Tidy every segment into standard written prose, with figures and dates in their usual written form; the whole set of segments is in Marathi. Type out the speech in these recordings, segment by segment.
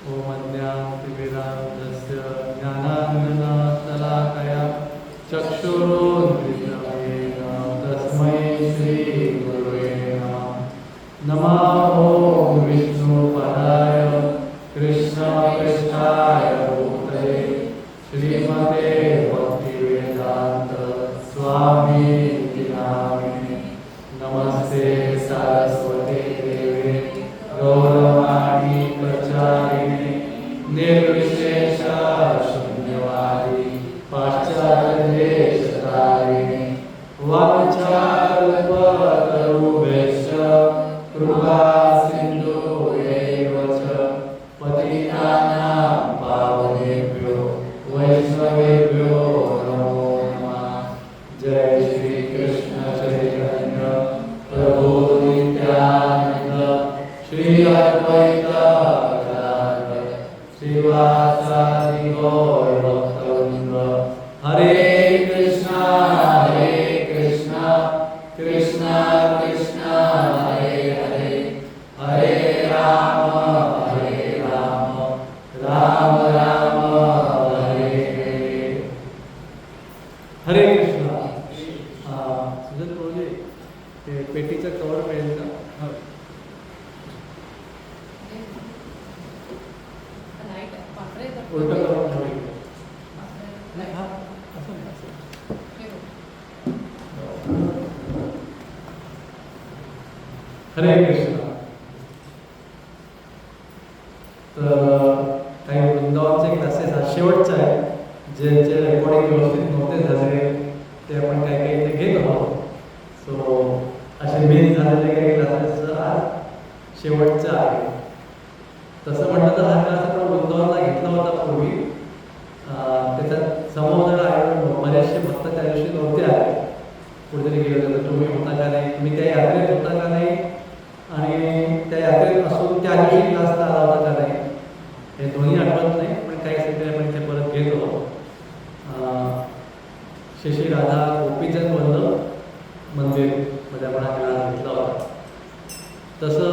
ओमज्ञानतिमिरान्धस्य ज्ञानाञ्जनशलाकया चक्षुरुन्मिलितं येन तस्मै श्रीगुरवे नमः। ॐ विष्णुपदाय कृष्णाय भूतले श्रीमते भक्तिवेदान्त स्वामीति नामिने। नमस्ते सरस्वती देवे गौरवाणी प्रचारिणे निर्विशेष शून्यवादी पाश्चात्यदेशतारिणे वाञ्छाकल्पतरुभ्यश्च कृपा सिन्धुभ्यैव च पतितानां पावनेभ्यो वैष्णवेभ्यो नमो नमः। जय श्री कृष्ण चैतन्य प्रभु नित्यानंद श्री अद्वैत गदाधर श्रीवासादि गौर भक्तवृंद। हरे कृष्णा कृष्णा कृष्णा हरे हरे, हरे राम राम राम हरे हरे। हरे कृष्णा। सुजन प्रभूजी ते पेटीचं कवर मिळेल का? उलट करून नाही, हा असं नाही, असं हरे कृष्णा। तर काही वृंदावनचे क्लासेस हा शेवटचा आहे, जे रेकॉर्डिंग व्यवस्थित नव्हते झाले ते आपण काही ते घेत आहोत. सो असे मिस झालेले काही क्लासेस आज शेवटचा आहे. तसं म्हटलं तर हा क्लास आपण वृंदावनला घेतला होता पूर्वी. त्याच्यात समोर बरेचसे भक्त त्या दिवशी नव्हते आले, कुठेतरी गेले होते. तर तुम्ही होता का नाही, तुम्ही त्या यात्रेत होता का नाही, आणि त्या यात्रेत असून त्या दिवशी क्लासला आला होता का नाही, हे दोन्ही आठवत नाही. पण काही सगळे आपण ते परत घेतो. श्री राधा गोपीचंद वल्लभ मंदिरमध्ये आपण हा क्लास घेतला होता. तसं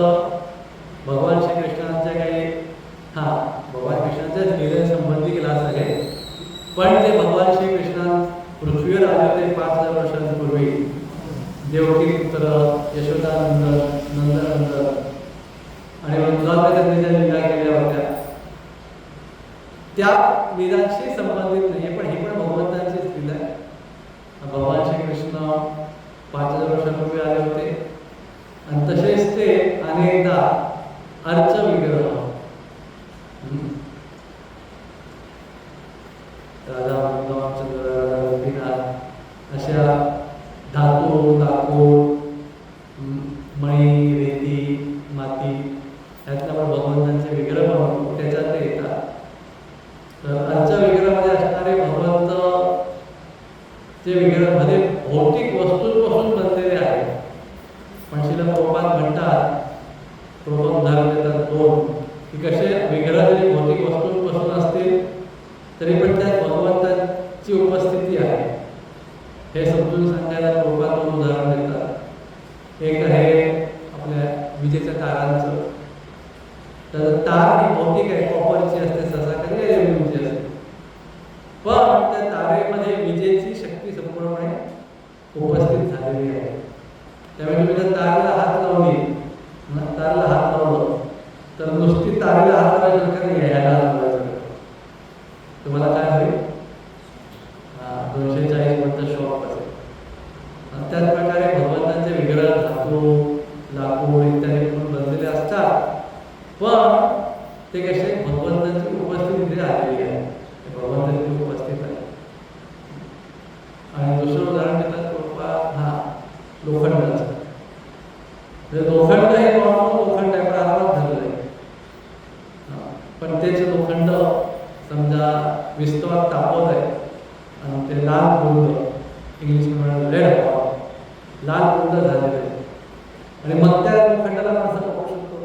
भगवान श्रीकृष्णांच्या काही भगवान कृष्णाच्याच लीलेसंबंधी क्लास आहे. पण ते भगवान श्रीकृष्ण पृथ्वीवर आले होते 5000 वर्षांपूर्वी. देवकी पुत्र यशोदानंद, नंदनंद आणि वृंदावनात त्यांनी ज्या लीला केल्या होत्या त्या लीलांशी संबंधित नाही, पण ही पण भगवंतांचीच लीला आहे. भगवान श्रीकृष्ण 5000 वर्षांपूर्वी आले होते, आणि तसेच ते अनेकदा अर्च विग्रह राधा वृंदावनचंद्र, राधा गोपीनाथ अशा धातू, लाकूड, मणी, रेती, माती यातल्या आपण भगवंतांचे विग्रह बनवतो, त्याच्यात ते येतात. तर अर्च विग्रहामध्ये असणारे भगवंत ते विग्रहामध्ये भौतिक वस्तूंपासून बनलेले आहेत. पण श्रील प्रभुपाद म्हणतात, प्रभू उदाहरण देतात दोन, की कसे विग्रह जरी भौतिक वस्तूंपासून असतील तरी पण त्यात भगवंताची उपस्थिती आहे हे समजून सांगायला प्रभुपाद दोन उदाहरण देतात. एक आहे आपल्या विजेच्या तारांचं. तर तार ही भौतिक आहे, कॉपरची असते, सहसा कधी ॲल्युमिनियमची असते. पण त्या तारेमध्ये विजेची शक्ती संपूर्णपणे उपस्थित झालेली आहे. त्यामुळे तुम्ही जर तारेला हात लावला तर नुसती तारेला हात लावायचं नाही, ह्याला हात लावायचं. तुम्हाला काय होईल? 240 पर्यंत शॉक असेल. त्याच प्रकारे भगवंतांचे विग्रह धातू, लाकूड इत्यादी बनलेले असतात, पण ते कसे भगवंतांची उपस्थिती आलेली आहे, भगवंतांची उपस्थित आहे. आणि दुसरं उदाहरण देतात लोखंडाचं. लोखंड हे लोखंड आहे, पण आरामात धरलं आहे. पण तेच लोखंड समजा विस्तवात तापवत आहे आणि ते लाल बुंद, इंग्लिशमध्ये रेड हॉट, लाल बुंद झालेले आहे. आणि मग त्या लोखंडाला माणसं पकडू शकतो.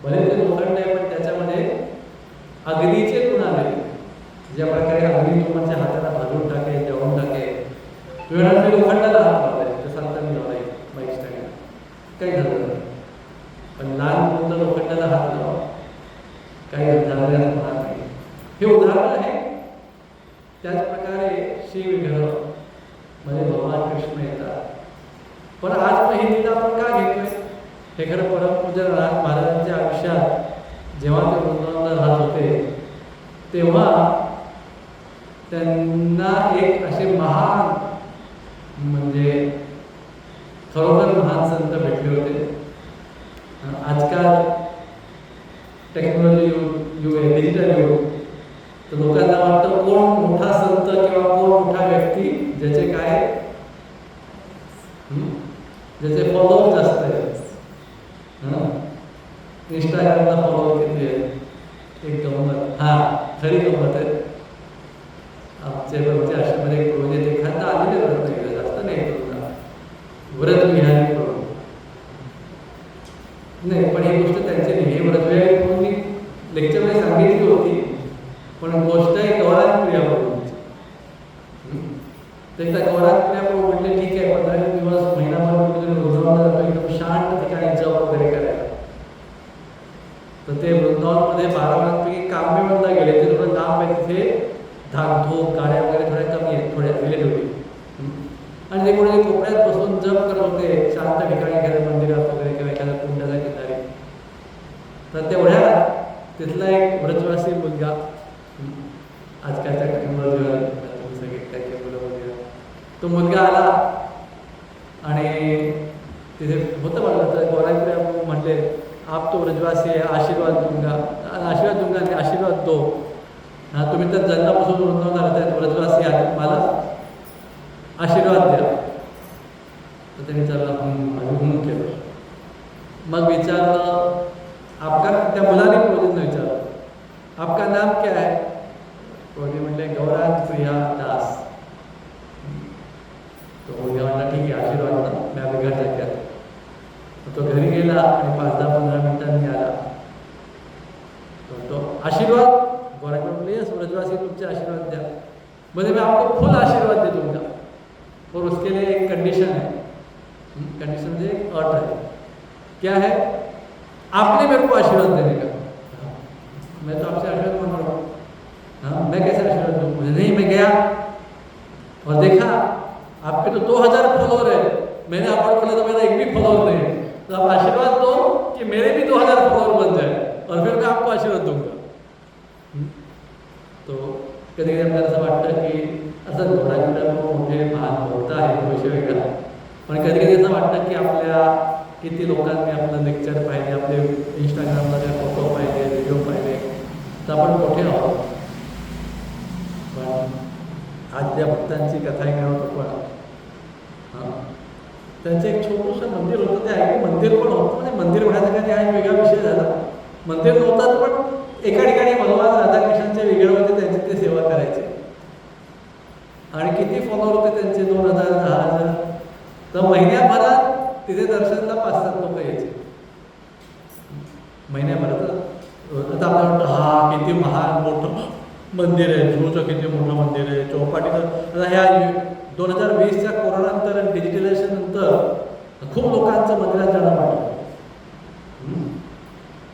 भले ते लोखंड आहे, पण त्याच्यामध्ये अग्नीचे गुण आले. ज्या प्रकारे अग्नी तुमच्या हाताला भाजून टाकेल, जळून टाकेल. तुम्ही लोखंडाला हात लावलाय, तसा मी लावलाय बाईक स्टँड, काही झालं नाही. पण लाल बुंद लोखंडाला हात लावा, हे खरं परमपूज्य राज महाराजांच्या आयुष्यात जेव्हा ते वृंदावनाला राहत होते तेव्हा त्यांना एक असे महान म्हणजे खरोखर महान संत भेटले होते. आजकाल टेक्नॉलॉजी युग आहे, डिजिटल युग, तर लोकांना वाटतं कोण मोठा संत किंवा कोण मोठा व्यक्ती ज्याचे काय ज्याचे फॉलोअर जास्त आहेत. इंस्टाग्रामला फॉलोअर किती आहे? एक गंमत, खरी गंमत आहे. आमचे म्हणजे अशामध्ये एक प्रोजेक्ट एखादा आलेले व्रत नाही, जास्त नाही करूया व्रत विहारी करून नाही, पण ही गोष्ट त्यांची नाही. हे व्रत विहारी करून मी लेक्चरमध्ये सांगितली होती, पण गोष्ट आहे गौरांग प्रिया प्रभूंची. तर त्या गौरांग प्रिया प्रभू म्हटले ठीक आहे 15 दिवस महिनाभर तुम्ही वृंदावनाला जातो एकदम शांत ठिकाणी जप वगैरे करायला. तर ते वृंदावनमध्ये 12 वर्षांपैकी काम्यवनला गेले. ते थोडं लांब आहे, तिथे धाकधूक गाड्या वगैरे थोड्या कमी आहेत, थोड्या रिलेटिव्हली. आणि ते कोणी कोपऱ्यात बसून जप करत होते शांत ठिकाणी, एखाद्या मंदिरात वगैरे किंवा एखाद्या कुंडाच्या किनारी. तर तेवढ्या तिथला एक व्रजवासी मुलगा, आजकालच्या टेक्नॉलॉजीवर तुम्ही सगळे काय काय मुलं वगैरे, तो मुलगा आला आणि तिथे होतं मला. तर गौरांग म्हटले आप तो व्रजवासी आहे, आशीर्वाद दूंगा, आणि आशीर्वाद दो. तुम्ही तर जन्मापासून वृंदावनाला राहतात, व्रजवासी आहात, मला आशीर्वाद द्या. तर त्यांनी विचारलं म्हणून केलं. मग विचारलं आपका, त्या मुलाने प्रोजेक्टनं विचारलं आपका नाम क्या है? प्रोजेक्ट म्हटले गौरांग प्रिया दास. तो मुलगा म्हटला ठीक आहे आशीर्वाद ना, मी आपल्या घर जाते. तो घरी गेला आणि 5-10-15 मिनिटांनी आला. तो आशीर्वाद गौरांग म्हटले यस व्रजवासी तुमचे आशीर्वाद द्या. म्हणजे मैं आपको फुल आशीर्वाद दे दूंगा, और उसके लिए एक कंडीशन है. कंडीशन म्हणजे एक अट है. क्या है? आपने मेरे को आशीर्वाद देने का. मैं तो आपसे आशीर्वाद मांग रहा हूँ. हाँ, मैं कैसे आशीर्वाद दूँ? मुझे नहीं, मैं गया और देखा आपके तो 2000 फॉलोअर है, मैंने अपलोड किया तो मेरा एक भी फॉलोअर नहीं है. तो आप आशीर्वाद दो कि मेरे भी 2000 फॉलोअर बन जाए और फिर मैं आपको आशीर्वाद दूंगा. तो कधी कधी आपल्याला असं वाटतं की असं गौरांग मोठे महान भक्त आहे तो विषय वेगळा, पण कधी कधी असं वाटतं की आपल्या किती लोकांनी आपलं लेक्चर पाहिले, आपले इंस्टाग्रामला ते फोटो पाहिले, व्हिडिओ पाहिले, तर आपण मोठे आहोत. पण आज त्या भक्तांची कथा ऐकणार होतो पण त्यांचं एक छोटंसं मंदिर होतं, ते ऐकून मंदिर पण होतं. म्हणजे मंदिर होण्याचा काही हा वेगळा विषय झाला. मंदिर नव्हतं पण एका ठिकाणी भगवान राधाकृष्णांचे वेगळे होते, त्यांची ते सेवा करायचे. आणि किती फॉलोअर होते त्यांचे? 2000, 10,000. तर महिन्याभरात तिथे दर्शनाला 5-7 लोक यायचे महिन्याभरात. आता आपल्याला वाटतं किती महान मोठं मंदिर आहे, जुहूचं किती मोठं मंदिर आहे, चौपाटीचं. आता ह्या 2020च्या कोरोनानंतर आणि डिजिटलायझेशन नंतर खूप लोकांचं मंदिरात जाणं वाटलं.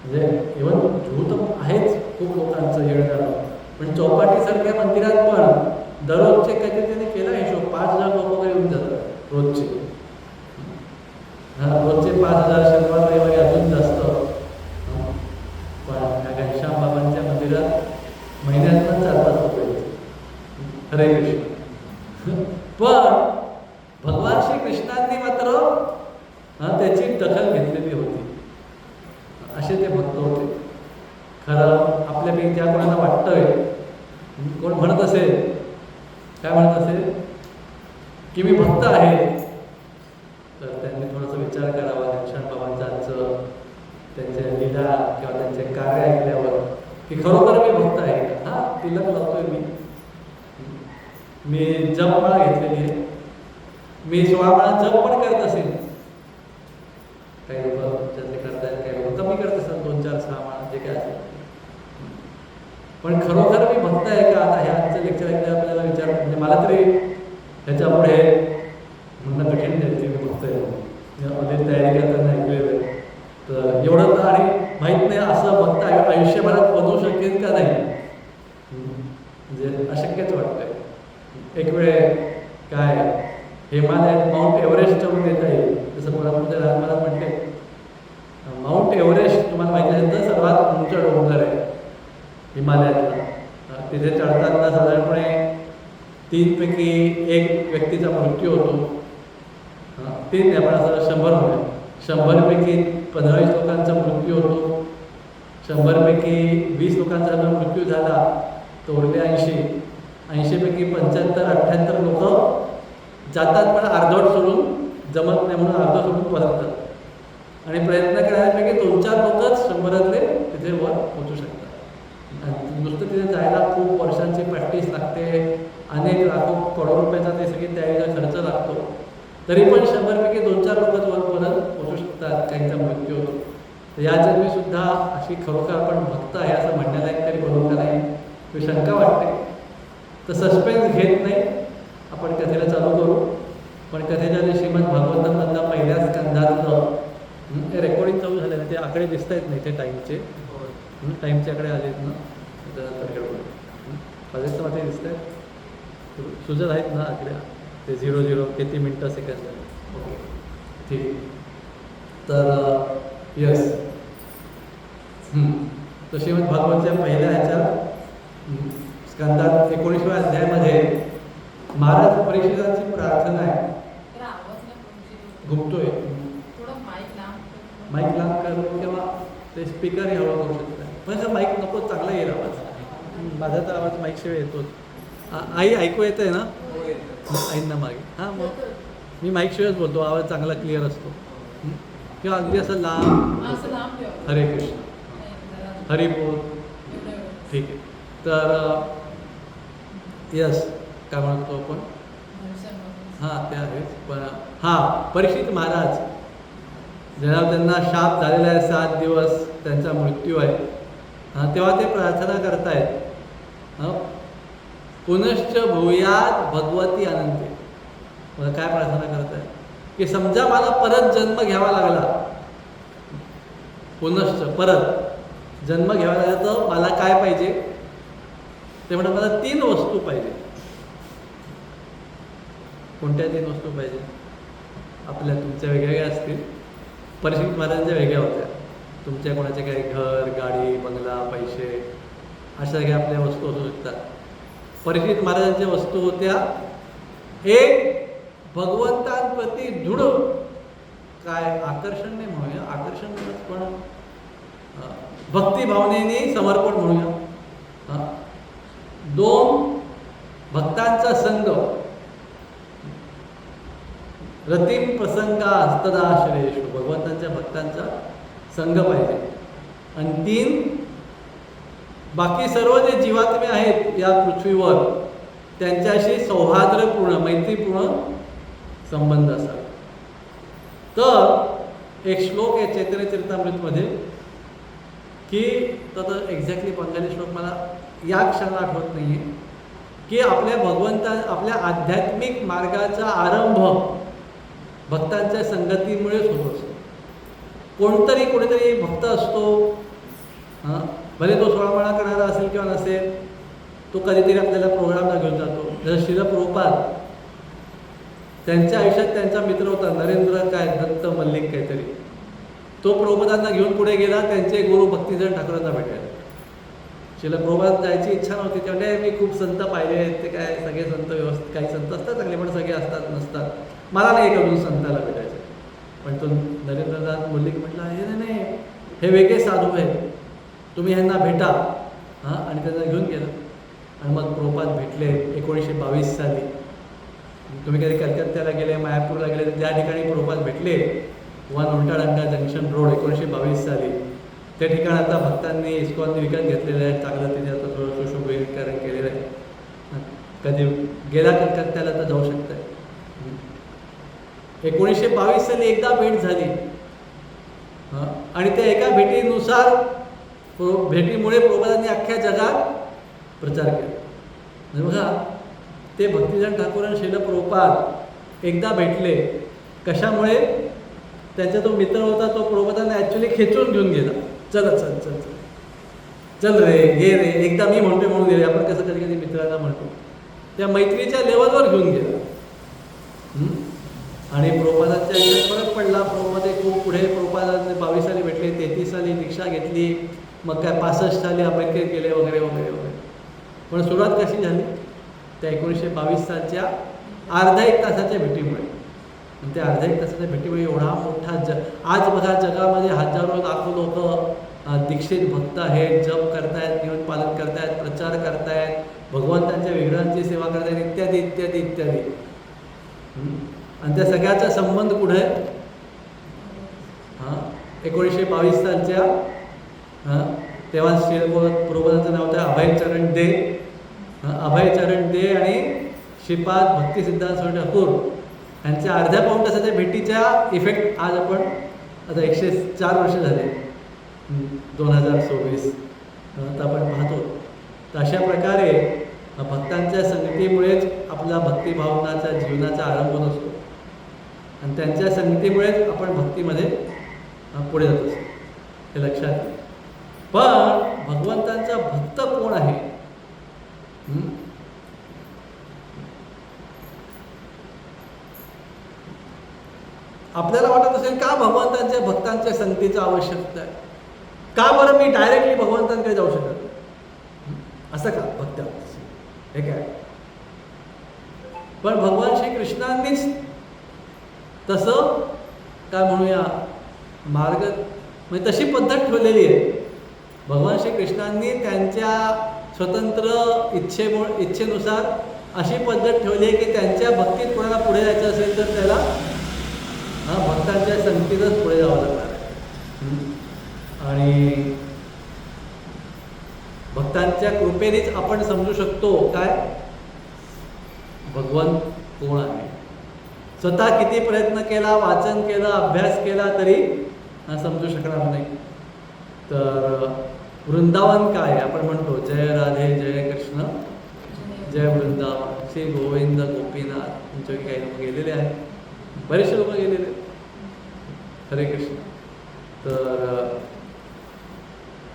म्हणजे इव्हन जुहू तर आहेच खूप लोकांचं येणं जाणं, पण चौपाटीसारख्या मंदिरात पण दररोजचे काहीतरी त्यांनी केला हिशोब 5000 लोक वगैरे येऊन जातात रोजचे. रोजचे 5000, शनिवार रविवारी अजून जास्त. पण घनश्याम बाबांच्या मंदिरात महिन्यातून 4-5 लोक यायचे. हरे कृष्ण. पण भगवान श्रीकृष्णांनी मात्र त्याची दखल घेतलेली होती. असे ते भक्त होते. खरं आपल्यापैकी ज्या कोणाला वाटतंय, कोण म्हणत असेल, काय म्हणत असेल की मी भक्त आहे, तर त्यांनी थोडासा विचार करावा घनश्याम बाबांचा आजचं त्यांच्या लीला किंवा त्यांचे कार्य ऐकल्यावर की खरोखर मी भक्त आहे का. तिलक लावतोय मी जपमाळा घेतलेली आहे, मी 16 माळा जप पण करत असेल. काही लोक ज्यातले करतात, काही लोक कमी करत असतात 2-4-6 माळा जे काय असेल. पण खरोखर मी भक्त आहे का? आता हे आजचं लेक्चर ऐकलं आपल्याला विचार, म्हणजे मला तरी ह्याच्यापुढे म्हणणं कठीण द्यायचे मी भक्त आहे. ऑलरेडी तयारी करताना ऐकलेलं आहे. तर एवढं तर आणि माहीत नाही असं भक्त आयुष्यभरात बनवू शकेल का नाही, म्हणजे अशक्यच वाटतंय. एक वेळ काय हिमालयात माउंट एव्हरेस्ट चढून येता येईल, जसं मला राज महाराज म्हटले तिथे चढताना साधारणपणे 3 पैकी 1 व्यक्तीचा मृत्यू होतो. 3 नाही, आपण असं 100 होतो. 100 पैकी 15-20 लोकांचा मृत्यू होतो. 100 पैकी 20 लोकांचा जर मृत्यू झाला तर उरले 80 पैकी 75-78 लोक जातात, पण अर्धवट सोडून, जमत नाही म्हणून अर्धवट सोडून परततात. आणि प्रयत्न करण्यापैकी 2-4 लोकच 100तले तिथे वर पोहोचू शकतात. आणि नुसतं तिथे जायला खूप वर्षांची प्रॅक्टिस लागते, अनेक लाखो करोड रुपयाचा ते सगळी त्यावेळेला खर्च लागतो. तरी पण 100 पैकी 2-4 लोकच वरपर्यंत पोहोचू शकतात, काहींचा मृत्यू होतो. तर या जन्मीसुद्धा अशी खरोखर आपण भक्त आहे असं म्हणण्याला तरी बरोबर नाही, ही शंका वाटते. तर सस्पेन्स घेत नाही, आपण कथेला चालू करू. पण कथेच्या जे श्रीमद भागवतामधला पहिल्या स्कंधातलं हे रेकॉर्डिंग चालू झालं ना, ते आकडे दिसत आहेत नाही ते टाईमचे आकडे आलेत ना, प्रोजेक्टचं मध्ये दिसत आहेत, सुजत आहेत ना आकडे, ते 00 किती मिनटं सेकंद झाले. ओके, ठीक. तर यस, तर श्रीमद भागवतच्या पहिल्या ह्याच्या स्कंदात 19व्या अध्यायामध्ये महाराज परीक्षितांची प्रार्थना आहे. घुमतोय, माईक लांब करू किंवा ते स्पीकर हळू करू शकता. पण माईक नको, चांगला येईल आवाज. माझा तर आवाज माईकशिवाय येतोच. आई ऐकू येत आहे ना? आईंना मागे. हां, मग मी माईकशिवायच बोलतो, आवाज चांगला क्लिअर असतो. किंवा अगदी असं लांब. हरे कृष्ण, हरी बोल. ठीक आहे. तर यस, काय म्हणतो आपण? हां, ते आहेच. पण परीक्षित महाराज जेव्हा त्यांना शाप झालेला आहे, 7 दिवस त्यांचा मृत्यू आहे, तेव्हा ते प्रार्थना करतायत, पुनश्च भूयात भगवती अनंते. मला काय प्रार्थना करतायत की समजा मला परत जन्म घ्यावा लागला, पुनश्च परत जन्म घ्यावा लागला, तर मला काय पाहिजे? ते म्हणतात मला 3 वस्तू पाहिजे. कोणत्या 3 वस्तू पाहिजे? आपल्या तुमच्या वेगवेगळ्या असतील, परीक्षित महाराजांच्या वेगळ्या होत्या. तुमच्या कोणाचे काही घर, गाडी, बंगला, पैसे, अशा सगळ्या आपल्या वस्तू असू शकतात. परीक्षित महाराजांच्या वस्तू होत्या एक भगवंतांप्रती दृढ काय आकर्षण नाही म्हणूया, आकर्षण म्हणत पण भक्तिभावनेने समर्पण म्हणूया. 2 भक्तांचा संग, रतिम प्रसंगा हस्तदाश्रेषु, भगवंतांच्या भक्तांचा संघ पाहिजे. आणि 3 बाकी सर्व जे जीवात्मे आहेत या पृथ्वीवर त्यांच्याशी सौहार्दपूर्ण, मैत्रीपूर्ण संबंध असावे. तर एक श्लोक आहे चैतन्य चरितामृतमध्ये की, तर एक्झॅक्टली बंगाली श्लोक मला या क्षणाला आठवत नाही आहे, की आपल्या आध्यात्मिक मार्गाचा आरंभ भक्तांच्या संगतीमुळेच होत असतो. कोणीतरी भक्त असतो, भले तो 16 माळा करणारा असेल किंवा नसेल, तो कधीतरी आपल्याला प्रोग्रामला घेऊन जातो. जसं श्रील प्रभुपाद, त्यांच्या आयुष्यात त्यांचा मित्र होता नरेंद्र दत्त मल्लिक काहीतरी. तो प्रभुपादांना घेऊन पुढे गेला त्यांचे गुरु भक्तिधर ठाकूरांना भेटायला. श्रील प्रभुपाद जायची इच्छा नव्हती, त्यामुळे मी खूप संत पाहिले आहेत, ते काय सगळे संत व्यवस्थित, काही संत असतात चांगले पण सगळे असतात नसतात, मला नाही एक अजून संताला भेटायचं. पण तो नरेंद्रनाथ मल्लिक म्हटला, हे नाही, हे वेगळे साधू आहेत, तुम्ही ह्यांना भेटा. आणि त्यांना घेऊन गेलं. आणि मग प्रभुपाद भेटले 1922 साली. तुम्ही कधी कलकत्त्याला गेले, मायापूरला गेले, तर त्या ठिकाणी प्रभुपाद भेटले. उलटाडंगा जंक्शन रोड 1922 साली. ते ठिकाण आता भक्तांनी इस्कॉनने विकत घेतलेलं आहे, चांगलं तिथे आता थोडं सुशोभीकरण केलेलं आहे. कधी गेला कलकत्त्याला तर जाऊ शकता. 1922 साली एकदा भेट झाली. आणि त्या एका भेटीनुसार, भेटीमुळे प्रभुपादांनी अख्ख्या जगात प्रचार केला. म्हणजे बघा, ते भक्तिधर ठाकूर आणि श्रील प्रभुपाद एकदा भेटले. कशामुळे? त्यांचा तो मित्र होता, तो प्रभुपादांना ॲक्च्युली खेचून घेऊन गेला. चल चल चल चल चल रे, ये रे, एकदा मी म्हणतोय म्हणून गेले. आपण कसं कधी कधी मित्रांना म्हणतो, त्या मैत्रीच्या लेवलवर घेऊन गेला. आणि प्रभुपादांच्या याच्यात फरक पडला. प्रभुपाद खूप पुढे, प्रभुपादांनी 22 साली भेटले, 33 साली दीक्षा घेतली, मग काय 65 साली अमेरिकेत गेले वगैरे वगैरे वगैरे. पण सुरुवात कशी झाली? त्या 1922 सालच्या अर्धा एक तासाच्या भेटीमुळे. आणि त्या अर्धा एक तासाच्या भेटीमुळे एवढा मोठा आज बघा जगामध्ये हजारो लाखो लोक दीक्षित भक्त आहेत, जप करतायत, नियम पालन करतायत, प्रचार करतायत, भगवंतांच्या विग्रहांची सेवा करतायत, इत्यादी इत्यादी इत्यादी. आणि त्या सगळ्याचा संबंध कुठे आहे? 1922 सालच्या तेव्हा श्रील प्रभुपादांचं नाव होतं अभयचरण दे. अभयचरण दे आणि श्रीपाद भक्तिसिद्धांत स्वामी ठाकूर यांच्या अर्ध्या पाऊण तासाच्या भेटीच्या इफेक्ट आज आपण आता 104 वर्ष झाले, 2024 तर आपण पाहतो. तर अशा प्रकारे भक्तांच्या संगतीमुळेच आपला भक्तिभावनाचा जीवनाचा आरंभ होत असतो आणि त्यांच्या संगतीमुळेच आपण भक्तीमध्ये पुढे जात असतो, हे लक्षात घ्या. पण भगवंतांचा भक्त कोण आहे? आपल्याला वाटत असेल का भगवंतांच्या भक्तांच्या संगतीची आवश्यकता आहे? का बरं मी डायरेक्टली भगवंतांकडे जाऊ शकत? असं का भक्त? हे काय? पण भगवान श्रीकृष्णांनीच तसं काय म्हणूया मार्ग म्हणजे तशी पद्धत ठेवलेली आहे. भगवान श्रीकृष्णांनी त्यांच्या स्वतंत्र इच्छेनुसार अशी पद्धत ठेवली आहे की त्यांच्या भक्तीत कोणाला पुढे जायचं असेल तर त्याला भक्तांच्या संगतीतच पुढे जावं लागणार आहे. आणि भक्तांच्या कृपेनेच आपण समजू शकतो काय भगवान कोण आहे. स्वतः किती प्रयत्न केला, वाचन केलं, अभ्यास केला तरी समजू शकणार नाही. तर वृंदावन काय आपण म्हणतो जय राधे जय कृष्ण जय वृंदावन श्री गोविंद गोपीनाथ. तुमचे काही लोक गेलेले आहेत, बरेचसे लोक गेलेले. हरे कृष्ण. तर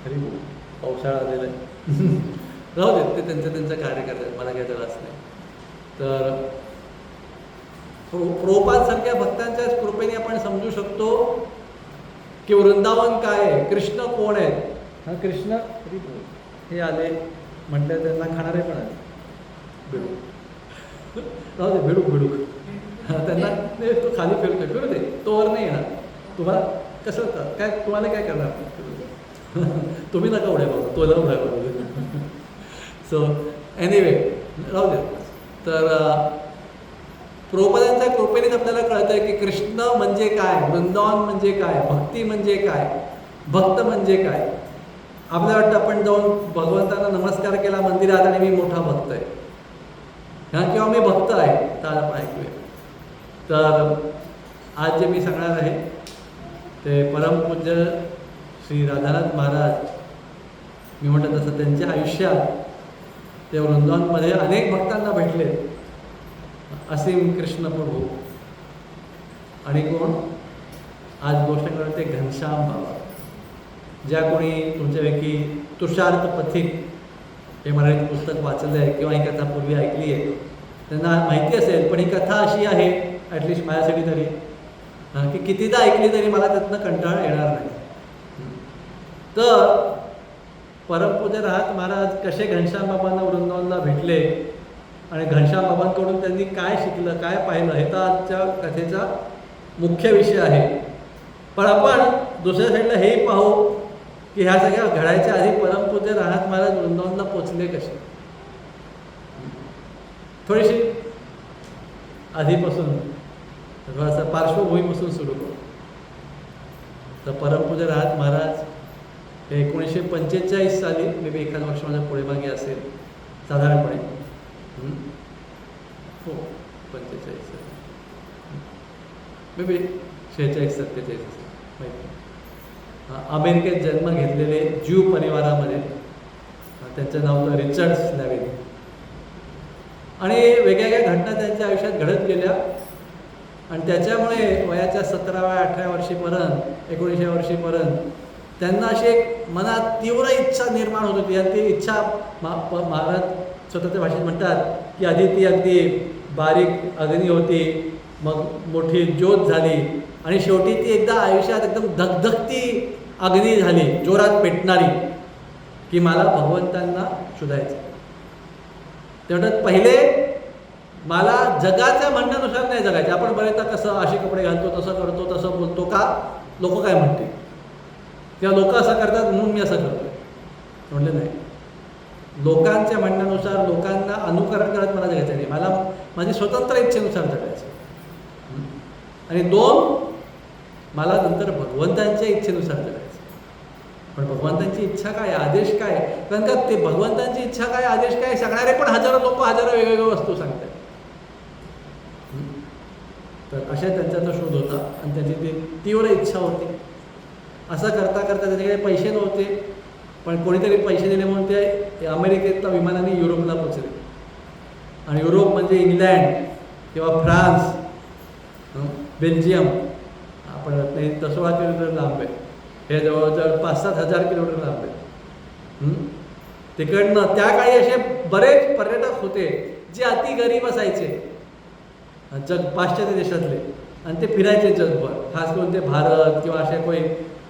हरी पावसाळा आलेला आहे, राहू देत, ते त्यांचं कार्य करतात, मला काय त्रास नाही. तर प्रभुपादांसारख्या भक्तांच्या कृपेने आपण समजू शकतो की वृंदावन काय आहे, कृष्ण कोण आहेत. कृष्ण हे आले म्हटलं त्यांना खाणारे पण आले बेडूक, राहू दे बेडूक बेडूक. त्यांना तो खाली फिरू दे, तो वर नाही येणार. तुम्हाला कसं काय, तुम्हाला काय करणार? तुम्ही नका उड्या बघा, तोला उड्या बघू. सो एनिवे राहू दे. तर प्रभुपादांच्या कृपेनेच आपल्याला कळतं आहे की कृष्ण म्हणजे काय, वृंदावन म्हणजे काय, भक्ती म्हणजे काय, भक्त म्हणजे काय. आपल्याला वाटतं आपण जाऊन भगवंतांना नमस्कार केला मंदिरात आणि मी मोठा भक्त आहे किंवा मी भक्त आहे. तर आपण ऐकूया. तर आज जे मी सांगणार आहे ते परमपूज्य श्री राधानाथ महाराज, मी म्हटलं तसं त्यांच्या आयुष्यात ते वृंदावनमध्ये अनेक भक्तांना भेटले. असीम कृष्ण प्रभू आणि कोण आज गोष्ट करते घनश्याम बाबा. ज्या कोणी तुमच्यापैकी तुषार्थ पथिक हे मराठी पुस्तक वाचलं आहे किंवा ही कथा पूर्वी ऐकली आहे त्यांना माहिती असेल. पण ही कथा अशी आहे ॲटलिस्ट माझ्यासाठी तरी की कितीदा ऐकली तरी मला त्यातनं कंटाळा येणार नाही. तर परमपूज्य राहत महाराज कसे घनश्याम बाबांना वृंदावनला भेटले आणि घनश्याम बाबांकडून त्यांनी काय शिकलं, काय पाहिलं, हे तर आजच्या कथेचा मुख्य विषय आहे. पण आपण दुसऱ्या साईडला हेही पाहू की ह्या सगळ्या घडायच्या आधी परमपूज्य राहत महाराज वृंदावनला पोचले कसे. थोडीशी आधीपासून थोडासा पार्श्वभूमीपासून सुरू करू. तर परमपूज्य राहत महाराज हे 1945 साली मे बी एखाद वर्ष माझ्या पुढे मागे असेल साधारणपणे. हो 45 मे बी 46-47 माहिती. अमेरिकेत जन्म घेतलेले ज्यू परिवारामध्ये, त्यांचं नाव होतं रिचर्ड स्लॅविन. आणि वेगवेगळ्या घटना त्यांच्या आयुष्यात घडत गेल्या आणि त्याच्यामुळे वयाच्या 17व्या-18व्या वर्षीपर्यंत 19व्या वर्षीपर्यंत त्यांना अशी एक मनात तीव्र इच्छा निर्माण होत होती. आणि ती इच्छा महाराज स्वतःच्या भाषेत म्हणतात की आधी ती अगदी बारीक अग्नी होती, मग मोठी ज्योत झाली आणि शेवटी ती एकदा आयुष्यात एकदम धगधगती अग्नी झाली, जोरात पेटणारी, की मला भगवंतांना शोधायचं. ते म्हणतात पहिले मला जगाच्या म्हणण्यानुसार नाही जगायचे. आपण बरेचदा कसं असे कपडे घालतो, तसं करतो, तसं बोलतो, का लोक काय म्हणतील किंवा लोक असं करतात म्हणून मी असं करतो. म्हणले नाही, लोकांच्या म्हणण्यानुसार लोकांना अनुकरण करत मला जगायचं नाही. मला माझी स्वतंत्र इच्छेनुसार जगायचं. आणि 2, मला नंतर भगवंतांच्या इच्छेनुसार जगायचं. पण भगवंतांची इच्छा काय, आदेश काय, कारण का ते भगवंतांची इच्छा काय, आदेश काय सांगणारे पण हजारो लोक हजारो वेगवेगळ्या वस्तू सांगतात. तर अशा त्यांचा तो शोध होता आणि त्याची ती तीव्र इच्छा होती. असं करता करता त्याच्याकडे पैसे नव्हते, पण कोणीतरी पैसे दिले म्हणून ते अमेरिकेतल्या विमानाने युरोपला पोचले. आणि युरोप म्हणजे इंग्लंड किंवा फ्रान्स, बेल्जियम, आपण 16 किलोमीटर लांब आहे. हे जवळजवळ 5-7 हजार किलोमीटर लांब आहे. तिकडनं त्या काळी असे बरेच पर्यटक होते जे अति गरीब असायचे पाश्चात्य देशातले, आणि ते फिरायचे जगभर. खास करून ते भारत किंवा अशा काही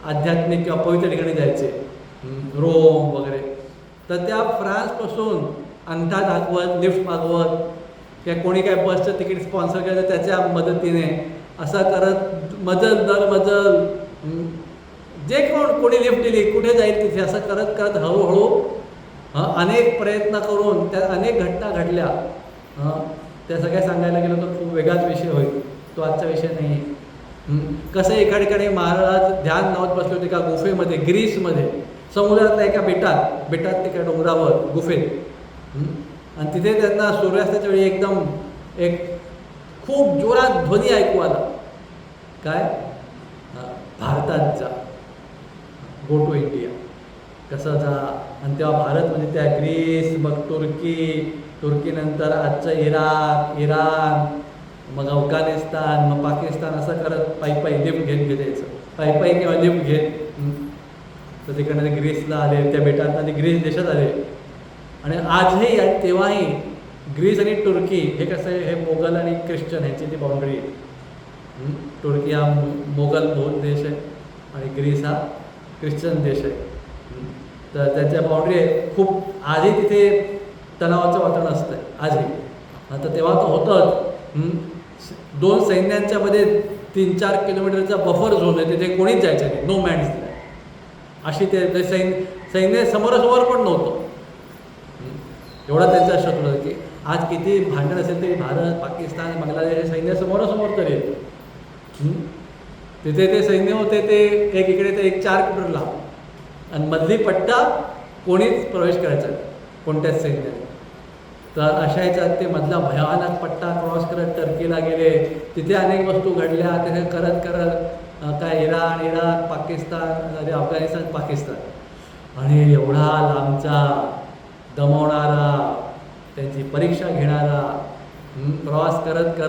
आध्यात्मिक किंवा पवित्र ठिकाणी जायचे, रोम वगैरे. तर त्या फ्रान्सपासून अंगठा दाखवत, लिफ्ट मागवत, किंवा कोणी काय बसचं तिकीट स्पॉन्सर केलं तर त्याच्या मदतीने असं करत मजल जे कोणी लिफ्ट दिली कुठे जाईल तिथे असं करत करत हळूहळू अनेक प्रयत्न करून त्या अनेक घटना घडल्या. त्या सगळ्या सांगायला गेलो तर खूप वेगळाच विषय होईल, तो आजचा विषय नाही. कसं एका ठिकाणी महाराज ध्यान लावत बसले होते का गुफेमध्ये, ग्रीसमध्ये, समुद्रातल्या एका बेटात तिकडे डोंगरावर गुफेत. आणि तिथे त्यांना सूर्यास्ताच्या वेळी एकदम एक खूप जोरात ध्वनी ऐकू आला, काय, भारतात जा, गो टू इंडिया, कसं जा. आणि तेव्हा भारत म्हणजे त्या ग्रीस, मग तुर्कीनंतर आजचं इराण, मग अफगाणिस्तान, मग पाकिस्तान, असं करत पायी लिफ्ट घेत यायचं, पायी किंवा लिफ्ट घेत. तर तिकडनं ते ग्रीसला आले, त्या बेटात आणि ग्रीस देशात आले. आणि आजही तेव्हाही ग्रीस आणि तुर्की हे कसं आहे, हे मोगल आणि ख्रिश्चन ह्यांची ती बाउंड्री आहे. तुर्की हा मोगल बौद्ध देश आहे आणि ग्रीस हा ख्रिश्चन देश आहे. तर त्याच्या बाउंड्री आहे खूप. आजही तिथे तणावाचं वातावरण असतं आजही. आता तेव्हा तर होतंच, 2 सैन्यांच्या मध्ये 3-4 किलोमीटरचा बफर झोन आहे, तिथे कोणीच जायचं नाही, नो मॅन्स लँड. अशी ते सैन्य समोरासमोर पण नव्हतं. एवढा त्यांचा शत्रू होता की आज किती भांडण असेल तरी भारत, पाकिस्तान, बांगलादेश सैन्य समोरासमोर तरी येतं. तिथे ते सैन्य होते ते एक इकडे ते 4 किलोमीटर लांब, आणि मधली पट्टा कोणीच प्रवेश करायचा कोणत्याच सैन्याने. तर अशा ह्याच्यात ते मधला भयानक पट्टा क्रॉस करत टर्कीला गेले. तिथे अनेक वस्तू घडल्या. तिथे करत काय इराण, पाकिस्तान, अफगाणिस्तान, पाकिस्तान, आणि एवढा लांबचा दमवणारा, त्यांची परीक्षा घेणारा प्रवास करत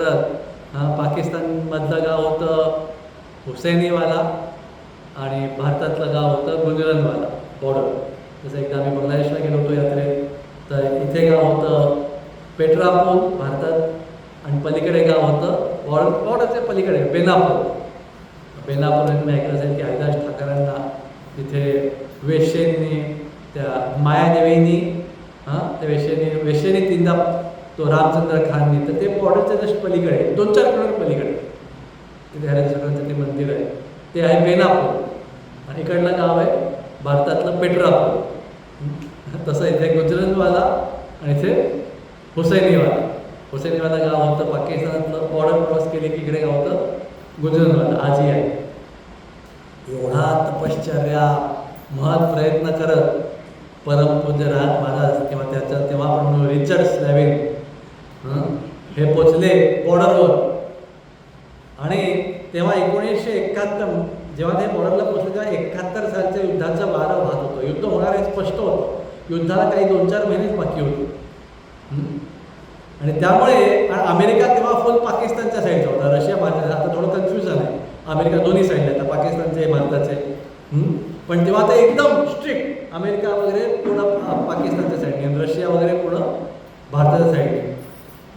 पाकिस्तानमधलं गाव होतं हुसैनीवाला आणि भारतातलं गाव होतं गुजरातवाला बॉर्डर. जसं एकदा आम्ही बांगलादेशला गेलो होतो यात्रेत, तर इथे गाव होतं पेट्रापूल भारतात, आणि पलीकडे गाव होतं बॉर्डरच्या पलीकडे बेनापूर. तुम्ही ऐकलं असेल की हरिदास ठाकरांना तिथे वेश्येंनी, त्या मायादेवींनी, त्या वेश्येनी तीनदा तो रामचंद्र खाननी, तर ते बॉर्डरच्या जस्ट पलीकडे 2-4 किलोमीटर पलीकडे तिथे हरिदास ठाकरांचं ते मंदिर आहे, ते आहे बेनापूर. आणि इकडलं गाव आहे भारतातलं पेट्रापूल. तसं इथे गुजरातवाला आणि इथे हुसैनीवाला गाव होतं. पाकिस्तानातलं बॉर्डर क्रॉस केले की इकडे गाव होतं गुजरातवाला, आजही आहे. एवढा तपश्चर्या महत् प्रयत्न करत परमपूज्य राज महाराज किंवा तेव्हा आपण म्हणून रिचर्ड स्लॅविन हे पोचले बॉर्डरवर. आणि तेव्हा 1971 जेव्हा ते बॉर्डरला पोचले तेव्हा 71 सालच्या युद्धाचा वारं वाहत होतं. युद्ध होणार हे स्पष्ट होतं. युद्धाला काही 2-4 महिनेच बाकी होते. आणि त्यामुळे अमेरिका तेव्हा फुल पाकिस्तानच्या साईडचा होता. रशिया भारताचा, आता थोडं कन्फ्युजन आहे. अमेरिका दोन्ही साईडला आहे, पाकिस्तानचे भारताचे. पण तेव्हा ते एकदम स्ट्रिक्ट, अमेरिका वगैरे पूर्ण पाकिस्तानच्या साईडने आणि रशिया वगैरे पूर्ण भारताच्या साईडने.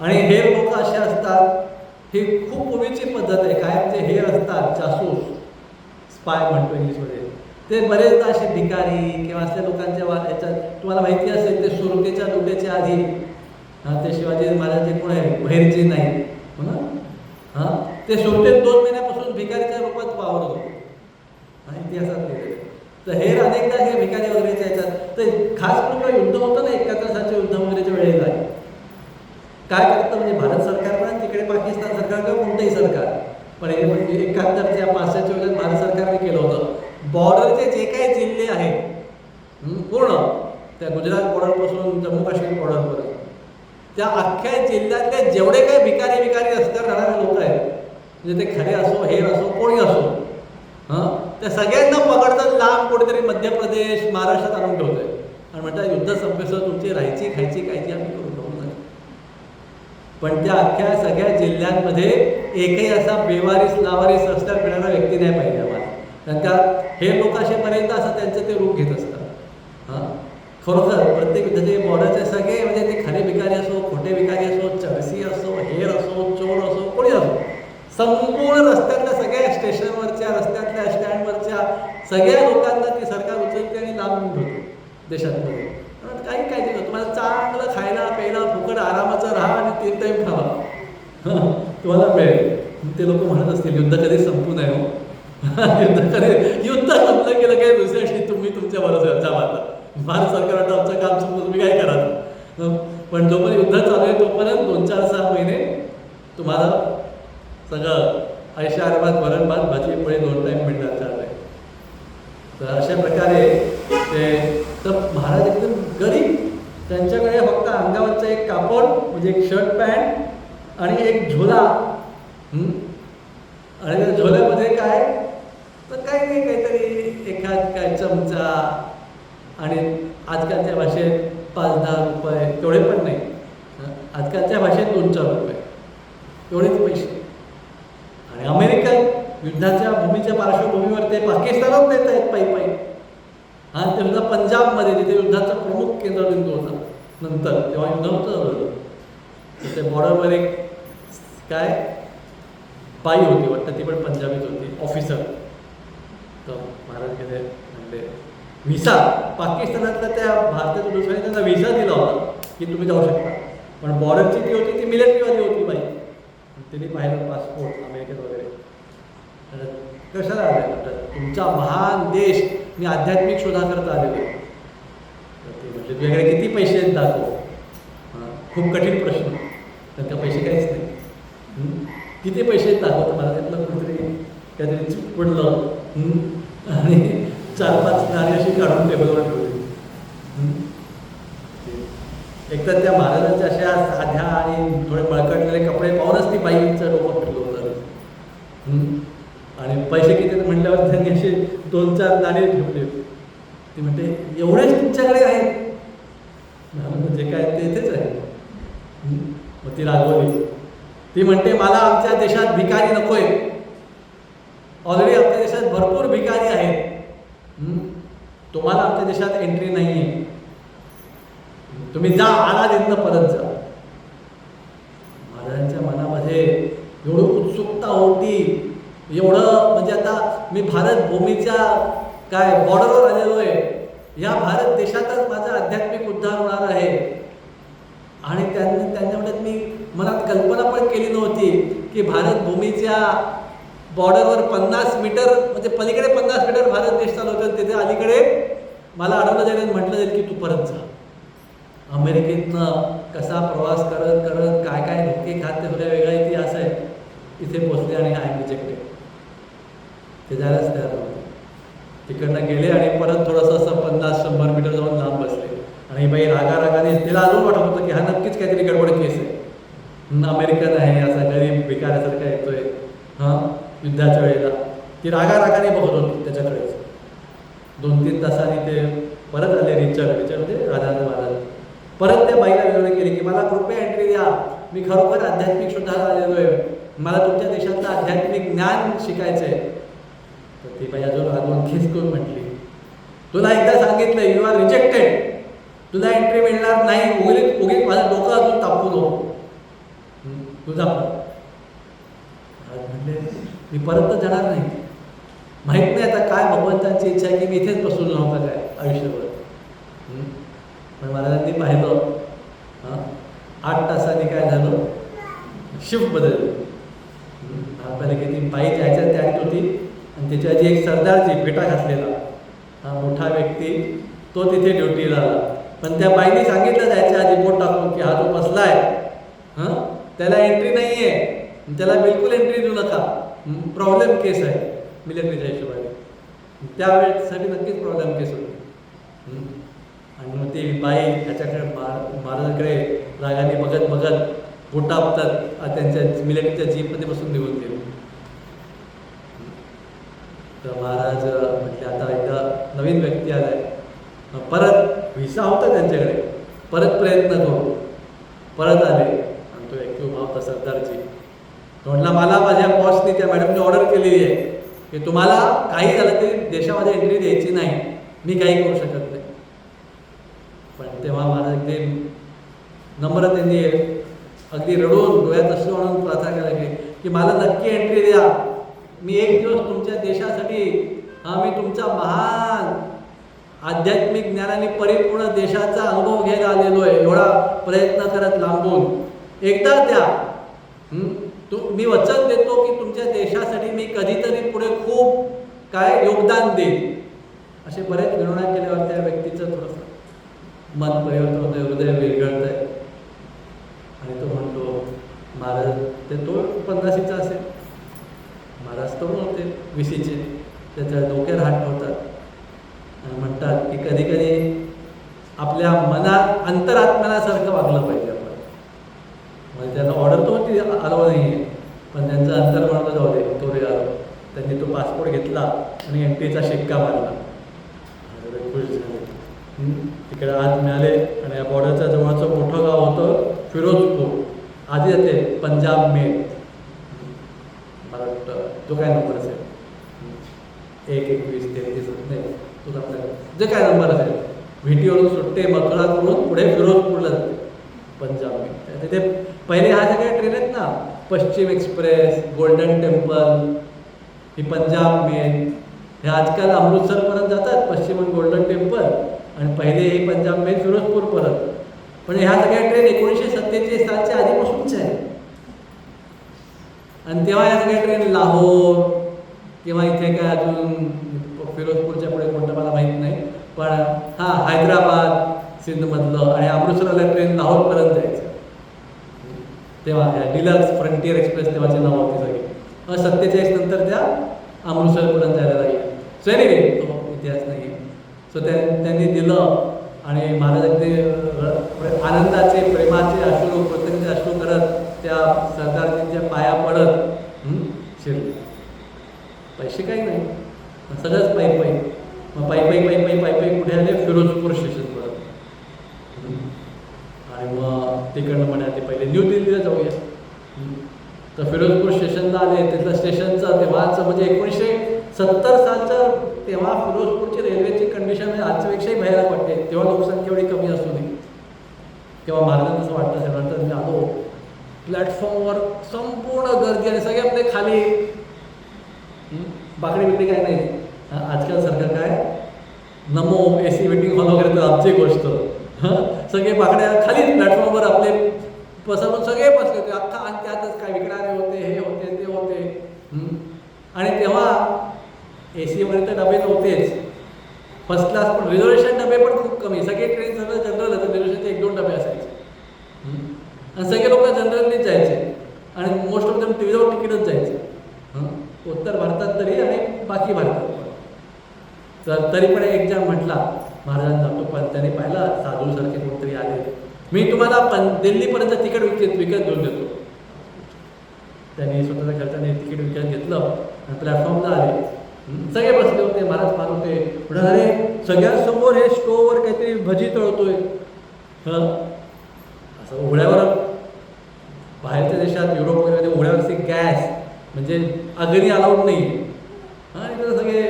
आणि हे लोक असे असतात, ही खूप पूर्वीची पद्धत आहे. कायमचे हे असतात जासूस, स्पाय म्हणतो इंग्लिशमध्ये. ते बरेचदा असे भिकारी किंवा असल्या लोकांच्या याच्यात तुम्हाला माहिती असेल ते सुरतेच्या लुटेच्या आधी ते शिवाजी महाराज जे कोण आहे बहिरजी नाही हो ना, ते शेवटी 2 महिन्यापासून भिकारीच्या रूपात वावरत होते इतिहासात लिहिलेलं. तर हे अनेकदा हे भिकारी वगैरेच्या ह्याच्यात तर खास करून युद्ध होतं ना 71 सालच्या युद्ध वगैरेच्या वेळेला काय करतं म्हणजे भारत सरकार ना तिकडे पाकिस्तान सरकार किंवा कोणतंही सरकार पण हे म्हणजे 71च्या 65च्या वेळेला भारत सरकारने केलं होतं बॉर्डरचे जे काही जिल्हे आहेत पूर्ण त्या गुजरात बॉर्डरपासून जम्मू काश्मीर बॉर्डरपर्यंत त्या अख्ख्या जिल्ह्यातले जेवढे काही भिकारी रस्त्यावर राहणारे लोक आहेत म्हणजे ते खरे असो हेर असो कोणी असो त्या सगळ्यांना पकडतात लांब कुठेतरी मध्य प्रदेश महाराष्ट्रात आणून ठेवतोय आणि म्हणतात युद्ध संपेसर तुमची राहायची खायची कायची आम्ही करून ठेवू नये. पण त्या अख्ख्या सगळ्या जिल्ह्यांमध्ये एकही असा बेवारीस लावारीस रस्त्यावर फिरणारा व्यक्ती नाही पाहिजे आम्हाला. कारण का हे लोक असेपर्यंत असं त्यांचं ते रूप घेत असतात. खरोखर प्रत्येक युद्धाचे बॉर्डरचे सगळे म्हणजे ते खरे भिकारी असो खोटे भिकारी असो चरसी असो हेर असो चोर असो कोणी असो संपूर्ण रस्त्यातल्या सगळ्या स्टेशनवरच्या रस्त्यातल्या स्टँडवरच्या सगळ्या लोकांना ती सरकार उचलते आणि लांबून ठेवते देशातमध्ये. काही काय दिलं तुम्हाला चांगलं खायला प्यायला फुकट आरामाचं राहा आणि 3 टाईम खावा तुम्हाला मिळेल. ते लोक म्हणत असतील युद्ध कधी संपू नये हो युद्ध संपलं गेलं काय दुसऱ्याशी तुम्ही तुमच्या बरोबर जावा आता भारत सरकार आमचं काम संपलं तुम्ही काय करा. पण जोपर्यंत युद्ध चालू आहे तोपर्यंत 2-4-6 महिने तुम्हाला सगळं ऐशा आरामात वरण भात भाजी पोळी 2 टाईम मिळणार 4 टाईम. तर अशा प्रकारे ते तर महाराज एकदम गरीब त्यांच्याकडे फक्त अंगावरचं एक कापड म्हणजे एक शर्ट पॅन्ट आणि एक झोला आणि त्या झोल्यामध्ये काय तर काही नाही काहीतरी एखाद काय चमचा आणि आजकालच्या भाषेत 5-10 रुपये तेवढे पण नाही आजकालच्या भाषेत 2-4 रुपये एवढेच पैसे. आणि अमेरिका युद्धाच्या भूमीच्या पार्श्वभूमीवर ते पाकिस्तानात देत आहेत पायी ते सुद्धा पंजाबमध्ये जिथे युद्धाचा प्रमुख केंद्रबिंदू होता नंतर तेव्हा युद्ध होतं तिथे बॉर्डरवर एक काय बाई होती वाटतं ती पण पंजाबीच होती ऑफिसर. तर महाराज गेले म्हणले व्हिसा पाकिस्तानातल्या त्या भारतीय दुसऱ्याने त्यांना व्हिसा दिला होता की तुम्ही जाऊ शकता. पण बॉर्डरची ती होती ती मिलिटरीवाली होती बाई तिने पाहिलं पासपोर्ट अमेरिकेत वगैरे कशाला आले म्हणतात तुमचा महान देश मी आध्यात्मिक शोधा करता आलेलो. तर ते म्हणजे तुझ्याकडे किती पैसे आहेत दाखव. खूप कठीण प्रश्न त्यांना पैसे काहीच नाही किती पैसे आहेत दाखव. मला त्यातलं कुठेतरी काहीतरी चूक पडलं आणि 4-5 नाणी अशी काढून टेबलवर ठेवली. एकतर त्या महाराजांच्या अशा साध्या आणि थोडे मळकटलेले कपडे पाहूनच ती बाईचं डोकं फिरलं होतं. आणि पैसे किती म्हटल्यावर त्यांनी असे 2-4 नाणे ठेवले. ती म्हणते एवढेच तुमच्याकडे आहेत म्हणजे काय ते इथेच आहे. मग ती रागवली. ती म्हणते मला आमच्या देशात भिकारी नकोय. ऑलरेडी आपल्या देशात भरपूर भिकारी आहेत. तुम्हाला आमच्या देशात एंट्री नाही आहे. तुम्ही जा आला तिथनं परत जा. महाराजांच्या मनामध्ये एवढी उत्सुकता होती एवढं म्हणजे आता मी भारत भूमीच्या काय बॉर्डरवर आलेलो आहे. या भारत देशातच माझा आध्यात्मिक उद्धार होणार आहे. आणि त्यांच्यामध्ये मी मनात कल्पना पण केली नव्हती की भारत भूमीच्या बॉर्डरवर 50 मीटर म्हणजे पलीकडे 50 मीटर भारत देश चालू होता. तिथे अलीकडे मला आढळलं जाईल म्हटलं जाईल की तू परत जा. अमेरिकेतनं कसा प्रवास करत करत काय काय धोके खात ते थोड्या वेगळा इतिहास आहे. इथे पोचले आणि आय एम रिजेक्टेड. ते जायलाच तयार नव्हते. तिकडनं गेले आणि परत थोडंसं असं 50-100 मीटर जाऊन लांब बसले. आणि बाई रागाने तिला अजून वाटत होतं की हा नक्कीच काहीतरी गडबड केस आहे. अमेरिकन आहे असा गरीब भिकाऱ्यासारखा येतोय युद्धाच्या वेळेला. ती रागाने बघत होती त्याच्याकडेच. 2-3 तासांनी ते परत आले रिचर्ड म्हणजे राधानंद महाराज. परत त्या बाईला विनंती केली की मला कृपया एंट्री द्या. मी खरोखर आध्यात्मिक शोधायला आलेलो आहे. मला तुमच्या देशातलं आध्यात्मिक ज्ञान शिकायचं आहे. तर ती बाई अजून अजून खिसकून म्हटली तुला एकदा सांगितलं यू आर रिजेक्टेड. तुला एंट्री मिळणार नाही. उगीच माझं डोकं अजून तापू नको. तुझा म्हटले मी परत तर जाणार नाही. माहीत नाही आता काय भगवंतांची इच्छा आहे की मी इथेच बसून राहू का काय आयुष्यभर. पण महाराजांनी पाहिलं 8 शिफ्ट बदलली. महापालिकेत ती बाई जायच्या त्यात होती आणि त्याची आजी एक सरदारजी फेटा घातलेला हा मोठा व्यक्ती तो तिथे ड्युटीला आला. पण त्या बाईने सांगितलं जायच्या आधी बोट टाकून की हा जो बसलाय त्याला एंट्री नाही आहे, त्याला बिलकुल एंट्री देऊ नका, प्रॉब्लेम केस आहे मिलिटरीच्या हिशोबाने. त्यावेळेसाठी नक्कीच प्रॉब्लेम केस होती. आणि मग ती बाई ह्याच्याकडे महाराजांकडे रागाने बघत बघत बोटापतात त्यांच्या मिलिटरीच्या जीपमध्ये बसून निघून गेले. तर महाराज म्हटले आता एकदा नवीन व्यक्ती आलाय, परत व्हिसा होता त्यांच्याकडे, परत प्रयत्न करू. परत आले आणि तो व्यक्ती उभा होता सरदारजी. तो म्हटला मला माझ्या बॉसने त्या मॅडमने ऑर्डर केलेली आहे की तुम्हाला काही झालं तरी देशामध्ये एंट्री द्यायची नाही, मी काही करू शकत नाही. पण तेव्हा महाराज अगदी नम्रतेने अगदी रडून डोळ्यात अश्रू आणून प्रार्थना करायला लागली की मला नक्की एंट्री द्या, मी एक दिवस तुमच्या देशासाठी मी तुमचा महान आध्यात्मिक ज्ञानाने परिपूर्ण देशाचा अनुभव घ्यायला आलेलो आहे, एवढा प्रयत्न करत लांबून एकदा द्या. मी वचन देतो की तुमच्या देशासाठी मी कधीतरी पुढे खूप काय योगदान देईन. असे बरेच विनोडा केल्यावर त्या व्यक्तीचं थोडंसं मन परिवर्तन होतं, हृदय वेगळत आहे. आणि तो म्हणतो महाराज ते तो 50शीचा असेल, महाराज तरुण होते 20चे, त्याच्या डोक्यावर हात ठेवतात आणि म्हणतात की कधी कधी आपल्या मनात अंतरात्म्यासारखं वागलं पाहिजे आपण. म्हणजे त्यांना ऑर्डर तो ती आलो नाही आहे, पण त्यांचं अंतर म्हणतो जाऊ दे तो रे आलो. त्यांनी तो पासपोर्ट घेतला आणि एंट्रीचा शिक्का मारला. खुश झाले. तिकडे आज मिळाले आणि या बॉर्डरच्या जवळचं मोठं गाव होतं फिरोजपूर. आधी येते पंजाब मेल, मला वाटतं जो काय नंबर असेल 1-21-33 नाही तुझा जे काय नंबर असेल, व्हिटीवरून सुट्टे मथुरा करून पुढे फिरोजपूरला जाते पंजाब मेल. तिथे पहिले ह्या सगळ्या ट्रेन आहेत ना, पश्चिम एक्सप्रेस, गोल्डन टेम्पल, ही पंजाब मेल, हे आजकाल अमृतसरपर्यंत जातात पश्चिम गोल्डन टेम्पल, आणि पहिले ही पंजाब मेल फिरोजपूर परत. पण ह्या सगळ्या ट्रेन 1947 सालच्या आधीपासूनच आहे. आणि तेव्हा या सगळ्या ट्रेन लाहोर किंवा इथे काय अजून फिरोजपूरच्या पुढे कोणतं मला माहीत नाही, पण हैदराबाद सिंधमधलं आणि अमृतसरला ट्रेन लाहोरपर्यंत जायचं. तेव्हा ह्या डिलक्स फ्रंटियर एक्सप्रेस तेव्हाची नाव होती सगळी. 47 नंतर त्या अमृतसरपर्यंत जायला लागल्या. सो एनिवे तो इतिहास नाही आहे. सो त्यांनी दिलं आणि महाराज अगदी आनंदाचे प्रेमाचे अश्रू कृतज्ञतेचे अश्रू करत त्या सरदारजींच्या पाया पडत शिरले. पैसे काही नाही, सगळंच पायी पायी. मग पायी पुढे आले फिरोजपूर स्टेशनपर्यंत. आणि मग तिकडनं म्हणाले पहिले न्यू दिल्लीला जाऊया. तर फिरोजपूर स्टेशनला आले. तिथलं स्टेशनचं तेव्हाचं म्हणजे 1970 सालचं तेव्हा फिरोजपूरची रेल्वेची कंडिशन म्हणजे आजच्यापेक्षाही भयानक वाटते. तेव्हा लोकसंख्या एवढी कमी असू नये. तेव्हा महाराजांना असं वाटतं असेल, तर मी आलो प्लॅटफॉर्मवर संपूर्ण गर्दी आणि सगळे आपले खाली बाकडी बिकडी काय नाही. आजकाल सरकार काय नमो AC वेटिंग हॉल वगैरे, तर आमची गोष्ट सगळे बाकड्या खाली प्लॅटफॉर्मवर आपले पसरून सगळे बसले होते अख्खा. आणि त्यातच काय विकणारे होते, हे होते ते होते. आणि तेव्हा AC वगैरे तर डबे नव्हतेच, फर्स्ट क्लास पण रिझर्वेशन डबे पण खूप कमी. सगळे ट्रेन सगळं जनरल होतं, रिझर्वेशनचे 1-2 डबे असायचे. आणि सगळे लोक जनरलनीच जायचे आणि मोस्ट ऑफ देम विदाऊट तिकीटच जायचे. उत्तर भारतात तरी आणि बाकी भारतात पण. तर तरी पण एक जण म्हटला महाराजांना जातो, पण त्यांनी पाहिला साधूसारखे कोणतरी आले, मी तुम्हाला दिल्लीपर्यंत तिकीट विकत घेऊन देतो. त्यांनी स्वतःच्या खर्चाने तिकीट विकत घेतलं आणि प्लॅटफॉर्मला आले. सगळे बसले होते, महाराज पाहत होते. पुढे अरे सगळ्यांसमोर हे स्टोववर काहीतरी भजी तळतोय. असं उघड्यावर बाहेरच्या देशात युरोप वगैरे उघड्यावरचे गॅस म्हणजे अग्नी अलाउड नाही. इकडे सगळे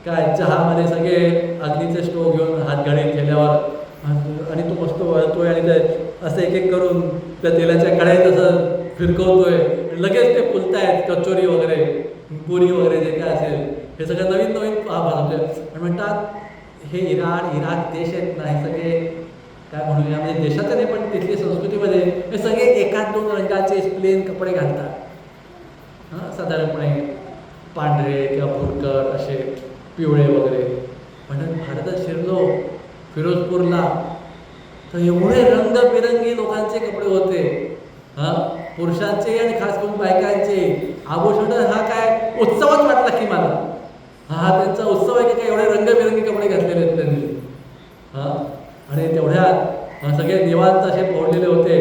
काय चहामध्ये सगळे अग्नीचे स्टोव घेऊन हातगाडीत गेल्यावर आणि तो मस्त वळतोय आणि ते असं एक करून त्या तेलाच्या कढाईत असं फिरकवतोय. लगेच ते फुलतायत कचोरी वगैरे, पुरी वगैरे जे काय असेल हे सगळं नवीन नवीन आणि म्हणतात हे इराक देश आहेत ना, हे सगळे काय म्हणूया म्हणजे देशाचं नाही पण तिथली संस्कृतीमध्ये हे सगळे एकाच दोन रंगाचे प्लेन कपडे घालतात. साधारणपणे पांढरे किंवा भुरकट असे पिवळे वगैरे. म्हणून भारतात शिरलो फिरोजपूरला तर एवढे रंगबिरंगी लोकांचे कपडे होते. पुरुषांचे आणि खास करून बायकांचे आभूषण. हा काय उत्सवच वाटला की मला. हा त्यांचा उत्सव आहे की काय एवढे रंगबिरंगी कपडे घातलेले आहेत त्यांनी. आणि तेवढ्यात सगळे निवांत असे पोहलेले होते.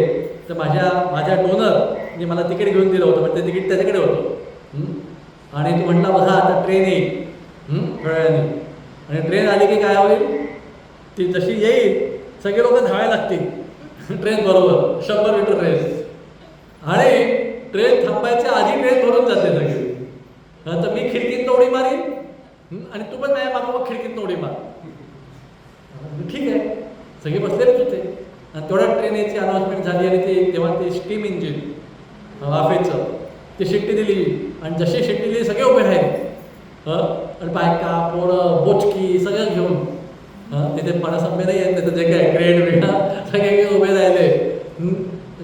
तर माझ्या डोनरने मला तिकीट घेऊन दिलं होतं, पण ते तिकीट त्याच्याकडे होतं. आणि तो म्हटला बघा आता ट्रेन येईल थोड्या वेळाने, आणि ट्रेन आली की काय होईल, ती जशी येईल सगळे लोक धावायला लागतील ट्रेन बरोबर 100 मीटर रेस. आणि ट्रेन थांबायच्या आधी ट्रेन भरून जाते सगळी. तर मी खिडकीत उडी मारीन आणि तू पण माझ्या मागोबा खिडकीत उडी मार. ठीक आहे, सगळे बसलेलेच होते. आणि तेवढ्या ट्रेनेची अनाउन्समेंट झाली आणि तेव्हा ते स्टीम इंजिन वाफेचं ती शिट्टी दिली. आणि जशी शिट्टी दिली सगळे उभे राहिले. आणि बायका पोरं बोचकी सगळं घेऊन तिथे पणसंबे नाही आहेत, तिथं जे काय ग्रेड वेळा सगळे उभे राहिले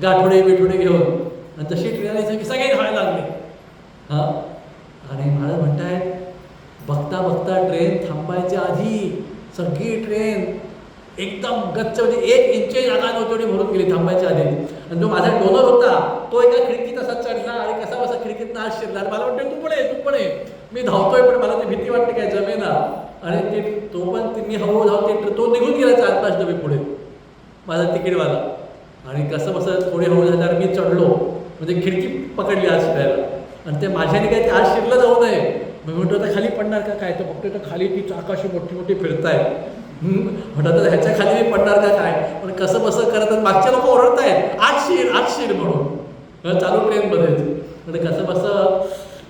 गाठोडे बिठोडे घेऊन. आणि तशी ट्रेन आली सगळे धावायला लागले. आणि महाराज म्हणतायत बघता बघता ट्रेन थांबायच्या आधी सगळी ट्रेन एकदम गच्च म्हणजे 1 इंच जागा नव्हती तेवढी भरून गेली थांबायच्या आधी. आणि जो माझा डोनर होता तो एका खिडकीत असा चढला आणि कसा बसा खिडकीत आत शिरला. मला वाटतं तू पण ये. मी धावतोय पण मला ती भीती वाटते काय जमेना. आणि तो पण मी हळूहळू धावते. तो निघून गेला 4-5 डबे पुढे माझा तिकीटवाला. आणि कसं बसं थोडे हळू झाल्यावर मी चढलो म्हणजे खिडकी पकडली आत शिरायला. आणि ते माझ्याने काय ते आत शिरलं जाऊ नये. मी म्हणतो आता खाली पडणार का काय, तर बघतोय तर खाली ती चाकाशी मोठी मोठी फिरताय. म्हणतात तर ह्याच्या खाली मी पडणार का काय. पण कसं बसं करत मागचे लोक ओरडतायत आत शिर म्हणून चालू ट्रेनमध्ये. म्हणजे कसं बसं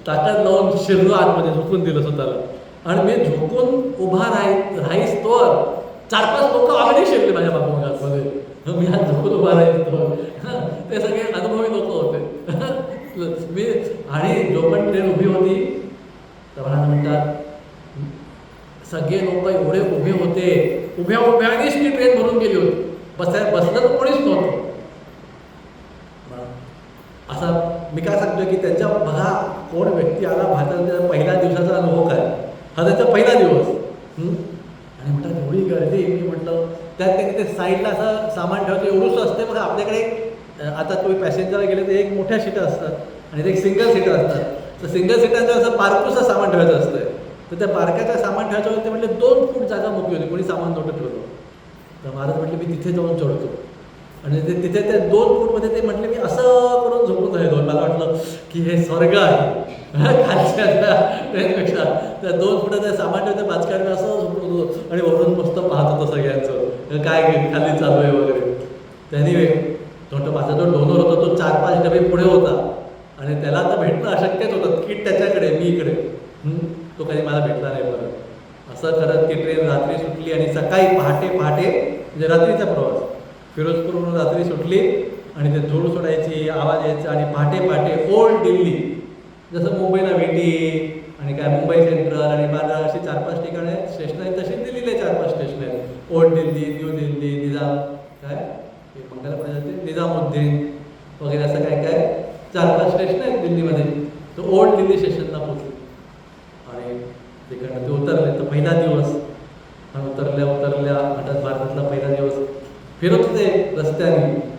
ताकद लावून शिरलो आतमध्ये, झोकून दिलं स्वतःला. आणि मी झोकून उभा राहीस तोवर 4-5 लोक ऑलरेडी शिरले माझ्या मागोमाग आतमध्ये. मी आज झोकून उभा राहीस तोवर. ते सगळे अनुभवी लोक होते. मी आणि जो पण ट्रेन उभी होती तर मला म्हणतात सगळे लोक एवढे उभे होते, उभ्यानेच ती ट्रेन भरून गेली होती. बसलं तर कोणीच नव्हतं. असा मी काय सांगतोय की त्यांच्या बघा कोण व्यक्ती आला भारतात, त्याचा पहिल्या दिवसाचा अनुभव काय, हा त्याचा पहिला दिवस. आणि म्हणतात एवढी गर्दी. मी म्हटलं त्यात ते साईडला असं सामान ठेवतं एवढंच असते बघा. आपल्याकडे आता तुम्ही पॅसेंजरला गेले तर एक मोठ्या सीटर असतात आणि एक सिंगल सीटर असतात. तर सिंगल सीटरचं असं बारकूसं सामान ठेवायचं असतं. तर त्या बारक्याचं सामान ठेवायचं होतं ते म्हटले 2 फूट जागा मोकळी होती, कोणी सामान नव्हतं ठेवलं. तर महाराज म्हटले मी तिथे जाऊन चढतो. आणि तिथे त्या 2 फूटमध्ये ते म्हटले मी असं करून झोपून राहिलो. मला वाटलं की हे स्वर्ग आहे खालच्या ट्रेनपेक्षा. त्या 2 फुटाचं सामान ठेवतं बाचकाडे असं झोपून होतो आणि वरून मस्त पाहत होतं सगळ्यांचं काय खाली चालू आहे वगैरे. त्यांनी तो माझा जो डोनर होता तो 4-5 डबे पुढे होता आणि त्याला आता भेटणं अशक्यच होतं. तिकीट त्याच्याकडे मी इकडे. तो कधी मला भेटला नाही परत. असं करत ती ट्रेन रात्री सुटली आणि सकाळी पहाटे म्हणजे रात्रीचा प्रवास फिरोजपूरवरून रात्री सुटली. आणि ते धूळ सोडायची आवाज यायचा आणि पहाटे ओल्ड दिल्ली जसं मुंबईला भेटी आणि काय मुंबई सेंट्रल आणि बांद्रा अशी 4-5 ठिकाणं आहेत स्टेशन आहेत, तशी दिल्लीला 4-5 स्टेशन आहेत. ओल्ड दिल्ली, न्यू दिल्ली, निजामुद्दीन वगैरे असं काय 4-5 स्टेशन आहेत दिल्लीमध्ये. तो ओल्ड दिल्ली स्टेशनला पोहोचलो आणि तिकडनं ते उतरले. तर पहिला दिवस आणि उतरल्या म्हणतात भारतातला पहिला दिवस फिरत होते रस्त्याने.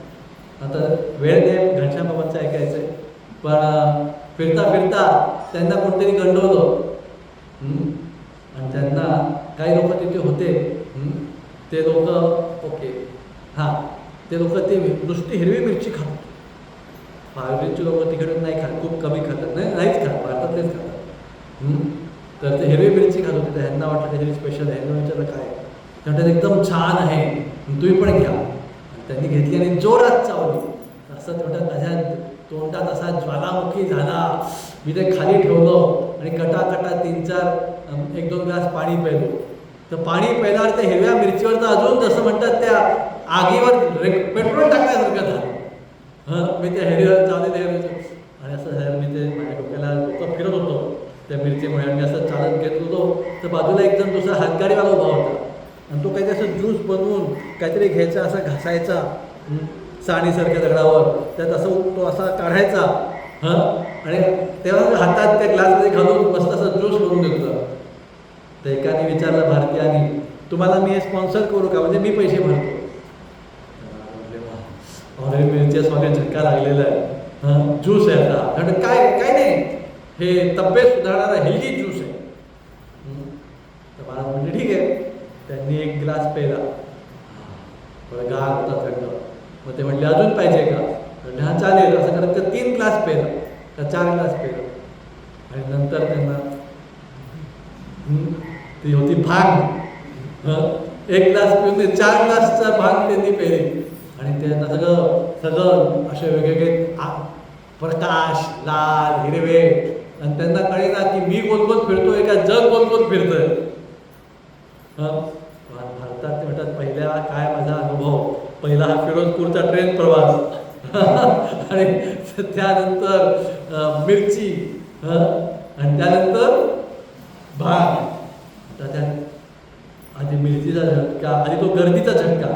आता वेळ नाही घनश्याम बाबांचं ऐकायचं आहे, पण फिरता त्यांना कोणतरी गंडवलं. आणि त्यांना काही लोक तिथे होते. ते लोक ओके ते लोक ते नुसती हिरवी मिरची खातात. बाहेरची लोक तिकडे नाही खात, खूप कमी खातात. नाहीच खात, भारतातलेच खातात. तर ते हिरवी मिरची खात होते. ह्यांना वाटलं काहीतरी स्पेशल आहे. ह्यांना विचारलं काय, त्यानंतर एकदम छान आहे तुम्ही पण घ्या. त्यांनी घेतली आणि जोरात चावली. असं तेवढ्या माझ्या तोंडात असा ज्वालामुखी झाला. मी ते खाली ठेवलं आणि कटा 3-4 1-2 ग्लास पाणी प्यायलो. तर पाणी प्यायल्यावर त्या हिरव्या मिरचीवर तर अजून जसं म्हणतात त्या आगीवर पेट्रोल टाकण्यासारखं झालं. मी त्या हिरव्या चावले आणि असं झालं. मी ते माझ्या डोक्याला डोकं फिरत होतो त्या मिरचीमुळे. आणि असं चालत घेत होतो तर बाजूला एक जण दुसरा हातगाडीवाला उभा होता. आणि तो काहीतरी असं ज्यूस बनवून काहीतरी घ्यायचा, असा घासायचा साणीसारख्या दगडावर, त्यात असं तो असा काढायचा आणि तेव्हा हातात त्या ग्लासमध्ये घालून मस्त असं ज्यूस बनवून देतो. तर एकाने विचारलं भारतीयाने, तुम्हाला मी हे स्पॉन्सर करू का, म्हणजे मी पैसे भरतो. अरे मिरच्या स्वागत झटका लागलेला आहे, ज्यूस आहे आता. म्हणजे काय काय नाही, हे तब्येत सुधारणारा हेल्दी ज्यूस आहे. तर महाराज म्हणजे ठीक आहे. त्यांनी एक ग्लास पेला, थोडा गार होता थंड. मग ते म्हटले अजून पाहिजे का, म्हणजे हा चालेल. असं करत ते 3 ग्लास पेला का 4 ग्लास पेला. आणि नंतर त्यांना ती होती भांग. 1 ग्लास पिऊन 4 ग्लासचा भांग त्यांनी पेली. आणि त्यांना सगळं असे वेगवेगळे प्रकाश, लाल, हिरवे. आणि त्यांना कळेना की मी गोल गोल फिरतोय का जग गोल गोल फिरतोय. भारतात ते म्हणतात पहिला काय माझा अनुभव, पहिला हा फिरोजपूरचा ट्रेन प्रवास आणि त्यानंतर मिरची आणि त्यानंतर भांग. तर त्यात आधी मिरचीचा झटका, आधी तो गर्दीचा झटका,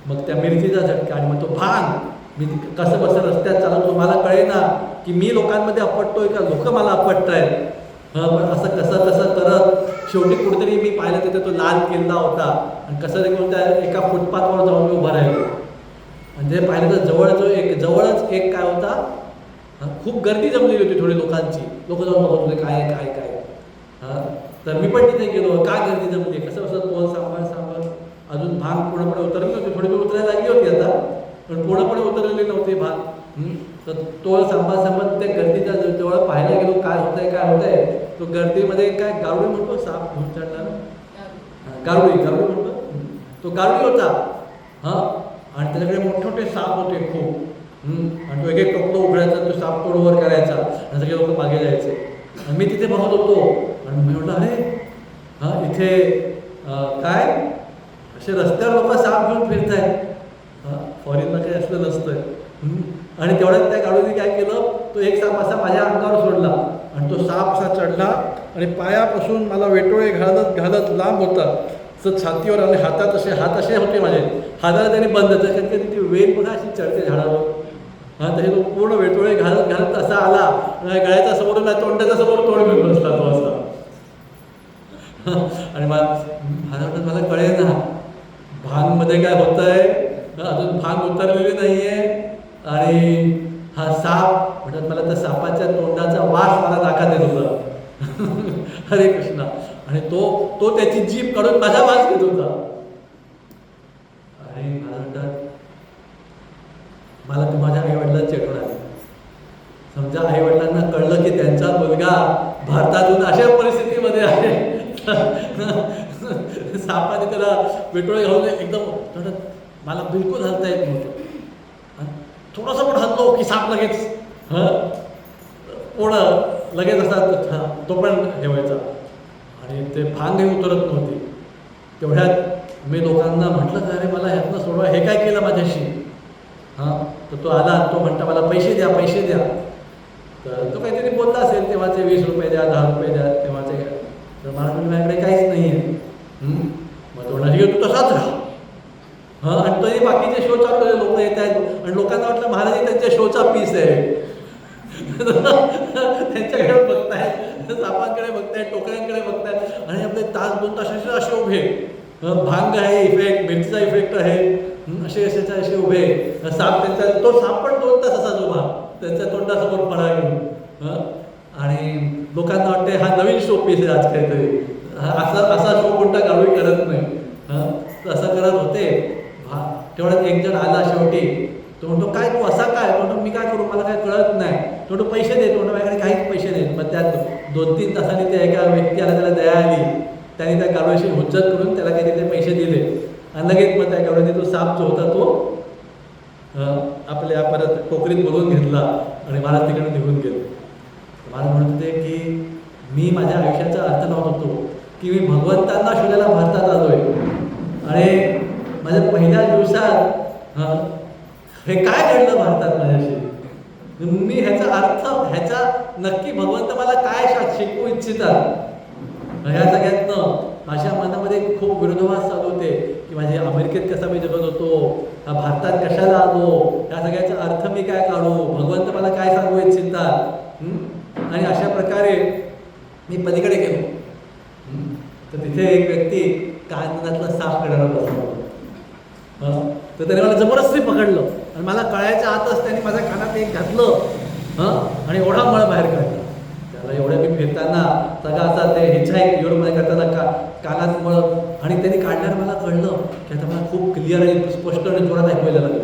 मग त्या मिरचीचा झटका आणि मग तो भांग. मी कसं बसं रस्त्यात चालवतो, मला कळेना की मी लोकांमध्ये आपटतोय का लोक मला आपटतायत. पण असं कसं कसं करत शेवटी कुठेतरी मी पाहिलं तिथे तो लाल किल्ला होता. आणि कसं ते त्या एका फुटपाथवर जाऊन मी उभा राहिलो. म्हणजे पाहिलं तर जवळच एक काय होता, खूप गर्दी जमलेली होती थोडी लोकांची. लोक जाऊन बघत होते काय काय काय. तर मी पण तिथे गेलो, काय गर्दी जमली, कसं कसं तोल सांभाळ. अजून भांग पूर्णपणे उतरली नव्हती, थोडी उतरायला लागली होती आता, पण पूर्णपणे उतरलेली नव्हती भांग. तर तोल सांभाळ त्या गर्दीच्या जवळ पाहायला गेलो काय होतंय. तो गर्दीमध्ये काय गारुडी म्हणतो, साप घेऊन चढला, गारुडी म्हणतो. तो गारुडी होता आणि त्याच्याकडे मोठे साप होते खूप. आणि तो एक कपडा उघडायचा, तो साप तोडवर करायचा आणि सगळे लोक मागे जायचे. आणि मी तिथे बघत होतो आणि मी म्हटलं अरे इथे काय असे रस्त्यावर लोक साप घेऊन फिरतायत. फॉरेनला काही असलं नसतंय. आणि तेवढ्यात त्या गाडूने काय केलं, तो एक साप असा माझ्या अंगावर सोडला आणि तो साप असा चढला आणि पायापासून मला वेटोळे घालत लांब होता. तर छातीवर आणि हात असे होते माझे. हाताला त्यांनी बंद, कारण की ती वेल बघा अशी चढते झाडावर. तरी तो पूर्ण वेटोळे घालत असा आला, गळ्याच्या समोरून तोंडाच्या समोर तोंड घेऊन बसला तो असा. आणि मला कळेल ना भांगमध्ये काय होतंय, अजून भांग उतरलेली नाहीये. आणि हा साप म्हणतात, मला त्या सापाच्या तोंडाचा वास मला नाकात येत होता. हरे कृष्णा. आणि तो त्याची जीभ काढून माझा वास घेत होता. आणि मला म्हणतात, मला तर माझ्या आईवडिलांची आठवण आली. समजा आईवडिलांना कळलं की त्यांचा मुलगा भारतातून अशा परिस्थितीमध्ये आहे, सापाने त्याला वेटोळे घालून एकदम मला बिलकुल हलता येत नव्हतं. थोडंसं पण हललो की साप लगेच लगेच असा तो पण ठेवायचा. आणि ते भांगही उतरत नव्हती. तेवढ्यात मी लोकांना म्हटलं की अरे मला ह्यातनं सोडवा, हे काय केलं माझ्याशी. तर तो आला, तो म्हणता मला पैसे द्या. तर तो काहीतरी बोलला असेल, तेव्हाचे 20 रुपये द्या, 10 रुपये द्या तेव्हाचे. तर मला माझ्याकडे काहीच नाही आहे. मग तो म्हणाले तू तसाच राहा. आणि तरी बाकीचे शो चालू लोक येत आहेत आणि लोकांना वाटलं महाराज त्यांच्या शोचा पीस आहे. त्यांच्याकडे बघतायत, सापांकडे बघतायत, टोकऱ्यांकडे बघतायत आणि आपले तास 2 तास असे उभे. भांग आहे इफेक्ट, मिरचीचा इफेक्ट आहे, असे उभे. साप तो साप पण 2 तास असाच उभा त्यांच्या तोंडासमोर पडा घेऊन. आणि लोकांना वाटते हा नवीन शो पीस आहे आज काहीतरी, असा शो कोणता गावी करत नाही. असं करत होते. तेवढ्यात एक जण आला शेवटी. तो म्हणतो काय तू असा काय. म्हणतो मी काय करू, मला काय कळत नाही. तो म्हणतो पैसे दे. तो म्हणतो माझ्याकडे काहीच पैसे नाहीत. मग त्यात 2-3 तासांनी त्या एका व्यक्तीला त्याला दया आली. त्याने त्या गाडवाशी हुज्जत करून त्याला काही तिथे पैसे दिले. आणि लगेच मग त्या गाडवाने तो साप जो होता तो आपल्या परत टोकरीत बोलवून घेतला आणि महाराज तिकडे निघून गेले. महाराज म्हणत होते की मी माझ्या आयुष्याचा अर्थ लावत होतो की मी भगवंतांना शोधायला भारतात आलोय. आणि माझ्या पहिल्या दिवसात हे काय घडलं भारतात माझ्याशी. मी ह्याचा नक्की भगवंत मला काय शिकवू इच्छितात. ह्या सगळ्यातनं माझ्या मनामध्ये खूप विरोधाभास चालू कानातलं साफ करायला बसलो. तर त्याने मला जबरदस्ती पकडलं आणि मला कळायच्या आतच त्याने माझ्या कानात एक घातलं आणि एवढा मळ बाहेर काढला. त्याला एवढ्या मी फिरताना सगळा असा ते हिचाईक युरोपमध्ये करताना कानात मळ आणि त्यांनी काढल्यावर मला कळलं की आता मला खूप क्लिअर आणि स्पष्ट आणि जोरात ऐकवायला लागलं.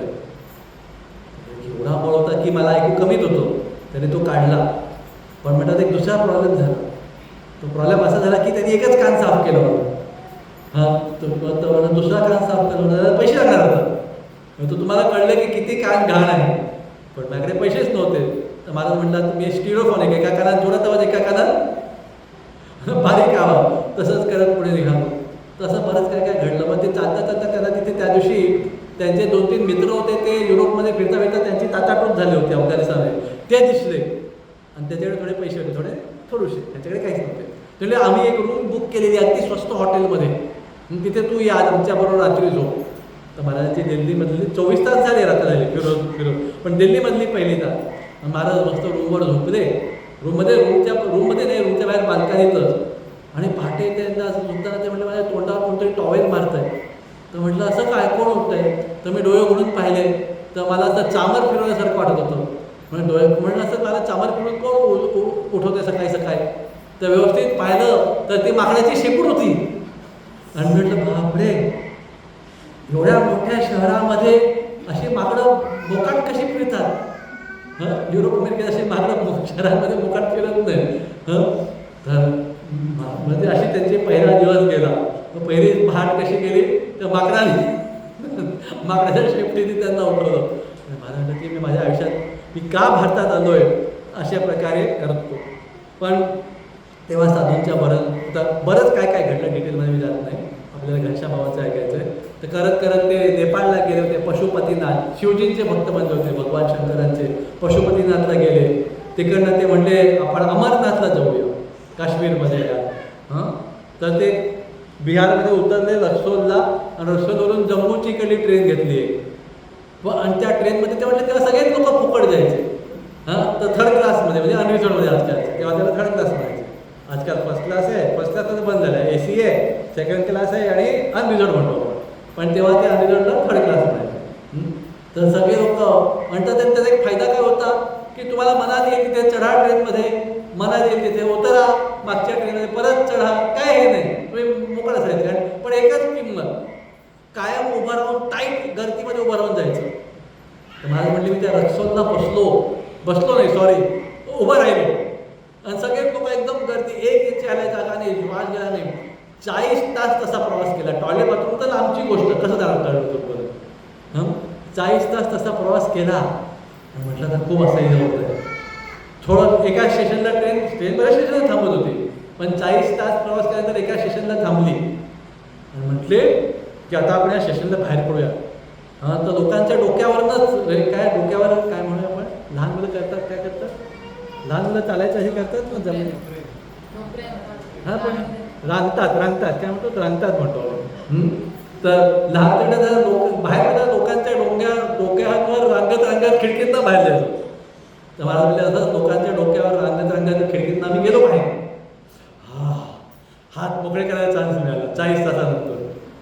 एवढा मळ होता की मला ऐकू कमीच होतो. त्याने तो काढला. पण म्हणतात एक दुसरा प्रॉब्लेम झाला. तो प्रॉब्लेम असा झाला की त्यांनी एकच कान साफ केलं होतं. तर दुसरा कान साफ केला पैसे लागणार होतं. तो तुम्हाला कळलं की किती कान घाण आहे. पण माझ्याकडे पैसेच नव्हते. तर मला म्हटलं मी स्टिरोफोन आहे, एका कानात जोरात आवाज एका कानात बारीक आवाज. तसंच करत पुढे निघालो. तसं बरंच काय काय घडलं. मग ते चालता चालता त्यांना तिथे त्या दिवशी त्यांचे 2-3 मित्र होते. ते युरोपमध्ये फिरता फिरता त्यांची ताटाटूट झाली होती अफगाणिस्तानमध्ये. ते दिसले आणि त्याच्याकडे थोडे पैसे होते, थोडेसे, त्याच्याकडे काहीच नव्हते. म्हणजे आम्ही एक रूम बुक केलेली अगदी स्वस्त हॉटेलमध्ये. तिथे तू या आमच्याबरोबर रात्री झोप. तर महाराज ती दिल्लीमधली 24 तास झाले रात्री फिरून पण दिल्लीमधली पहिली तास. महाराज मस्त रूमवर झोपले. रूममध्ये नाही, रूमच्या बाहेर बाल्कनीतच. आणि पहाटे त्यांना असं झोपताना ते म्हटलं माझ्या तोंडावर कोणतरी टॉवेल मारत आहे. तर म्हटलं असं काय, कोण उठतंय? तर मी डोळे उघडून पाहिले तर मला असं चामर फिरवण्यासारखं वाटत होतं. म्हणजे डोळे म्हणलं असं मला चामर फिरून कोण उठवते सकाळी सकाळी. तर व्यवस्थित पाहिलं तर ती माकडाची शेपूट होती. आणि म्हटलं बापरे, एवढ्या मोठ्या शहरामध्ये अशी माकडं मोकाट कशी फिरतात? युरोप अमेरिकेत अशी माकडं शहरामध्ये मोकाट फिरत नाही. तर म्हणजे अशी त्यांची पहिला दिवस गेला. पहिली पहाट कशी गेली तर माकडाच्या शेपटीने त्यांना उठवलं. मला म्हटलं की मी माझ्या आयुष्यात मी का भारतात आलो आहे अशा प्रकारे करतो. पण तेव्हा साधूंच्या बरंच काय काय घडलं डिटेलमध्ये मी जात नाही. आपल्याला घरच्या भावाचं ऐकायचं आहे. तर करत करत ते नेपाळला गेले होते. पशुपतीनाथ शिवजींचे भक्त बनले होते, भगवान शंकरांचे. पशुपतीनाथला गेले. तिकडनं ते म्हणले आपण अमरनाथला जाऊया काश्मीरमध्ये या. तर ते बिहारमध्ये उतरले रक्सोलला आणि रक्सोलवरून जम्मूची इकडली ट्रेन घेतली आहे. आणि त्या ट्रेनमध्ये ते म्हटलं तेव्हा सगळेच लोक फुकट जायचे. तर थर्ड क्लासमध्ये म्हणजे अनरिझर्वमध्ये आजकाल. तेव्हा त्याला थर्ड क्लास म्हणायचे. आजकाल फर्स्ट क्लास आहे, फर्स्ट क्लास आता बंद झाला आहे. AC आहे, सेकंड क्लास आहे आणि अनरिझर्व म्हणतो. पण तेव्हा ते अनरिझर्वला थर्ड क्लास म्हणायचे. तर सगळे लोक म्हणतात त्याचा एक फायदा काय होता की तुम्हाला मनात येईल तिथे चढा ट्रेनमध्ये, मनात येईल तिथे उतरा, मागच्या ट्रेनमध्ये परत चढा, काय हे नाही, तुम्ही मोकळ असायचं. पण एकच किंमत, कायम उभं राहून टाईट गर्दीमध्ये उभं राहून जायचं. तर मला म्हटले मी त्या रक्सोलला बसलो नाही सॉरी उभं राहिलो. आणि सगळे लोक एकदम गर्दी, एक इंच आल्या जागा नाही, श्वास गेला नाही. 40 तास तसा प्रवास केला. टॉयलेट बाथरूम तर आमची गोष्ट, कसं जाणार टॉयलेट बरं. 40 तास तसा प्रवास केला. आणि म्हटलं तर खूप असं हे होतं. थोडं एका स्टेशनला ट्रेन बऱ्याच स्टेशनला थांबत होती. पण 40 तास प्रवास केल्यानंतर एका स्टेशनला थांबली. आणि म्हटले की आता आपण या स्टेशनला बाहेर पडूया. तर लोकांच्या डोक्यावरनंच डोक्यावर काय म्हणूया आपण, लहान मुलं करतात काय करतात, लहान मुलं चालायचं हे करतात ना जमीन. पण रांगतात काय म्हणतो, रांगतात म्हणतो. तर लहान लोक बाहेर लोकांच्या डोक्यावर रांगत खिडकीतनं बाहेर जायचो. तर मला म्हणजे असं लोकांच्या डोक्यावर रांगत खिडकीतनं आम्ही गेलो बाहेर. हात मोकळे करायला चान्स मिळाला 40 तासानंतर.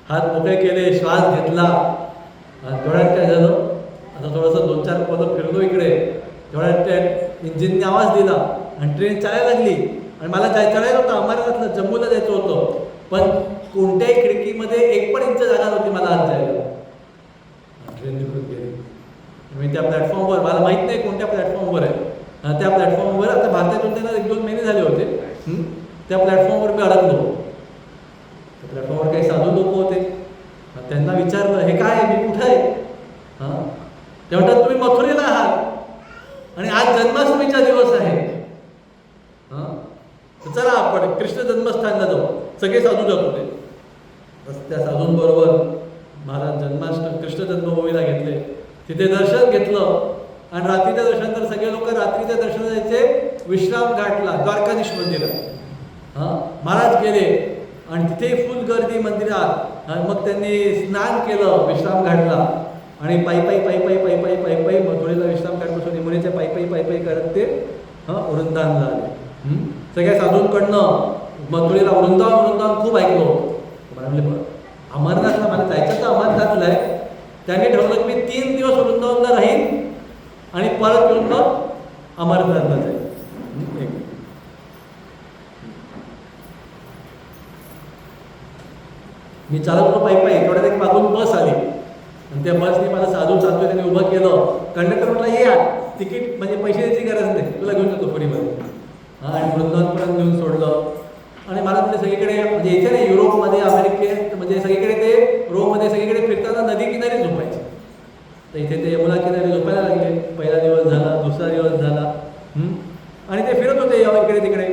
हात मोकळे केले, श्वास घेतला. तेवढ्यात काय झालं, आता थोडंसं 2-4 पावलं फिरलो इकडे. तेवढ्यात त्या इंजिनने आवाज दिला आणि ट्रेन चालायला लागली. आणि मला चढायला होतं अमरनाथला, जम्मूला जायचं होतं. पण कोणत्याही खिडकीमध्ये 1 पण इंच जागा नव्हती मला आत जायला. ट्रेन निघून गेली. मी त्या प्लॅटफॉर्मवर, मला माहीत नाही कोणत्या प्लॅटफॉर्मवर आहे, त्या प्लॅटफॉर्मवर आता भारतातून त्यांना 1-2 महिने झाले होते. त्या प्लॅटफॉर्मवर मी अडकलो. त्या प्लॅटफॉर्मवर काही साधू लोक होते. त्यांना विचारलं हे काय आहे, मी कुठं आहे? ते म्हणतात तुम्ही मथुरेला आहात आणि आज जन्माष्टमीचा दिवस आहे. चला आपण कृष्ण जन्मस्थानला जाऊ. सगळे साधू जात होते. त्या साधूंबरोबर महाराज कृष्ण जन्मभूमीला घेतले. तिथे दर्शन घेतलं. आणि रात्रीच्या दर्शनानंतर सगळे लोक रात्रीच्या दर्शन जायचे विश्राम घाटला, द्वारकाधीश मंदिरात. महाराज गेले आणि तिथे फुल गर्दी मंदिरात. मग त्यांनी स्नान केलं विश्राम घाटला आणि पायी मथुरेला विश्राम घाट बसून यमुनेच्या पायी करत ते वृंदावनला आले. सगळ्या साधूंकडनं मथुरेला वृंदावन खूप ऐकलो. म्हणले अमरनाथला मला जायचं तर अमरनाथला आहे. त्यांनी ठरवलं की मी 3 दिवस वृंदावनला राहीन आणि परत येऊन मग अमरनाथला जाईल. मी चालत होतो पायी, थोड्यात एक मागून बस आली आणि त्या बसने मला साधू चालतोय त्यांनी उभं केलं. कंडक्टर म्हटलं ये तिकीट म्हणजे पैसे द्यायची गरज नाही, तुला घेऊन जातो फ्रीमध्ये. आणि वृंदावनपर्यंत घेऊन सोडलं. आणि मला म्हणजे सगळीकडे म्हणजे इथे नाही, युरोपमध्ये, अमेरिकेत म्हणजे सगळीकडे ते रोममध्ये सगळीकडे फिरताना नदी किनारी झोपायचे. तर इथे ते यमुना किनारी झोपायला लागले. पहिला दिवस झाला, दुसरा दिवस झाला आणि ते फिरत होते इकडे तिकडे.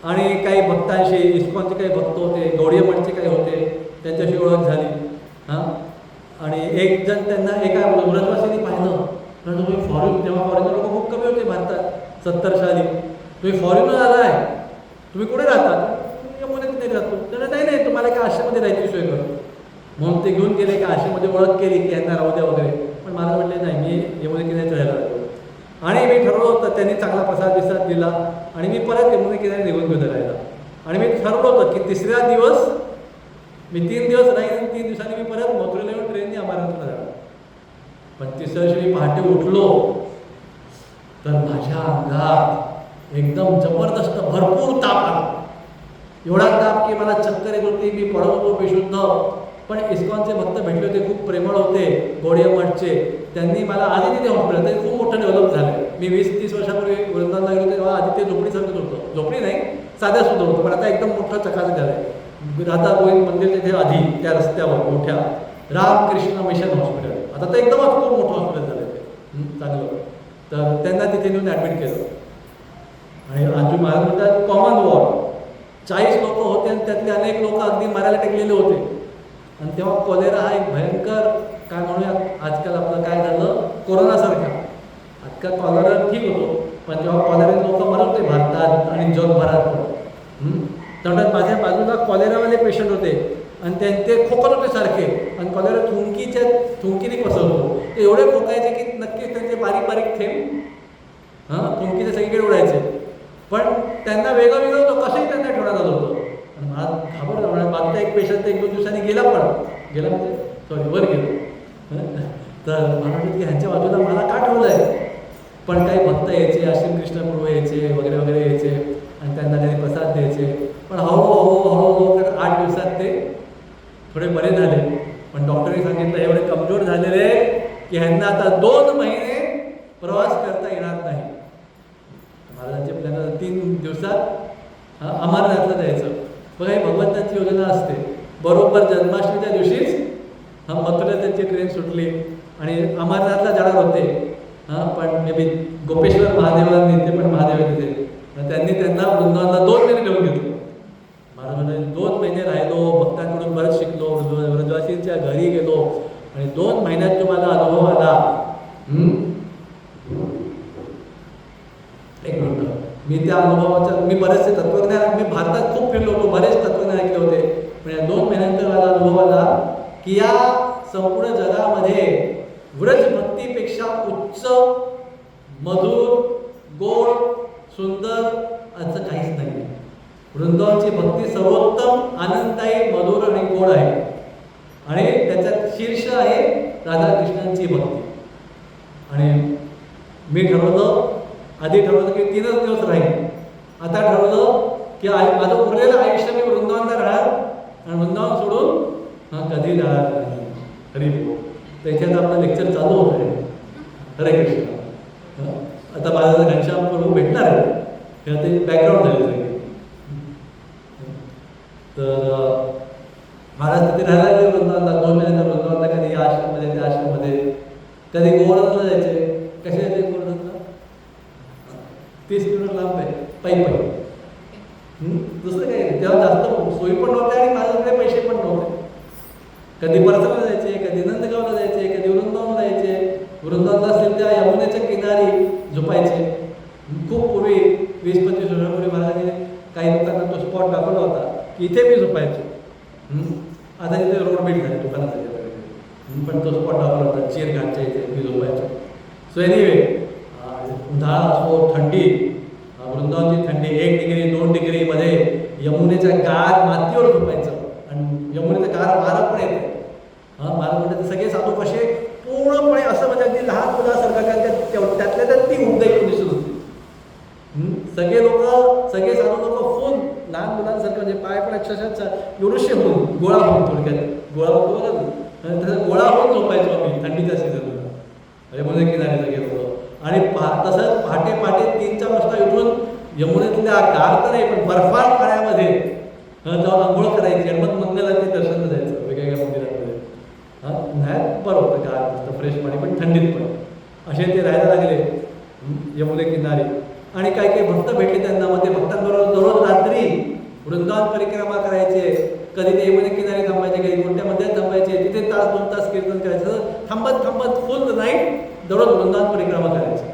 आणि काही भक्तांशी, इस्कॉनचे काही भक्त होते, गौडीय मठचे काही होते, त्यांच्याशी ओळख झाली. आणि एक जण त्यांना एका व्रजवासींनी पाहिलं. तुम्ही फॉरेन, तेव्हा फॉरेनर लोक खूप कमी होते भारतात 70 साली. तुम्ही फॉरेनर आला आहे, तुम्ही कुठे राहतात? यमुनेत नाही राहतो. तर नाही तुम्हाला एका आश्रममध्ये राहायची सोय करू. म्हणून ते घेऊन गेले एका आश्रममध्ये, ओळख केली की यांना राहू द्या वगैरे. पण मला म्हटले नाही, मी यमुने किनारीच राहायला लागलो. आणि मी ठरवलं होतं, त्यांनी चांगला प्रसाद दिला आणि मी परत यमुने किनारी निघून गेलो राहायला. आणि मी ठरवलं होतं की 3रा दिवस मी 3 दिवस राहीन, 3 दिवसांनी मी परत मथुरेला येऊन ट्रेनने अमरनाथला जाणार. पण 3ऱ्या दिवशी मी पहाटे उठलो तर माझ्या अंगात एकदम जबरदस्त भरपूर ताप आला. एवढा ताप की मला चक्कर येत होती, मी पडत होतो बेशुद्ध. पण इस्कॉनचे भक्त भेटले होते, खूप प्रेमळ होते, गौडीय मठचे. त्यांनी मला आधी तिथे हॉस्पिटल, ते खूप मोठं डेव्हलप झालं. मी 20-30 वर्षापूर्वी वृंदावनला गेलो तेव्हा आधी ते झोपडीसारखंच होतं. झोपडी नाही, साध्या सुद्धा होतं, पण आता एकदम मोठं चकाचक झालं आहे. राधा गोविंद मंदिर तिथे आधी त्या रस्त्यावर मोठ्या रामकृष्ण मिशन हॉस्पिटल, आता तर एकदमच खूप मोठं हॉस्पिटल झालं ते, चांगलं. तर त्यांना तिथे नेऊन ॲडमिट केलं. आणि आजू महाराज म्हणतात कॉमन वॉर्ड, 40 लोक होते आणि त्यातले अनेक लोक अगदी मारायला टेकलेले होते. आणि तेव्हा कॉलेरा हा एक भयंकर, काय म्हणूया आजकाल आपलं काय झालं, कोरोनासारखा. आजकाल कॉलेरा ठीक होतो, पण जेव्हा कॉलेराने लोक मरत होते भारतात आणि जगभरात पण, तेवढ्यात माझ्या बाजूला कॉलेरावाले पेशंट होते आणि ते खोकत होते सारखे. आणि कॉलेरा थुंकीने पसरतो. ते एवढे खोकायचे की नक्कीच त्यांचे बारीक बारीक थेंब थुंकीचे सगळीकडे उडायचे. पण त्यांना वेगळं होतं, कसंही त्यांना ठेवण्यात आलं होतं. आणि मला घाबरलं. मागचा एक पेशंट 1-2 दिवसांनी गेला म्हणजे सॉरी वर गेलो. तर मला वाटतं की ह्यांच्या बाजूला मला का ठेवलं आहे. पण काही भक्त यायचे, अश्विन कृष्ण प्रभू यायचे वगैरे वगैरे यायचे आणि त्यांना काही प्रसाद द्यायचे. पण हळूहळू 8 दिवसात ते थोडे बरे झाले. पण डॉक्टरने सांगितलं एवढे कमजोर झालेले की ह्यांना आता 2 महिने प्रवास करता येणार नाही. महाराजांचे प्लॅन 3 दिवसात अमरनाथला जायचं. बघा, ही भगवंताची योजना असते. बरोबर जन्माष्टमीच्या दिवशीच मथुरा त्यांची ट्रेन सुटली आणि अमरनाथला जाणार होते. पण मे बी गोपेश्वर महादेवांनी, ते पण महादेव तिथे, त्यांना वृंदावनला 2 महिने घेऊन घेतलं. महाराजांना 2 महिने राहिलो, भक्तांकडून बरंच शिकलो, व्रजवासींच्या घरी गेलो आणि 2 महिन्यात जो मला अनुभव आला. एक मिनिट, मी त्या अनुभवाचा, मी बरेचसे तत्वज्ञान, मी भारतात खूप फिरलो होतो, बरेच तत्वज्ञान ऐकले होते. पण या 2 महिन्यानंतर मला अनुभव आला की या संपूर्ण जगामध्ये व्रजभक्तीपेक्षा उच्च, मधुर, गोड, सुंदर असं काहीच नाही. वृंदावनची भक्ती सर्वोत्तम, आनंददायी, मधुर आणि गोड आहे. आणि त्याच्यात शीर्ष आहे राधाकृष्णांची भक्ती. आणि मी आधी ठरवलं की 3च दिवस राहील. आता ठरवलं की माझं उरलेलं आयुष्य मी वृंदावनला राहणार आणि वृंदावन सोडून कधी जाणार नाही. हरी बोल. तर इथे आता आपलं लेक्चर चालू होत आहे. हरे कृष्ण. आता माझा घनश्याम प्रभू भेटणार आहे, हे आता बॅकग्राऊंड झाले सगळे. तर महाराज तिथे राहायला गेले वृंदावनला. 2 महिन्याचा वृंदावनला, कधी या आश्रममध्ये त्या आश्रममध्ये, कधी गोवर्धनला जायचे. कसे जायचे गोवर्धनला? 30 किलोमीटर लांब आहे, पायी. दुसरं काही नाही. तेव्हा जास्त सोयी पण नव्हत्या आणि माझ्याकडे पैसे पण नव्हते. कधी परसाला जायचे, कधी नंदगावला जायचे, कधी वृंदावनला यायचे. वृंदावनला असतील त्या यमुनेच्या किनारी झोपायचे. खूप पूर्वी 20-25 वर्षापूर्वी महाराजांनी काही लोकांना तो स्पॉट दाखवला होता की इथे मी झोपायचो. आता इथे रोड बीट झाले दुकानासाठी वगैरे, पण तो स्पॉट दाखवला होता चेरघाटच्या इथे मी झोपायचो. सो एनिवे, उन्हाळा असो, थंडी, वृंदावनची थंडी 1 डिग्री 2 डिग्रीमध्ये यमुनेच्या गार मातीवर झोपायचं. आणि यमुनेचं गार वारा पण येत महाराज म्हणतात सगळे साधू कसे पूर्णपणे असं म्हणजे अगदी लहान मुलासारखं कारण त्यातल्या त्यात ती उद्योग दिसत होती. सगळे साधू लोक फुल लहान मुलांसारखं म्हणजे पाय पण अक्षरशः एवढेशे होऊन गोळा होऊन थोडक्यात गोळा होतो बघा ना तसं गोळा होऊन झोपायचो आम्ही थंडीच्या सीझनला यमुने किनारी सगळे होतो. आणि तसंच पहाटे 3-4 वाजता उठून यमुनेतल्या गार तर नाही पण बर्फाळ पाण्यामध्ये जाऊन आंघोळ करायची आणि मग मंगलाचे दर्शन जायचं वेगवेगळ्या मंदिरांमध्ये. उन्हाळ्यात बरं होतं गार मस्त फ्रेश पाणी पण थंडीत पण असे ते राहायला लागले यमुने किनारी. आणि काही भक्त भेटले त्यांना मग ते भक्तांबरोबर दररोज रात्री वृंदावन परिक्रमा करायचे. कधी ते यमुने किनारी थांबायचे कधी कोणत्या मंदिरात थांबायचे तिथे 1-2 तास कीर्तन करायचं. थांबत फुल नाईट दररोज वृंदावन परिक्रमा करायचे.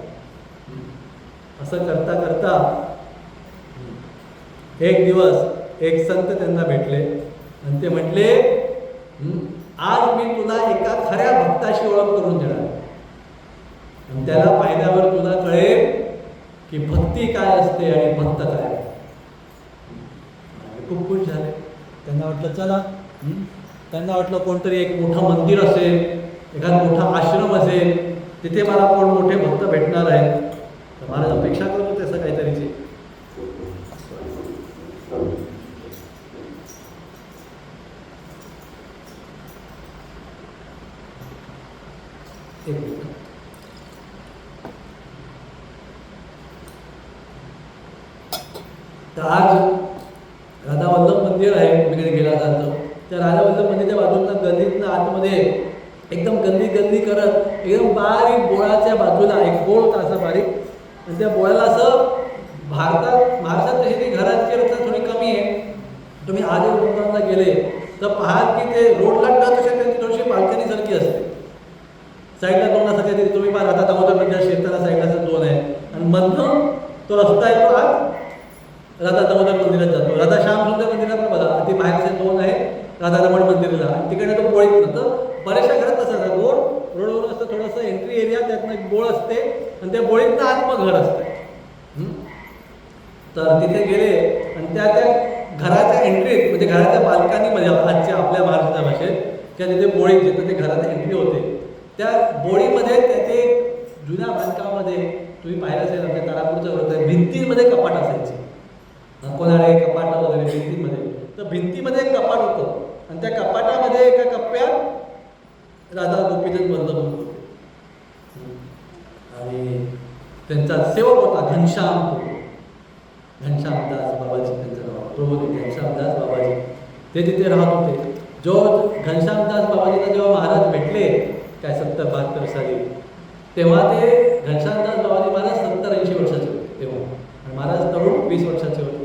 असं करता करता एक दिवस एक संत त्यांना भेटले आणि ते म्हटले आज मी तुला एका खऱ्या भक्ताशी ओळख करून देणार आणि त्याला पाहिल्यावर तुला कळेल की भक्ती काय असते आणि भक्त काय. खूप खुश झाले. त्यांना वाटलं चला त्यांना वाटलं कोणतरी एक मोठं मंदिर असेल एखादा मोठा आश्रम असेल तिथे मला कोण मोठे भक्त भेटणार आहेत. तर महाराज अपेक्षा करत होते असं काहीतरीची. तर आज राधावल्लभ मंदिर आहे कुठेतरी गेला जातं त्या राधावल्लभ मंदिरच्या बाजूला गल्लीतनं आतमध्ये एकदम गल्ली करत एकदम बारीक बोळाच्या बाजूला एक बोळ होता असा बारीक आणि त्या बोळाला असं महाराष्ट्रात तशी ती घरांची रचना थोडी कमी आहे. तुम्ही आज वृंदावनला गेले तर पाहाल की ते रोडला टच असे त्यांची थोडीशी बाल्कनी सारखी असते. साईडला 2 असं काहीतरी तुम्ही पहा राधा दामोदर मंदिर शिरताना साईडला 2 आहे आणि मधनं तो रस्ता आहे तो आज राधा दामोदर मंदिरात जातो. राधा श्याम सुंदर मंदिरात पण बघा ती बाहेरचे 2 आहे राधारमण मंदिराला आणि तिकडे तो बोळीत नव्हतं. बऱ्याचशा घरात असं रोडवरून असतं थोडंसं एंट्री एरिया त्यातनं एक बोळ असते आणि त्या बोळीतनं आत मग घर असतं. तर तिथे गेले आणि त्या घराच्या एंट्रीत म्हणजे घराच्या बाल्कनीमध्ये आजच्या आपल्या महाराष्ट्राच्या भाषेत त्या तिथे बोळीत जिथं ते घरात एंट्री होते त्या बोळीमध्ये त्याचे जुन्या बांधकामामध्ये तुम्ही पाहिलं असेल आपल्या तारापूरचं होतं भिंतीमध्ये कपाट असायचे. कोणाडे कपाट वगैरे भिंतीमध्ये तर भिंतीमध्ये एक कपाट होतं आणि त्या कपाटामध्ये एका कप्प्यात राधा गोपीचंद वल्लभ होते आणि त्यांचा सेवक होता घनश्यामदास बाबाजी त्यांचं नाव प्रभू घनश्यामदास बाबाजी ते तिथे राहत होते. जो घनश्यामदास बाबाजींना जेव्हा महाराज भेटले काय 70-72 साली तेव्हा ते घनश्यामदास बाबाजी महाराज 70-80 वर्षाचे होते तेव्हा आणि महाराज तरुण 20 वर्षाचे होते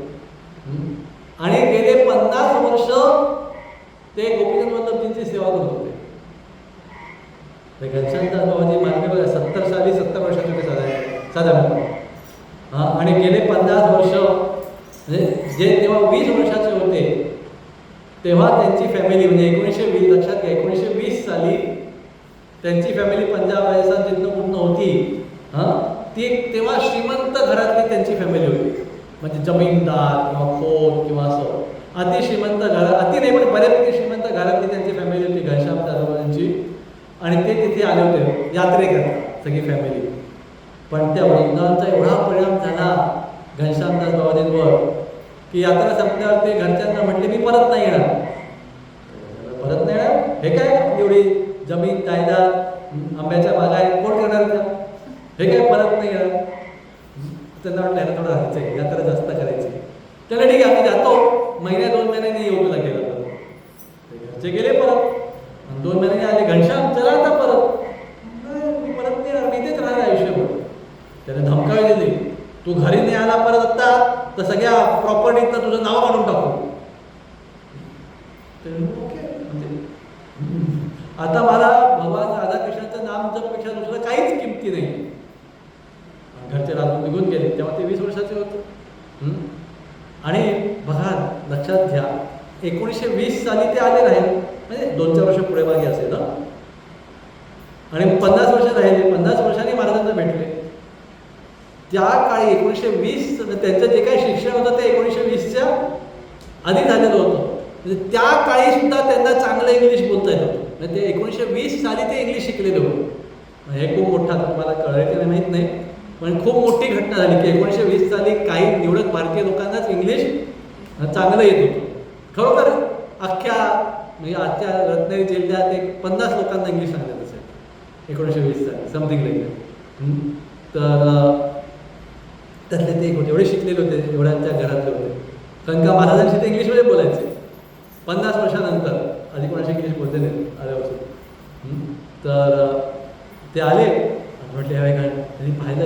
आणि गेले 50 वर्ष ते गोपीचंद वल्लभजींची सेवा करत होते. घनश्यामदास बाबाजी मानले बघा 70 साली 70 वर्षाचे होते साधारण आणि गेले 50 वर्ष म्हणजे जे तेव्हा 20 वर्षाचे होते तेव्हा त्यांची फॅमिली म्हणजे 1920 लक्षात घ्या 1920 साली त्यांची फॅमिली पंजाब राजस्थान जिथनं कुठनं होती ती तेव्हा श्रीमंत घरातली त्यांची फॅमिली होती म्हणजे जमीनदार किंवा खोत किंवा असं अति श्रीमंत घरात अति नाही पण बऱ्यापैकी श्रीमंत घरातली त्यांची फॅमिली होती घनश्यामदास बाबाजींची आणि ते तिथे आले होते यात्रेकरता सगळी फॅमिली. पण त्या वृंदावनचा एवढा परिणाम झाला घनश्यामदास बाबाजींवर की यात्रा संपल्यावर ते घरच्यांना म्हटले मी परत नाही येणार. परत नाही येणार हे काय एवढी जमीन जायदाद आंब्याच्या बागा आहेत कोण करणार त्या हे काय परत नाही येणार. त्यांना वाटलं याला थोडं राहायचं आहे यात्रा जास्त करायची. त्याला ठीक आहे आम्ही जातो 1-2 महिन्यांनी येऊ तुला गेला तर घरचे गेले परत 2 महिन्यांनी आले घनश्याम चला आता परत मी परत नाही येणार मी इथेच राहणार आयुष्यभर. त्याने धमकावी दिली तू घरी नाही आला परत आता तर सगळ्या प्रॉपर्टीतनं तुझं नाव काढून टाकू. आता मला भगवान राधाकृष्णाचं नाम जपपेक्षा दुसरं काहीच किमती नाही. घरचे राजून निघून गेले तेव्हा ते 20 वर्षाचे होते. आणि बघा लक्षात घ्या 1920 साली ते आले राहिले म्हणजे 2-4 वर्ष पुढे मागे असेल ना आणि 50 वर्ष राहिले 50 वर्षांनी महाराजांना भेटले. त्या काळी 1920 त्यांचं जे काही शिक्षण होतं ते 1920च्या आधी झालेलं होतं म्हणजे त्या काळी सुद्धा त्यांना चांगलं इंग्लिश बोलता येतं. म्हणजे ते 1920 साली ते इंग्लिश शिकलेले होते. हे खूप मोठा, तुम्हाला कळलं की माहीत नाही, पण खूप मोठी घटना झाली की 1920 साली काही निवडक भारतीय लोकांनाच इंग्लिश चांगलं येत होतं. खरोखर अख्ख्या म्हणजे आजच्या रत्नागिरी जिल्ह्यात एक 50 लोकांना इंग्लिश सांगत असेल 1920 साली, समथिंग लाईक. तर त्यातले ते एक होते, एवढे शिकलेले होते, एवढ्यांच्या घरातले होते. कारण का महाराजांशी ते इंग्लिशमध्ये बोलायचे 50 वर्षानंतर. आधी कोणाशी इंग्लिश बोलते नाही आल्यापासून. तर ते आले आणि म्हटले ह्या काय, त्यांनी पाहिलं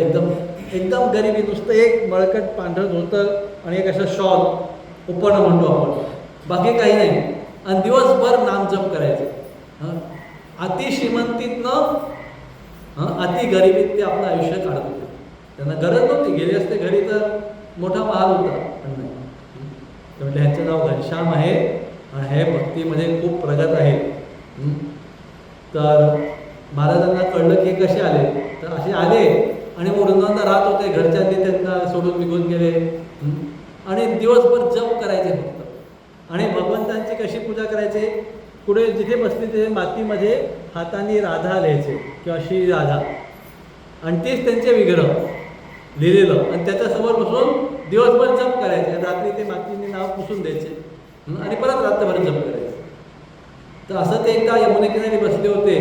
एकदम गरिबी, नुसतं एक मळकट पांढरं धोतर आणि एक असं शॉल उपरणं म्हणतो आपण, बाकी काही नाही. आणि दिवसभर नामजप करायचे. अति श्रीमंतीतनं अति गरिबीत ते आपलं आयुष्य काढत होते. त्यांना गरज नव्हती, गेले असते घरी तर मोठा महाल होता, पण नाही. ते म्हटलं ह्यांचं नाव घनश्याम आहे आणि हे भक्तीमध्ये खूप प्रगत आहे. तर महाराजांना कळलं की कसे आले, तर असे आले आणि वृंदावनात राहत होते. घरच्यांनी त्यांना सोडून निघून गेले आणि दिवसभर जप करायचे फक्त. आणि भगवंतांची कशी पूजा करायचे, पुढे जिथे बसले तिथे मातीमध्ये हाताने राधा लिहायचे किंवा श्री राधा, आणि तेच त्यांचे विग्रह लिहिलेलं, आणि त्याच्यासमोर बसून दिवसभर जप करायचे. रात्री ते मातीने नाव पुसून द्यायचे आणि परत रात्रभर जप करायचे. तर असं ते एकदा यमुनेकिनारी बसले होते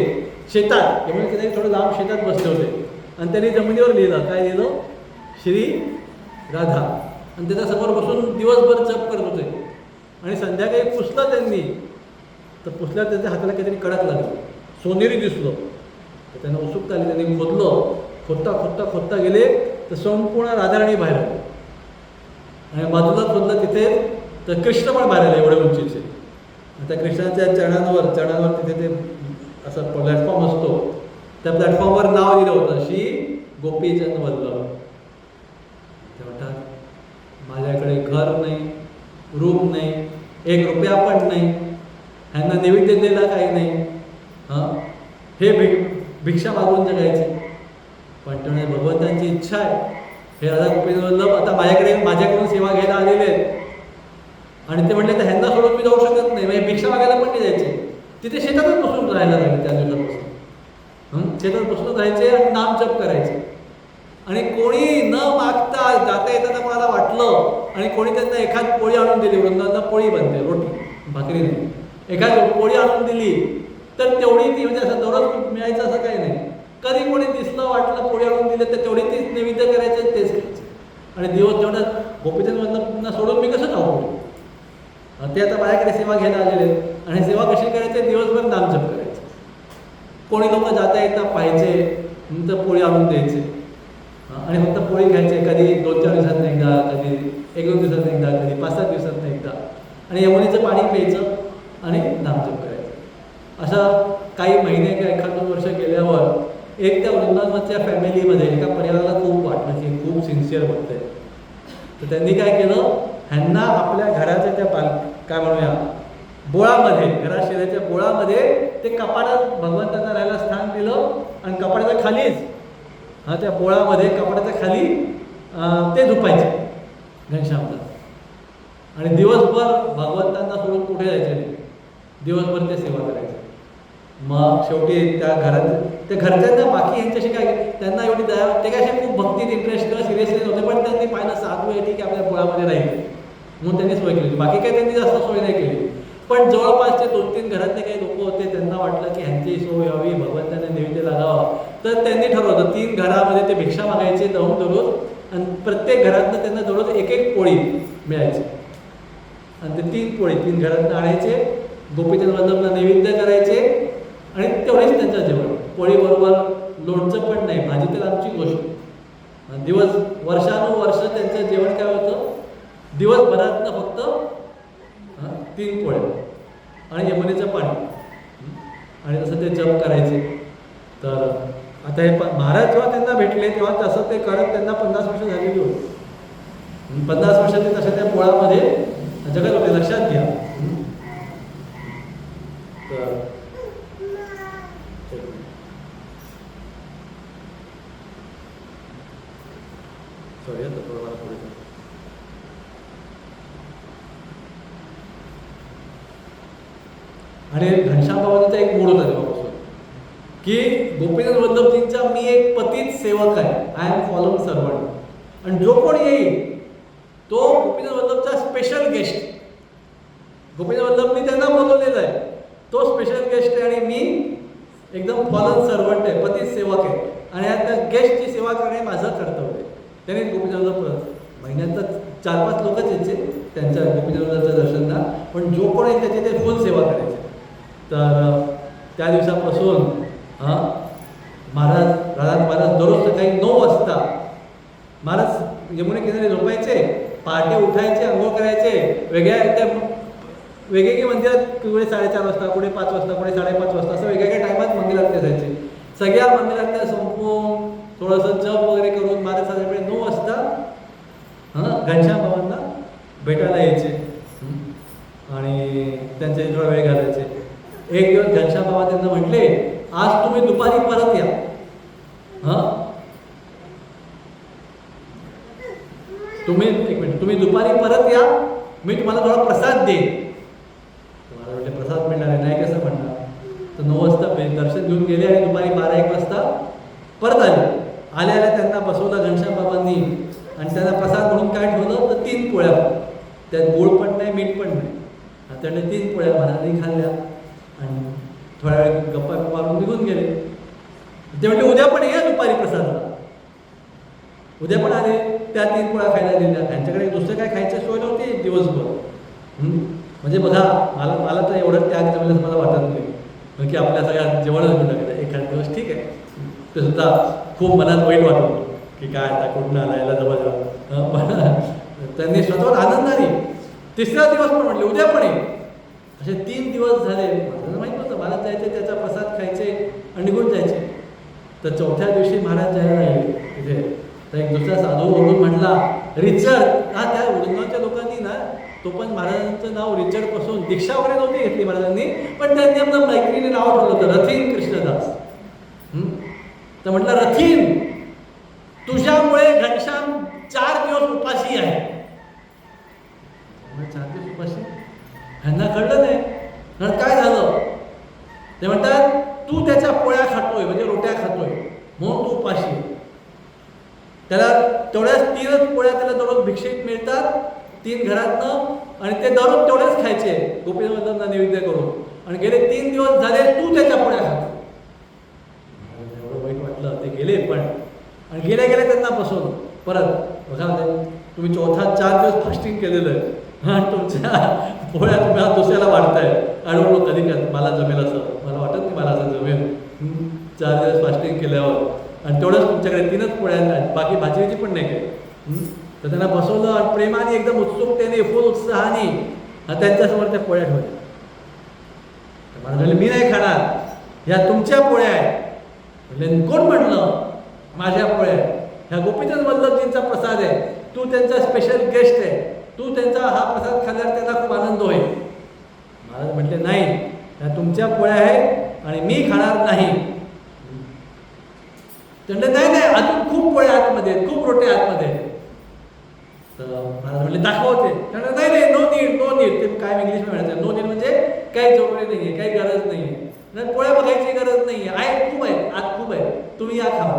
शेतात, यमुनेकिनारी थोडं लांब शेतात बसले होते, आणि त्यांनी जमिनीवर लिहिलं, काय लिहिलं, श्री राधा, आणि त्याच्यासमोर बसून दिवसभर जप करत होते. आणि संध्याकाळी पुसलं त्यांनी, तर पुसल्यावर त्यांच्या हाताला काहीतरी कडक लागलं, सोनेरी दिसलं. तर त्यांना उत्सुकता आली, त्यांनी खोदता गेले तर संपूर्ण राधाराणी बाहेर आली. आणि बाजूला खोदलं तिथे तर कृष्ण पण बाहेर आले, एवढे उंचीचे. त्या कृष्णाच्या चरणांवर तिथे ते असं प्लॅटफॉर्म असतो, त्या प्लॅटफॉर्मवर नाव लिहिलं होतं, श्री गोपीचंद वल्लभ. ते म्हणतात माझ्याकडे घर नाही, रूम नाही, 1 रुपया पण नाही, ह्यांना नैवेद्य द्यायला काही नाही, हे भिक्षा मागून जगायचे. पण त्यामुळे भगवंतांची इच्छा आहे, हे राधा गोपीचंद वल्लभ आता माझ्याकडून सेवा घ्यायला आलेले आहेत. आणि ते म्हटले तर ह्यांना सोडून मी जाऊ शकत नाही, म्हणजे भिक्षा मागायला पण नाही जायचे. तिथे शेतातच बसून राहायला लागले त्या दिवसापासून. शेतात बसून राहायचे आणि नामजप करायचे. आणि कोणी न मागता जाता येताना कोणाला वाटलं आणि कोणी त्यांना एखाद पोळी आणून दिली, वृंदावनाला पोळी बनते, रोटी भाकरी नाही, एखाद पोळी आणून दिली तर तेवढी ती, म्हणजे असं दररोज मिळायचं असं काही नाही. कधी कोणी दिसलं, वाटलं, पोळी आणून दिली तर तेवढी तीच नैवेद्य करायचं, तेच खायचं. आणि दिवस जेवढं गोपीचंद वल्लभना सोडून मी कसं जाऊ, ते आता माझ्याकडे सेवा घ्यायला आलेले आहेत. आणि सेवा कशी करायची, दिवसभर नामजप करायचं. कोणी लोक जाता येता पाहायचे, नंतर पोळी आणून द्यायचे आणि फक्त पोळी घ्यायचे. कधी 2-4 दिवसात एकदा, कधी 1-2 दिवसात एकदा, कधी 5-7 दिवसात एकदा, आणि यमुनेचं पाणी प्यायचं आणि नामजप करायचं. असं काही महिने किंवा 1-2 वर्ष गेल्यावर एक त्या वृंदावनाच्या फॅमिलीमध्ये एका परिवाराला खूप वाटलं की खूप सिन्सिअर भक्त आहे. तर त्यांनी काय केलं, ह्यांना आपल्या घराच्या त्या काय म्हणूया बोळामध्ये, घरात शेजारच्या बोळामध्ये ते कपाटात भगवंतांना राहायला स्थान दिलं. आणि कपाटाच्या खालीच त्या बोळामध्ये कपाटाच्या खाली ते झोपायचे घनश्यामला. आणि दिवसभर भगवंतांना सोडून कुठे जायचे नाही, दिवसभर ते सेवा करायचे. मग शेवटी त्या घरच्यांना बाकी यांच्याशी काय, त्यांना एवढी दया, ते काय खूप भक्तीत इंटरेस्ट किंवा सिरियसली नव्हते, पण त्यांनी पाहिलं साधू आहे ठीक आहे आपल्या बोळामध्ये राहील म्हणून त्यांनी सोय केली. बाकी काही त्यांनी जास्त सोय नाही केली. पण जवळपासचे 2-3 घरातले काही लोक होते, त्यांना वाटलं की ह्यांची सोय व्हावी, भगवंतांना नैवेद्य लागावं. तर त्यांनी ठरवलं 3 घरामध्ये ते भिक्षा मागायचे जाऊन दररोज, आणि प्रत्येक घरातनं त्यांना दररोज 1-1 पोळी मिळायची. आणि ते 3 पोळी 3 घरातनं आणायचे, गोपीचंद वल्लभला नैवेद्य करायचे, आणि तेवढेच त्यांचं जेवण. पोळीबरोबर लोणचं पण नाही, भाजी तर आमची गोष्ट. वर्षानुवर्ष त्यांचं जेवण काय होतं, दिवसभरातनं फक्त 3 पोळ्या आणि यमुनेचं पाणी, आणि तसं ते जप करायचे. तर आता हे महाराज जेव्हा त्यांना भेटले तेव्हा तसं ते करत त्यांना 50 वर्ष झालेली होती. 50 वर्ष ते तशा त्या पोळामध्ये जगत होते, लक्षात घ्या. तर सॉरी आता थोडं मला पुढे आणि घनश्याम बाबांचा एक मूड होता तेव्हापासून की गोपीनाथ वल्लभजींचा मी एक पतित सेवक आहे, आय एम फॉलोइंग सर्वंट, आणि जो कोण येईल तो गोपीनाथ वल्लभचा स्पेशल गेस्ट. गोपीनाथ वल्लभनी त्यांना बोलवलेलं आहे, तो स्पेशल गेस्ट आहे आणि मी एकदम फॉलोइंग सर्वंट आहे, पतित सेवक आहे, आणि त्या गेस्टची सेवा करणे माझं कर्तव्य आहे. त्याने गोपीनाथ वल्लभ महिन्यात 4-5 लोकच यायचे त्यांच्या गोपीनाथ वल्लभच्या दर्शनला, पण जो कोण आहे त्याची ते फुल सेवा करायचे. तर त्या दिवसापासून महाराज दररोज सकाळी 9 वाजता महाराज यमुने किनारी झोपायचे, पहाटे उठायचे, अंघोळ करायचे, वेगवेगळे मंदिरात कुठे 4:30 वाजता, कुठे 5 वाजता, कुठे 5:30 वाजता, असं वेगवेगळ्या टायमात मंदिरात ते जायचे. सगळ्या मंदिरात त्या संपवून थोडंसं जप वगैरे करून महाराज साधारणपणे 9 वाजता घनश्याम बाबांना भेटायला यायचे आणि त्यांचे थोडा वेळ घालायचे. एक दिवस घनश्याम बाबा त्यांना म्हटले, आज तुम्ही दुपारी परत या. तुम्ही दुपारी परत या, मी तुम्हाला थोडा प्रसाद देईन. तुम्हाला म्हटले प्रसाद मिळणार आहे, नाही कसं म्हणणार. तर 9 वाजता दर्शन घेऊन गेले आणि दुपारी 12-1 वाजता परत आल्या त्यांना बसवलं घनश्याम बाबांनी आणि त्यांना प्रसाद म्हणून काय ठेवलं तर 3 पोळ्या. त्यात गोड पण नाही, मीठ पण नाही. त्यांनी 3 पोळ्या महाराजांनी खाल्ल्या आणि थोड्या वेळ गप्पा मारून निघून गेले. ते म्हटले उद्या पण या दुपारी प्रसादाला. उद्या पण आले, त्या 3 पोळ्या खायला दिल्या. त्यांच्याकडे दुसरं काय खायचं सोय नव्हती दिवसभर. म्हणजे बघा, मला तर एवढं त्याग जमल्यास मला वाटत नाही की आपल्या सगळ्या जेवणच घेऊन टाकायचं एखाद दिवस. ठीक आहे, ते सुद्धा खूप मनात वाईट वाटतं की काय आता कुठनं आला याला जवळ. पण त्यांनी स्वतःवर आनंदाने 3रा दिवस पण म्हटले उद्या पण ये. असे 3 दिवस झाले. मला माहीत नव्हतं, महाराज जायचे, त्याचा प्रसाद खायचे आणि निघून जायचे. तर 4थ्या दिवशी महाराज जायला लागले तिथे. तर एक दुसरा साधू ओरडून म्हटला, रिचर्ड. त्या उडगावच्या लोकांनी ना, तो पण महाराजांचं नाव रिचर्डपासून दीक्षा वगैरे नव्हती घेतली महाराजांनी, पण त्यांनी आपलं मैत्रिणी नाव ठेवलं होतं रथीन कृष्णदास. तर म्हटलं, रथीन, तुझ्यामुळे घनश्याम 4 दिवस उपाशी आहे. 4 दिवस उपाशी? ह्यांना कळलं नाही. म्हणत काय झालं? ते म्हणतात, तू त्याच्या पोळ्या खातोय, म्हणजे रोट्या खातोय, म्हणून तू उपाशी. त्याला तेवढ्याच 3च पोळ्या त्याला दररोज भिक्षेत मिळतात 3 घरातनं, आणि ते दररोज तेवढेच खायचे गोपीनाथ वल्लभना नैवेद्य करून. आणि गेले 3 दिवस झाले तू त्याच्या पोळ्या खातो. एवढं वाईट वाटलं. ते गेले पण, आणि गेल्या त्यांना बसवलं परत. बघा, तुम्ही 4 दिवस फास्टिंग केलेलं आहे, तुमच्या पोळ्या तुम्ही दुसऱ्याला वाढताय. अडवलो कधी मला जमेल असं, मला वाटत नाही मला असं जमेल. 4 दिवस फास्टिंग केल्यावर, आणि तेवढंच तुमच्याकडे 3च पोळ्या आहेत, बाकी भाजीची पण नाही काही. तर त्यांना बसवलं आणि प्रेमाने एकदम उत्सुकतेने फुल उत्साहाने त्यांच्यासमोर त्या पोळ्या ठेवल्या. मला म्हणले मी नाही खाणार, ह्या तुमच्या पोळ्या आहेत. म्हणजे कोण म्हटलं माझ्या पोळ्या? ह्या गोपीनाथ वल्लभजींचा प्रसाद आहे, तू त्यांचा स्पेशल गेस्ट आहे, तू त्यांचा हा प्रसाद खाल्ल्यावर त्यांना खूप आनंद होईल. महाराज म्हटले नाही, ह्या तुमच्या पोळ्या आहेत आणि मी खाणार नाही. त्यांना नाही, अजून खूप पोळ्या आतमध्ये आहेत, खूप रोटे आतमध्ये आहेत. तर महाराज म्हटले दाखवते. त्यांना नाही, नो नीड. ते काय इंग्लिशमध्ये म्हणायचं, नो नीड म्हणजे काही जरुरी नाही आहे, काही गरज नाही आहे, पोळ्या बघायची गरज नाही आहे, खूप आहे, आत खूप आहे, तुम्ही या खावा.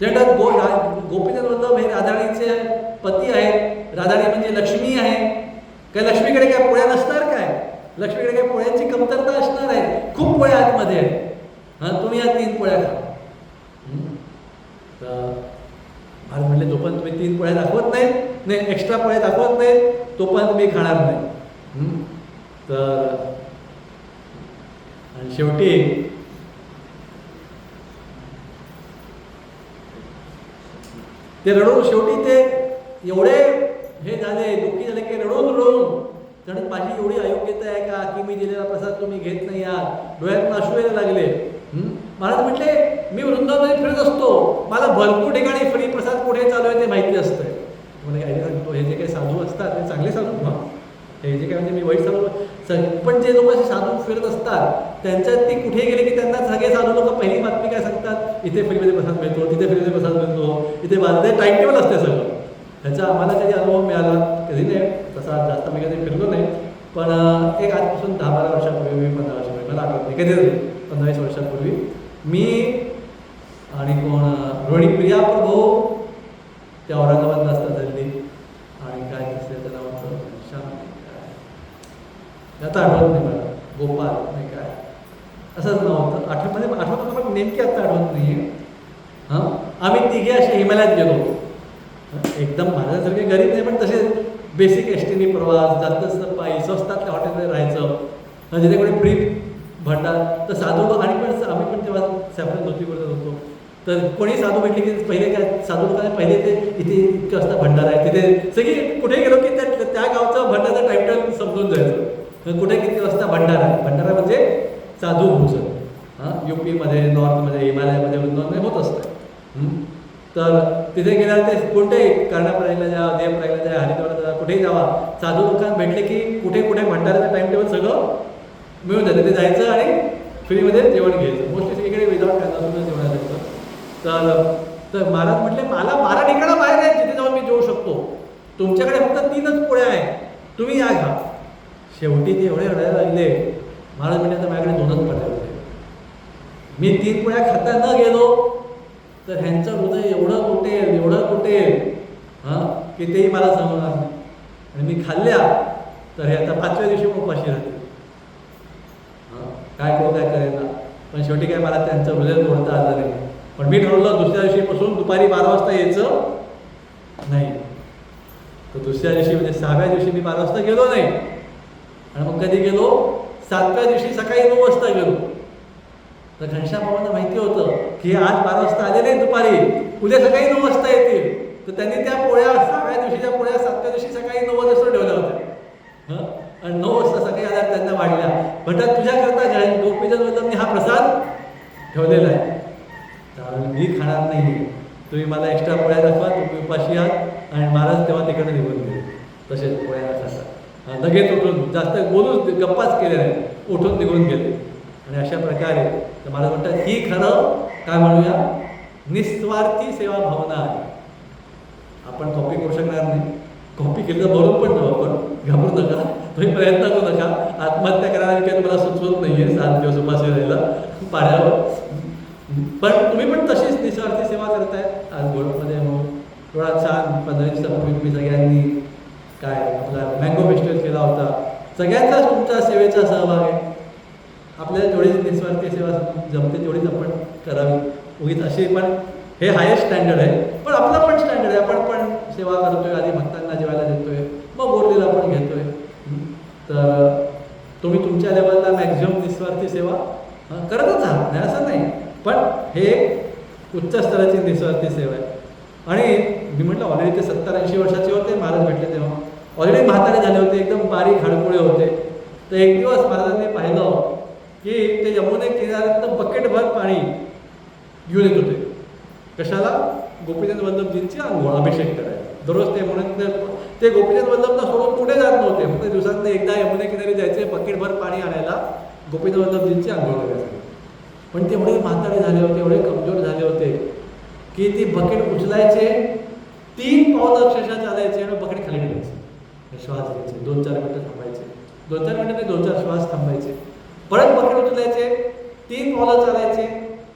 त्याच्यात गोपीनाथ वल्लभ हे राधाणीचे पती आहेत. राधाणी म्हणजे लक्ष्मी आहे. काय लक्ष्मीकडे काय पोळ्या नसणार काय? लक्ष्मीकडे काय पोळ्यांची कमतरता असणार आहे? खूप पोळ्या आतमध्ये आहेत. तुम्ही या 3 पोळ्या खा. तर महाराज म्हटले तोपर्यंत तुम्ही 3 पोळ्या दाखवत नाही, एक्स्ट्रा पोळ्या दाखवत नाही, तोपर्यंत तुम्ही खाणार नाही. तर आणि शेवटी ते रडून, शेवटी ते एवढे हे झाले, दुःखी झाले की रडून कारण माझी एवढी अयोग्यता आहे का की मी दिलेला प्रसाद तुम्ही घेत नाही आहात. डोळ्यातून अश्रू यायला लागले. महाराज म्हटले मी वृंदावनात फिरत असतो, मला भरपूर ठिकाणी फ्री प्रसाद कुठे चालू आहे ते माहिती असतं. म्हणजे हे जे काही साधू असतात ते चांगले साधू, हे जे काय म्हणजे मी वाईट साधू, पण जे लोक असे साधू फिरत असतात त्यांच्यात ती कुठे गेले की त्यांना सगळे साधू लोक पहिली बातमी काय सांगतात, इथे फ्रीमध्ये प्रसाद मिळतो, तिथे फ्रीमध्ये प्रसाद मिळतो, इथे बाजूला टाईम टेबल असते सगळं. ह्याचा आम्हाला कधी अनुभव मिळाला कधी नाही, तसा जास्त मी कधी फिरलो नाही. पण एक आजपासून 10-12 वर्षापूर्वी, 15 वर्षापूर्वी, मला आठवत नाही, कधी 15-20 वर्षापूर्वी मी आणि कोण रोहिणी प्रिया प्रभू त्या औरंगाबादला असतात हल्ली, आणि काय दिसतं त्याला होतं श्याम काय आता आठवत नाही मला, गोपाल नाही काय असंच नाव होतं, आठवत होतं पण नेमकी आता आठवत नाही आहे. हां, आम्ही तिघे असे हिमालयात गेलो, एकदम माझ्यासारखे गरीब नाही पण तसे बेसिक एस टीने प्रवास, जास्त पायी, स्वस्तातल्या हॉटेलमध्ये राहायचं, जिथे कोणी फ्री भंडार तर साधू, आणि पण आम्ही पण तेव्हा सॅफरन धोती करत होतो, तर कोणी साधू भेटले की पहिले काय साधू लोकांना पहिले ते इथे इतकं वाजता भंडार आहे, तिथे सगळी कुठे गेलो की त्या गावचं भंडारचं टायटल समजून जायचं, कुठे किती वाजता भंडार आहे. भंडारा म्हणजे साधू भोजन. हां, UP-मध्ये, नॉर्थमध्ये, हिमालयामध्ये वृंदावनमध्ये होत असतं. तर तिथे गेल्यावर ते कोणतेही कर्णाप्रयागला जा, देवप्रयागला जा, हरिद्वारला जा, कुठेही जावा, साधू लोकांना भेटले की कुठे कुठे भंडाराचं टाईम टेबल सगळं मिळून जातं, तिथे जायचं आणि फ्रीमध्ये जेवण घ्यायचं. मोस्टली सगळीकडे विदाउट खायला जेवण असायचं. तर महाराज म्हटले मला 12 ठिकाणं बाहेर आहेत जिथे जाऊन मी जेवू शकतो, तुमच्याकडे फक्त 3च पोळ्या आहेत, तुम्ही या घा. शेवटी ते एवढे रडायला लागले. महाराज म्हणजे आता माझ्याकडे 2च पोळ्या होते, मी 3 पोळ्या खाता न गेलो तर ह्यांचं हृदय एवढं कुठेल हां की तेही मला समजणार नाही, आणि मी खाल्ल्या तर हे आता 5व्या दिवशी उपाशी राहतील. हां, काय करू काय करेल ना, पण शेवटी काय मला त्यांचं हृदय तोडता आलं नाही. पण मी ठरवलं दुसऱ्या दिवशीपासून दुपारी 12 वाजता यायचं नाही. तर दुसऱ्या दिवशी म्हणजे 6व्या दिवशी मी 12 वाजता गेलो नाही, आणि मग कधी गेलो, 7व्या दिवशी सकाळी 9 वाजता गेलो. तर घनश्याम बाबांना माहिती होतं की आज 12 वाजता आले नाही दुपारी, उद्या सकाळी 9 वाजता येतील. तर त्यांनी त्या पोळ्या 6व्या दिवशीच्या पोळ्या 7व्या दिवशी सकाळी 9 वाजता ठेवल्या होत्या. आणि 9 वाजता सकाळी आल्या त्यांना वाढल्या. म्हणतात तुझ्याकरता गोपीचंद वल्लभने हा प्रसाद ठेवलेला आहे, त्यामुळे मी खाणार नाही, तुम्ही मला एक्स्ट्रा पोळ्या दाखवा, तुम्ही उपाशी आहात. आणि महाराज तेव्हा तिकडे निघून गेले, तसेच पोळ्या खातात, लगेच उठून, जास्त बोलून गप्पाच केले नाही, उठून निघून गेले. आणि अशा प्रकारे तर मला म्हणतात ही खरं काय म्हणूया निस्वार्थी सेवा भावना आहे. आपण कॉपी करू शकणार नाही, कॉपी केली तर भरून पण जाऊ, आपण घाबरू नका, तुम्ही प्रयत्न करू नका. आत्महत्या करायला काही तुम्हाला सुचवत नाही आहे 7 दिवस उपाशी राहायला पाण्यावर, पण तुम्ही पण तशीच निस्वार्थी सेवा करताय. आज गोळमध्ये म्हणून थोडा छान 15 दिवसापूर्वी तुम्ही सगळ्यांनी काय आपला मँगो फेस्टिवल केला होता, सगळ्यांचाच तुमच्या सेवेचा सहभाग आहे. आपल्याला जेवढी निस्वार्थी सेवा जमते तेवढीच आपण करावी. उगीच अशी पण हे हायेस्ट स्टँडर्ड आहे, पण आपला पण स्टँडर्ड आहे, आपण पण सेवा करतोय, आधी भक्तांना जेवायला देतोय, मग बोरलीला पण घेतोय. तर तुम्ही तुमच्या लेवलला मॅक्झिमम निस्वार्थी सेवा करतच आहात, नाही असं नाही, पण हे उच्च स्तराची निस्वार्थी सेवा आहे. आणि मी म्हटलं ऑलरेडी ते 70-80 वर्षाचे होते महाराज भेटले तेव्हा, ऑलरेडी म्हातारे झाले होते, एकदम बारीक हाडकुळे होते. तर एक दिवस महाराजांनी पाहिलं की ते यमुने किनाऱ्यात बकेटभर पाणी घेऊन येत होते. कशाला? गोपीचंद वल्लभजींची आंघोळ, अभिषेक करायला. दररोज ते म्हणून ते गोपीचंद वल्लभला सोडून कुठे जात नव्हते, फक्त दिवसातनं एकदा यमुने किनारी जायचे बकेटभर पाणी आणायला गोपीचंद वल्लभजींची आंघोळ करायची. पण ते एवढे म्हातारे झाले होते, एवढे कमजोर झाले होते की ती बकेट उचलायचे, 3 पावलं अक्षरशः चालायचे आणि बकेट खाली ठेवायचे, श्वास घ्यायचे, 2-4 मिनटं थांबायचे, 2-4 मिनटं नाही 2-4 श्वास थांबायचे, परत बकेट उचलायचे, 3 पावलं चालायचे,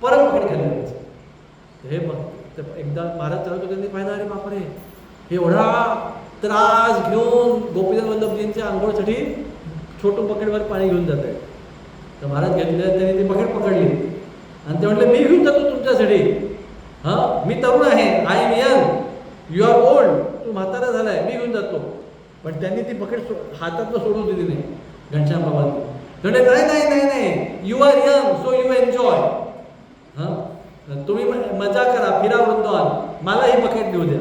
परत बकेट खाली ठेवायचे. हे बघ एकदा महाराज चालत होते, त्यांनी पाहिलं अरे बापरे एवढा त्रास घेऊन गोपीचंद वल्लभजींच्या आंघोळसाठी छोटं बकेटभर पाणी घेऊन जात आहे. तर महाराज घेतले, त्यांनी ती बकेट पकडली आणि ते म्हटले मी घेऊन जातो तुमच्यासाठी, हां मी तरुण आहे, I am young, you are old, तू म्हातारा झाला आहे, मी घेऊन जातो. पण त्यांनी ती बकेट हातातनं सोडून दिली नाही घनश्याम बाबांनी. म्हणजे नाही नाही नाही, you are young so you enjoy, हां तुम्ही मजा करा, फिरा वृंदावन, मला ही बकेट घेऊ द्या.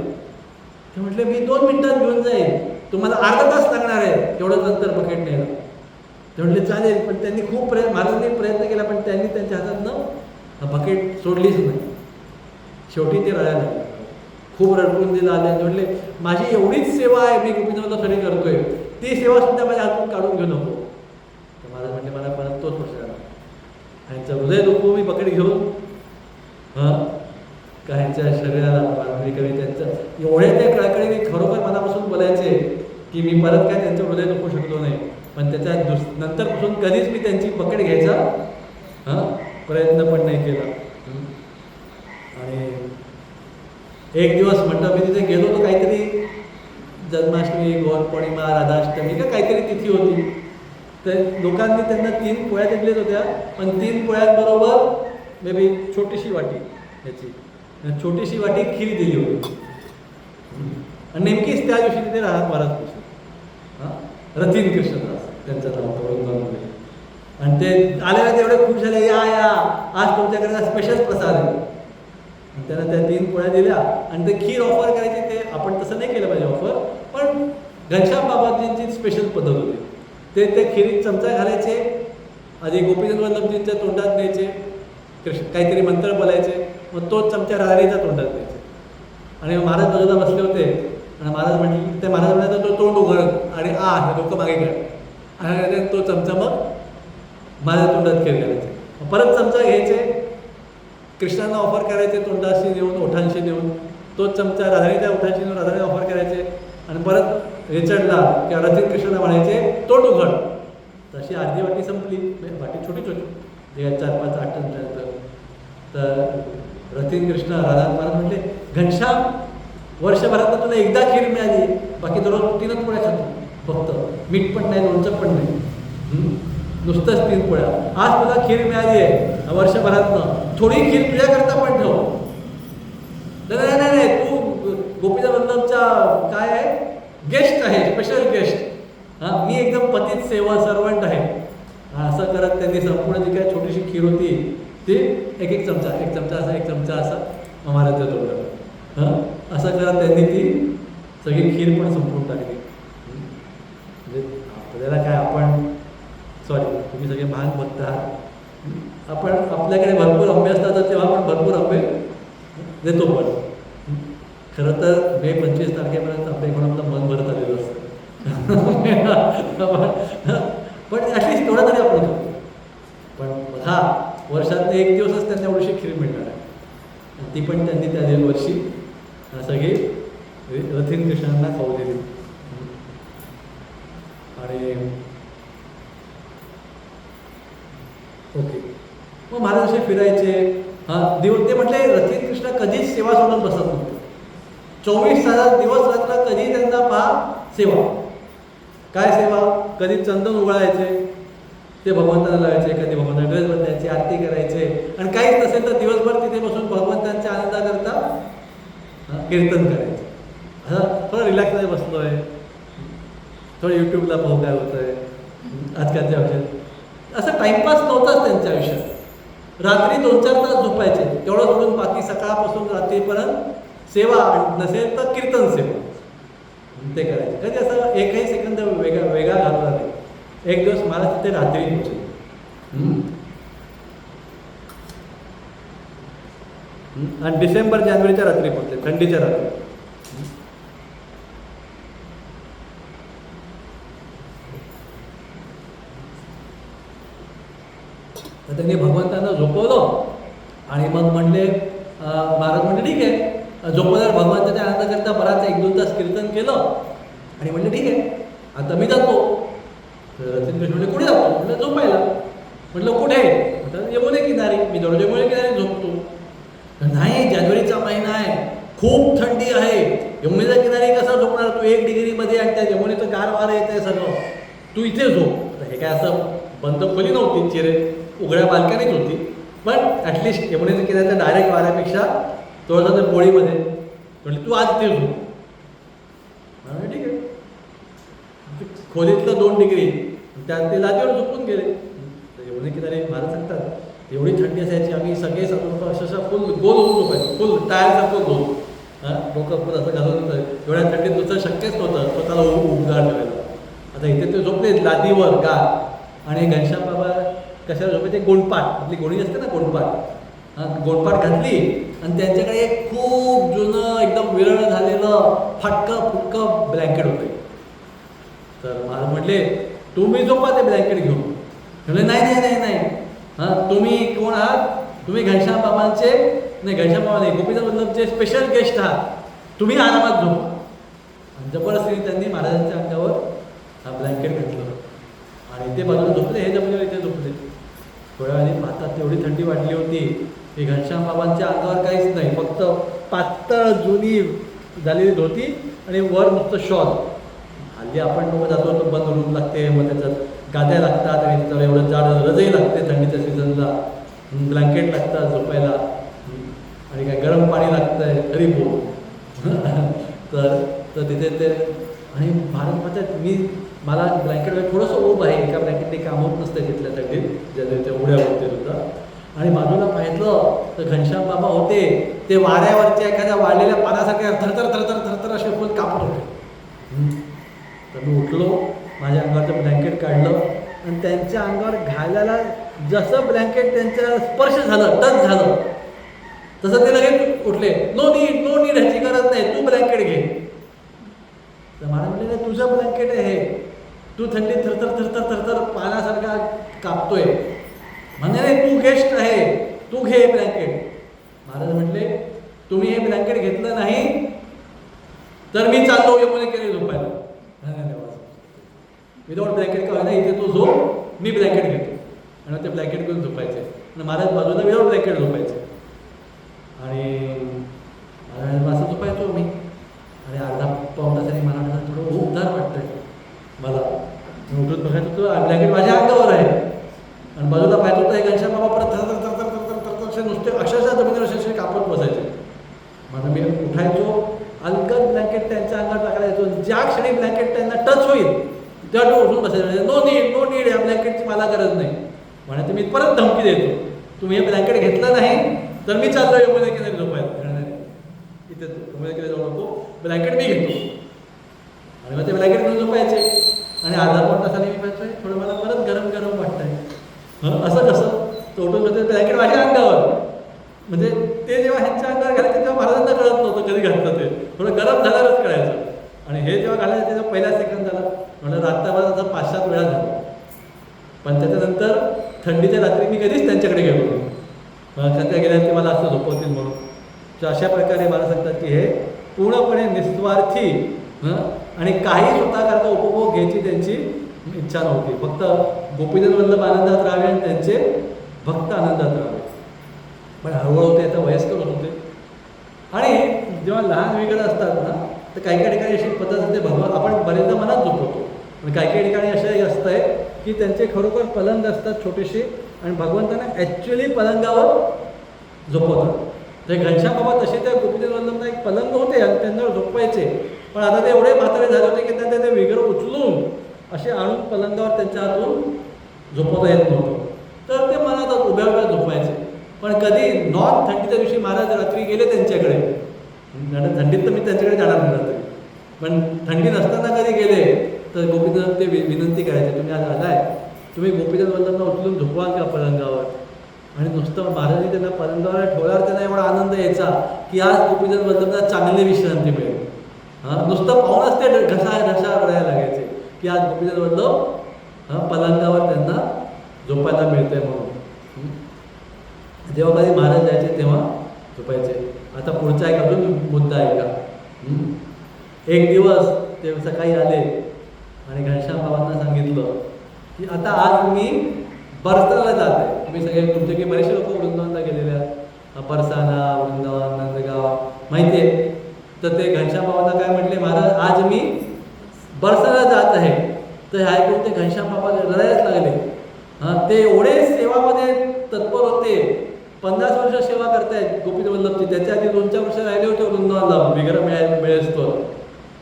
ते म्हटले मी 2 मिनिटात घेऊन जाईल, तुम्हाला अर्धा तास लागणार आहे तेवढंच नंतर बकेट न्यायला. ते म्हटले चालेल, पण त्यांनी खूप महाराजांनी प्रयत्न केला, पण त्यांनी त्यांच्या हातातनं बकेट सोडलीच नाही. शेवटी ते रडायला लागले, खूप रडकून दिलं आले. म्हटले माझी एवढीच सेवा आहे, मी गोपीचंदासाठी करतोय, ती सेवा सुद्धा माझ्या हातून काढून घेऊ नको. तर महाराज म्हटले मला परत तोच प्रश्न आला, ह्यांचं हृदय दुखू मी बकेट घेऊन, हां का ह्यांच्या शरीराला वारकरी कवी त्यांचं एवढे ते कळकळीने खरोखर मनापासून बोलायचे की मी परत काय त्यांचं हृदय दुखू शकलो नाही. पण त्याच्या नंतरपासून कधीच मी त्यांची पकड घ्यायचा प्रयत्न पण नाही केला. आणि एक दिवस म्हटलं मी तिथे गेलो, तर काहीतरी जन्माष्टमी, गौरपौर्णिमा, राधाष्टमी का काहीतरी तिथी होती. तर लोकांनी त्यांना 3 पोळ्या दिलेल्या होत्या, पण 3 पोळ्यांबरोबर मे बी छोटीशी वाटी याची छोटीशी वाटी खीर दिली होती. आणि नेमकीच त्या दिवशी तिथे राहत महाराज पोचले. रतीन कृष्णदास त्यांचं नाव औरंगाबादमध्ये. आणि ते आलेला तेवढे खुश झाले, या या आज तुमच्याकडे स्पेशल प्रसाद आहे. त्यांना त्या 3 पोळ्या दिल्या आणि ते खीर ऑफर करायची. ते आपण तसं नाही केलं पाहिजे ऑफर, पण घनश्याम बाबाजींची स्पेशल पद्धत होती. ते खिरीत चमचा घालायचे, आधी गोपीचंद वल्लभजींच्या तोंडात द्यायचे, काहीतरी मंत्र बोलायचे, मग तोच चमचा राधारीच्या तोंडात द्यायचे. आणि महाराज बाजूला बसले होते आणि महाराज म्हटले, ते महाराज म्हणाले तो तोंड उघड आणि हे डोकं मागे काढ आणि तो चमचा मग माझ्या तोंडात खीर घालायचे. परत चमचा घ्यायचे, कृष्णांना ऑफर करायचे तोंडाशी नेऊन, ओठांशी नेऊन, तोच चमचा राधारीच्या ओठांशी नेऊन राधारीला ऑफर करायचे. आणि परत रिचर्डला किंवा रतीन कृष्णाला म्हणायचे तोंड उघड. तशी अर्धी वाटी संपली, वाटी छोटी छोटी 4-5 8 चमच्यानंतर. तर रतीन कृष्ण राधा महाराज म्हटले, घनश्याम वर्षभरात तुला एकदा खीर मिळाली, बाकी दररोज 3च पोळ्या खातो, फक्त मीठ पण नाही, लोणचं पण नाही, नुसतंच 3 पोळ्या. आज तुला खीर मिळाली आहे वर्षभरातनं, थोडी खीर तुझ्याकरता पण ठेव. नाही नाही नाही, तू गोपीचंद वल्लभचा काय आहे, गेस्ट आहे, स्पेशल गेस्ट. मी एकदम पतित सेवा सर्वंट आहे. असं करत त्यांनी संपूर्ण जी काय छोटीशी खीर होती ती एक चमचा असा, 1 चमचा असा महाराजच्या तोंडात असं करत त्यांनी ती सगळी खीर पण संपवून टाकली. म्हणजे आपल्याला काय, आपण सॉरी तुम्ही सगळे महान भक्त आहात, आपण आपल्याकडे भरपूर आंबे असतात, तेव्हा आपण भरपूर आंबे देतो. पण खरं तर मे 25 तारखेपर्यंत आंबे घेऊन आपलं मन भरत आलेलं असतं. पण ॲटलिस्ट तेवढा तरी आपण खातो. पण वर्षात 1 दिवसच त्यांना एवढीशी खीर मिळणार आहे, ती पण त्यांनी त्या वर्षी सगळी रथिन कृष्णांना खाऊ दिली. आणि ओके, मग महाराज असे फिरायचे. ते म्हटले रथिन कृष्ण कधीच सेवा सोडून बसत नव्हते. 24 तास दिवस रात्र कधी त्यांना पहा सेवा. काय सेवा, कधी चंदन उघडायचे, ते भगवंताला लावायचे, कधी भगवंताला ड्रेस बदलायचे, आरती करायचे. आणि काहीच नसेल तर दिवसभर तिथे बसून भगवंतांच्या आनंदाकरता कीर्तन करायचे. असं थोडं रिलॅक्समध्ये बसलो आहे, थोडं यूट्यूबला पाहू काय होतं आहे आजकालच्या आयुष्यात. असं टाईमपास नव्हताच त्यांच्या आयुष्यात. रात्री 2-4 तास झोपायचे, तेवढं सोडून बाकी सकाळपासून रात्रीपर्यंत सेवा, नसेल तर कीर्तन सेवा ते करायचे. कधी असं एकही सेकंद वेगळा घालवला नाही. एक दिवस मला तिथे रात्री पोहोचले. आणि डिसेंबर जानेवारीच्या रात्री पोहोचले, थंडीच्या रात्री. तर त्यांनी भगवंतांना झोपवलं आणि मग म्हणले, महाराज म्हणले ठीक आहे, झोपवल्यावर भगवंताच्या आनंदाकरता बराच 1-2 तास कीर्तन केलं आणि म्हणले ठीक आहे आता मी जातो. तर रतीन कृष्ण म्हणले कुठे जातो, म्हटलं झोपायला. म्हटलं कुठे, म्हटलं यमुने किनारी. मी दररोज यमुने किनारी झोपतो. नाही, जानेवारीचा महिना आहे, खूप थंडी आहे, यमुनेच्या किनारी कसा झोपणार तू 1 डिग्रीमध्ये, आणि त्या यमुनेचं गार वारं येत आहे सगळं, तू इथे झोप. हे काय असं बंद खोली नव्हती, चिरे उघड्या बाल्कनीच होती, पण ॲटलिस्ट यमुनेच्या किनाऱ्याच्या डायरेक्ट वाऱ्यापेक्षा थोडंसं तर पोळीमध्ये. म्हटलं तू आज इथे झोप. ठीक आहे. खोलीतलं 2 डिग्री, त्यात ते लादीवर झोपून गेले. यमुने किनारी महाराज सांगतात एवढी थंडी असायची, आम्ही सगळे अक्षरशः फुल गोल होऊन झोपायचो, फुल टायरसारखं गोल. डोकं फुल असं घालून होतं. एवढ्या थंडीत दुसरं शक्यच नव्हतं स्वतःला उबदार ठेवायला. आता इथे ते झोपले लादीवर गार. आणि घनश्याम बाबा कशाला झोपायचे, गोंडपाट, आपली गोणी असते ना गोंडपाट, गोंडपाट घातली आणि त्यांच्याकडे एक खूप जुनं एकदम विरळ झालेलं फाटकं फुटकं ब्लँकेट होते. तर मला म्हटले तुम्ही झोपा ते ब्लँकेट घेऊन. म्हटले नाही नाही नाही नाही, तुम्ही कोण आहात, तुम्ही घनश्याम बाबांचे, नाही घनश्याम बाबा नाही, गोपीचंद वल्लभचे स्पेशल गेस्ट आहात, तुम्ही आरामात झोपा. आणि जबरदस्तीने त्यांनी महाराजांच्या अंगावर हा ब्लँकेट घातलं. आणि ते बाजूला झोपले, हे जमिनीवर इथे झोपले. थोड्या वेळाने पाहतात तेवढी थंडी वाढली होती की घनश्याम बाबांच्या अंगावर काहीच नाही, फक्त पातळ जुनी झालेली धोती आणि वर नुसतं शॉल. हल्ली आपण लोक जातो तो बंद रूम लागते, मग त्याच्यात गाद्या लागतात आणि त्याच्यावर एवढं जाड रजई लागते थंडीच्या सीझनला, ब्लँकेट लागतात झोपायला आणि काय गरम पाणी लागतं आहे तरी बोल. तर तिथे ते आणि भारत म्हणतात मला ब्लँकेट थोडंसं ऊब आहे, एका ब्लँकेटने काम होत नसतं तिथल्या थंडीत, ज्या त्या उड्या होते सुद्धा. आणि बाजूला पाहिलं तर घनश्याम बाबा होते ते वाऱ्यावरच्या एखाद्या वाढलेल्या पानासारख्या थरथर थरथर थरथर असे फुल कापत होते. तर मी उठलो, माझ्या अंगावरचं ब्लँकेट काढलं आणि त्यांच्या अंगावर घालायला जसं ब्लँकेट त्यांचा स्पर्श झालं, टच झालं, तसं ते लगेच उठले. नो नीड ह्याची गरज नाही, तू ब्लँकेट घे. तर मला म्हटलं तुझं ब्लँकेट आहे हे, तू थंडी थरथर थरथर थरथर पाण्यासारखा कापतोय, म्हणजे नाही तू गेस्ट आहे, तू घे ब्लँकेट. महाराज म्हटले तुम्ही हे ब्लँकेट घेतलं नाही तर मी चाललो यमुनेकडे झोपायला. विदाऊट ब्लँकेट का नाही, इथे तू झोप, मी ब्लँकेट घेतो. आणि ते ब्लँकेट घेऊन झोपायचे आणि महाराज बाजूला विदाऊट ब्लँकेट झोपायचे. आणि महाराज असं झोपायचो मी. आणि अर्धा पाऊण तासाने मला म्हटलं थोडं उबदार वाटतंय मला. मी उठून बघायचो तो ब्लँकेट माझ्या अंगावर आहे आणि बाजूला पाहिजे होता एक घनश्याम बाबा परत थरथर थरथर थरथर थरथर असे नुसते अक्षरशः जमिनीवर असे कापत बसायचे. मग मी उठायचो, अलगद ब्लँकेट त्यांच्या अंगावर टाकायचो. ज्या क्षणी ब्लँकेट त्यांना टच होईल तेव्हा तो उठून बसायचं. नो नीड या ब्लँकेटची मला गरज नाही. म्हणायचं मी परत धमकी देतो, तुम्ही हे ब्लँकेट घेतलं नाही तर मी चाललो यमुनेकडे झोपायला. इथे यमुनेकडे जाऊ नको, ब्लँकेट मी घेतो. आणि मग ते ब्लँकेट घेऊन झोपायचे. आणि अर्धा पाऊण तासाने मी म्हणतोय थोडं मला परत गरम गरम वाटतंय. असं कसं तो उठून बसतो, ब्लँकेट माझ्या अंगावर. म्हणजे ते जेव्हा ह्यांच्या अंगावर घालायचं तेव्हा महाराजांना कळत नव्हतं कधी घातलं ते, थोडं गरम झाल्यावरच कळायचं. आणि हे जेव्हा घालायचं तेव्हा पहिला सेकंद झाला, म्हणजे रात्रभराचा 5-7 वेळा झाला. पण त्याच्यानंतर थंडीच्या रात्री मी कधीच त्यांच्याकडे गेलो नाही. सध्या गेल्या ते मला असं झोपवतील म्हणून. तर अशा प्रकारे मला सांगतात की हे पूर्णपणे निस्वार्थी आणि काही स्वतःकरता उपभोग घ्यायची त्यांची इच्छा नव्हती. फक्त गोपीनाथ वल्लभ आनंदात राहावे आणि त्यांचे भक्त आनंदात राहावे. पण हळूहळू ते आता वयस्कर होत होते. आणि जेव्हा लहान वेगळं असतात ना, तर काही काही ठिकाणी अशी पद्धत असते, भगवान आपण बरेचदा मनात झोपवतो. आणि काही काही ठिकाणी असे असतं आहे की त्यांचे खरोखर पलंग असतात छोटेसे आणि भगवंतांना ॲक्च्युली पलंगावर झोपवतात. ते घनश्याम बाबा तसे त्या गोपीनाथ वल्लभला एक पलंग होते आणि त्यांना झोपवायचे. पण आता ते एवढे म्हातारे झाले होते की त्यांना ते विगर उचलून असे आणून पलंगावर त्यांच्या हातून झोपवता येत नव्हतं. तर ते मनात उभ्या उभ्या झोपायचे. पण कधी नॉन थंडीच्या दिवशी महाराज रात्री गेले त्यांच्याकडे, थंडीत तर मी त्यांच्याकडे जाणार नाही रात्री, पण थंडी नसताना कधी गेले तर गोपीनाथ ते विनंती करायचे, तुम्ही आज आलाय, तुम्ही गोपीनाथ वल्लभला उचलून झोपवाल का पलंगावर. आणि नुसतं महाराजांनी त्यांना पलंगावर ठेवल्यावर त्यांना एवढा आनंद यायचा की आज गोपीनाथ वल्लभला चांगली विश्रांती मिळेल. नुसतं पाहूनच ते घसा रडायला लागायचे की आज गोपीनाथ वल्लभ पलंगावर त्यांना झोपायला मिळतंय म्हणून. जेव्हा कधी महाराज जायचे तेव्हा झोपायचे. आता पुढचा एक अजून मुद्दा आहे का. एक दिवस ते सकाळी आले आणि घनश्याम बाबांना सांगितलं की आता आज मी बरसाला जात आहे. तुम्ही सगळे तुमचे की बरेचसे लोक वृंदावनला गेलेले आहेत, बरसाना, वृंदावन, नंदगाव माहिती आहे. तर ते घनश्याम बाबांना काय म्हटले, महाराज आज मी बरसाला जात आहे. तर हे ऐकून ते घनश्याम बाबा रडायलाच लागले. ते एवढे सेवामध्ये तत्पर होते, 50 वर्ष सेवा करतायत गोपीनाथ वल्लभची. त्याच्या आधी 2-4 वर्ष राहिले होते वृंदावनला विग्रह मिळेल.